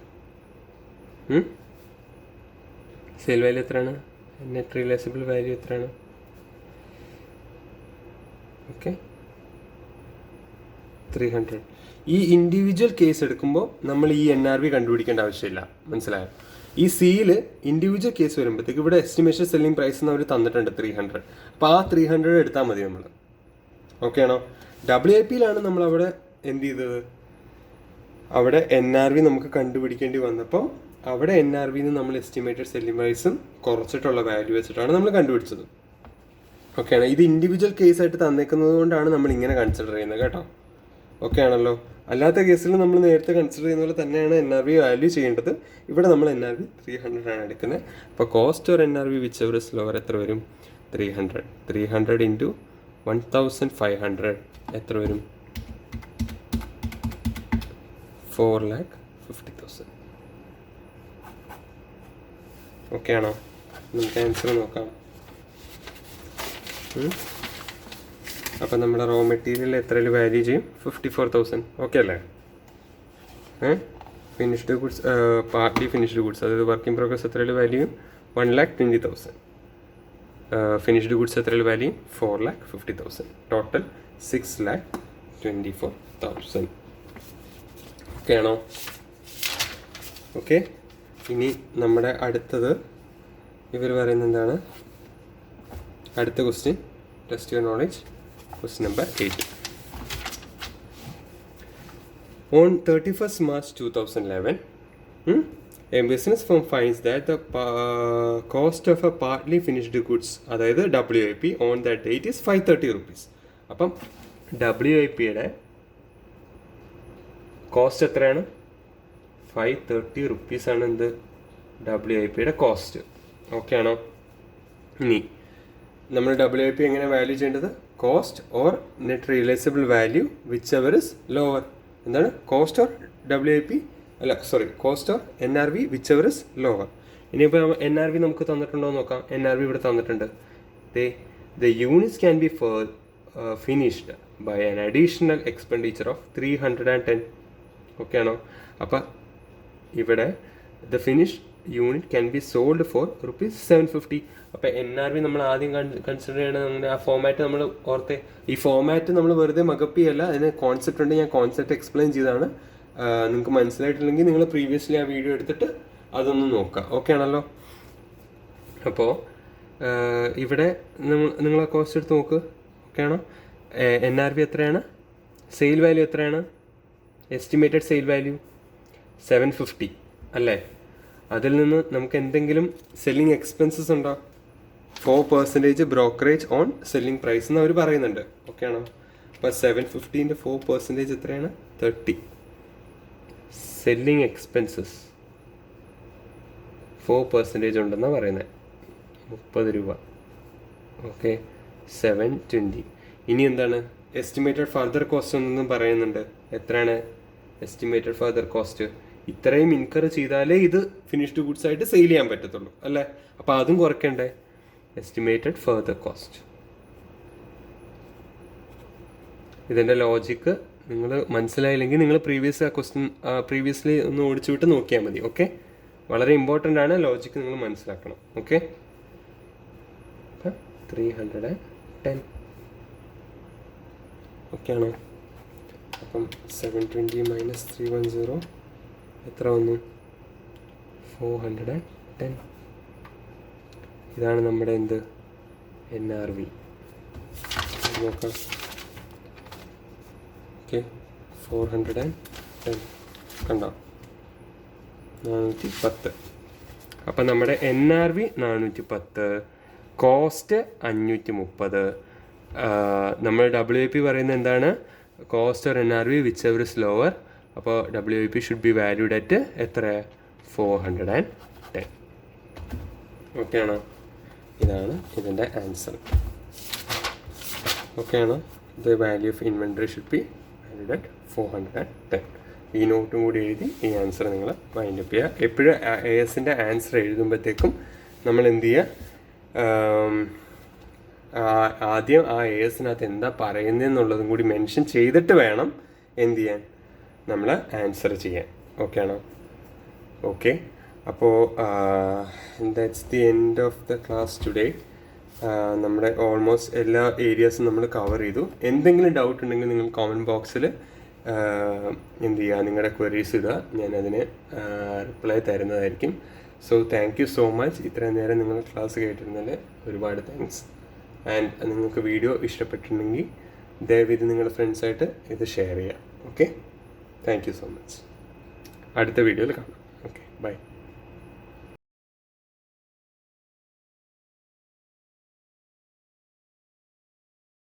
സെയിൽ വാല്യൂ എത്രയാണ്? നെറ്റ് റിയലൈസബിൾ വാല്യൂ എത്രയാണ്? ഓക്കെ, 300. ഈ ഇൻഡിവിജ്വൽ കേസ് എടുക്കുമ്പോൾ നമ്മൾ ഈ NRV കണ്ടുപിടിക്കേണ്ട ആവശ്യമില്ല, മനസ്സിലായോ? ഈ സിയിൽ ഇൻഡിവിജ്വൽ കേസ് വരുമ്പോഴത്തേക്ക് ഇവിടെ എസ്റ്റിമേഷൻ സെല്ലിംഗ് പ്രൈസ് എന്ന് അവർ തന്നിട്ടുണ്ട് 300. അപ്പോൾ ആ 300 എടുത്താൽ മതി നമ്മൾ. ഓക്കെ ആണോ? WIPയിലാണ് നമ്മൾ അവിടെ എന്ത് ചെയ്തത്? അവിടെ NRV നമുക്ക് കണ്ടുപിടിക്കേണ്ടി വന്നപ്പോൾ അവിടെ NRVന്ന് നമ്മൾ എസ്റ്റിമേറ്റഡ് സെല്ലിംഗ് പ്രൈസും കുറച്ചിട്ടുള്ള വാല്യൂ വെച്ചിട്ടാണ് നമ്മൾ കണ്ടുപിടിച്ചത്. ഓക്കെ ആണോ? ഇത് ഇൻഡിവിജ്വൽ കേസ് ആയിട്ട് തന്നേക്കുന്നത് കൊണ്ടാണ് നമ്മൾ ഇങ്ങനെ കൺസിഡർ ചെയ്യുന്നത് കേട്ടോ. ഓക്കെ ആണല്ലോ? അല്ലാത്ത കേസിൽ നമ്മൾ നേരത്തെ കൺസിഡർ ചെയ്യുന്ന പോലെ തന്നെയാണ് NRV വാല്യൂ ചെയ്യേണ്ടത്. ഇവിടെ നമ്മൾ NRV 300 ആണ് എടുക്കുന്നത്. അപ്പോൾ cost or NRV whichever is lower എത്ര വരും? 300. 300 ഇൻറ്റു 1500 എത്ര വരും? 4,50,000. ഓക്കെ ആണോ? നമുക്ക് ആൻസർ നോക്കാം. അപ്പം നമ്മുടെ റോ മെറ്റീരിയൽ എത്രയിൽ വാല്യൂ ചെയ്യും? 54,000. ഓക്കെ അല്ലേ? Finished goods, partly finished goods, അതായത് വർക്ക് ഇൻ പ്രോഗ്രസ് എത്രയിൽ വാല്യൂ ചെയ്യും? 1,20,000. ഫിനിഷ്ഡ് ഗുഡ്സ് എത്രയിൽ വാല്യൂ ചെയ്യും? 4,50,000. ടോട്ടൽ 6,24,000. ഓക്കെ ആണോ? ഓക്കെ, ഇനി നമ്മുടെ അടുത്തത് ഇവർ പറയുന്നത് എന്താണ്? അടുത്ത question, test your knowledge. Question number 8. On 31st March 2011, a business firm finds that the cost of a partly finished goods, അതായത് WIP, on that date is 530 rupees. അപ്പം WIPയുടെ കോസ്റ്റ് എത്രയാണ്? 530 rupees ആണ് എന്ത്? WIPയുടെ കോസ്റ്റ്. ഓക്കെ ആണോ? ഇനി നമ്മൾ WIP എങ്ങനെ വാല്യൂ ചെയ്യേണ്ടത്? Cost or net realisable value whichever is lower. എന്താണ്? കോസ്റ്റ് ഓർ WIP അല്ല, sorry, cost or NRV whichever is lower. ഇനിയിപ്പോൾ NRV നമുക്ക് തന്നിട്ടുണ്ടോ എന്ന് നോക്കാം. NRV ഇവിടെ തന്നിട്ടുണ്ട്. The units can be finished by an additional expenditure of 310. Okay ആണോ? അപ്പം ഇവിടെ the finish unit can be sold for ₹750. അപ്പോൾ NRV നമ്മൾ ആദ്യം കൺസിഡർ ചെയ്യണത് ആ ഫോമാറ്റ് നമ്മൾ ഓർത്തെ. ഈ ഫോമാറ്റ് നമ്മൾ വെറുതെ മകപ്പിയല്ല, അതിന് കോൺസെപ്റ്റ് ഉണ്ട്. ഞാൻ കോൺസെപ്റ്റ് എക്സ്പ്ലെയിൻ ചെയ്താണ്. നിങ്ങൾക്ക് മനസ്സിലായിട്ടില്ലെങ്കിൽ നിങ്ങൾ പ്രീവിയസ്ലി ആ വീഡിയോ എടുത്തിട്ട് അതൊന്ന് നോക്കുക. ഓക്കെ ആണല്ലോ? അപ്പോൾ ഇവിടെ നിങ്ങൾ ആ കോസ്റ്റ് എടുത്ത് നോക്ക്. ഓക്കെ ആണോ? NRV എത്രയാണ്? സെയിൽ വാല്യൂ എത്രയാണ്? എസ്റ്റിമേറ്റഡ് സെയിൽ വാല്യൂ 750 അല്ലേ? അതിൽ നിന്ന് നമുക്ക് എന്തെങ്കിലും സെല്ലിംഗ് എക്സ്പെൻസസ് ഉണ്ടോ? 4% ബ്രോക്കറേജ് ഓൺ സെല്ലിംഗ് പ്രൈസ് എന്ന് അവർ പറയുന്നുണ്ട്. ഓക്കെ ആണോ? അപ്പോൾ 750 4% എത്രയാണ്? 30. സെല്ലിംഗ് എക്സ്പെൻസസ് 4% ഉണ്ടെന്നാണ് പറയുന്നത്. 30 രൂപ. ഓക്കെ, 720. ഇനി എന്താണ്? എസ്റ്റിമേറ്റഡ് ഫർദർ കോസ്റ്റ് എന്നൊന്നും പറയുന്നുണ്ട്. എത്രയാണ് എസ്റ്റിമേറ്റഡ് ഫർദർ കോസ്റ്റ്? ഇത്രയും ഇൻകർ ചെയ്താലേ ഇത് ഫിനിഷ്ഡ് ഗുഡ്സ് ആയിട്ട് സെയിൽ ചെയ്യാൻ പറ്റത്തുള്ളൂ അല്ലേ? അപ്പോൾ അതും കുറയ്ക്കണ്ടേ? Estimated further cost. ഇതിൻ്റെ ലോജിക്ക് നിങ്ങൾ മനസ്സിലായില്ലെങ്കിൽ നിങ്ങൾ പ്രീവിയസ്ലി ഒന്ന് ഓടിച്ചു വിട്ട് നോക്കിയാൽ മതി. ഓക്കെ, വളരെ ഇമ്പോർട്ടൻ്റ് ആണ്. ലോജിക്ക് നിങ്ങൾ മനസ്സിലാക്കണം. ഓക്കെ, 310. ഓക്കെ ആണോ? അപ്പം 720 - 310 എത്ര വന്നു? 410. ഇതാണ് നമ്മുടെ എന്ത്? NRV. നോക്കാം. ഓക്കെ, 410 കണ്ടോ? 410. അപ്പം നമ്മുടെ NRV 410, കോസ്റ്റ് 530. നമ്മൾ WIP പറയുന്നത് എന്താണ്? Cost or NRV whichever is lower. അപ്പോൾ WIP should be valued at എത്ര? 410. ഓക്കെ ആണോ? ഇതാണ് ഇതിൻ്റെ ആൻസർ. ഓക്കെ ആണോ? The value of inventory should be valued at 410. ഈ നോട്ടും കൂടി എഴുതി ഈ ആൻസർ നിങ്ങൾ മൈൻഡ് അപ്പ് ചെയ്യുക. എപ്പോഴും ASൻ്റെ ആൻസർ എഴുതുമ്പോഴത്തേക്കും നമ്മൾ എന്ത് ചെയ്യുക? ആദ്യം ആ എസിനകത്ത് എന്താ പറയുന്നതെന്നുള്ളതും കൂടി മെൻഷൻ ചെയ്തിട്ട് വേണം എന്ത് ചെയ്യാൻ, നമ്മൾ ആൻസർ ചെയ്യാൻ. ഓക്കെ ആണോ? ഓക്കെ, അപ്പോൾ that's the end of the class today. നമ്മുടെ ഓൾമോസ്റ്റ് എല്ലാ ഏരിയാസും നമ്മൾ കവർ ചെയ്തു. എന്തെങ്കിലും ഡൗട്ട് ഉണ്ടെങ്കിൽ നിങ്ങൾ കോമൻറ്റ് ബോക്സിൽ എന്ത് ചെയ്യുക, നിങ്ങളുടെ ക്വയറീസ് ഇടുക, ഞാനതിന് റിപ്ലൈ തരുന്നതായിരിക്കും. So thank you so much. ഇത്രയും നേരം നിങ്ങൾ ക്ലാസ് കേട്ടിരുന്നതിൽ ഒരുപാട് താങ്ക്സ്. ആൻഡ് നിങ്ങൾക്ക് വീഡിയോ ഇഷ്ടപ്പെട്ടിട്ടുണ്ടെങ്കിൽ ദയവിത് നിങ്ങളുടെ ഫ്രണ്ട്സായിട്ട് ഇത് ഷെയർ ചെയ്യുക. Okay, thank you so much. അടുത്ത വീഡിയോയിൽ കാണാം. Okay, by.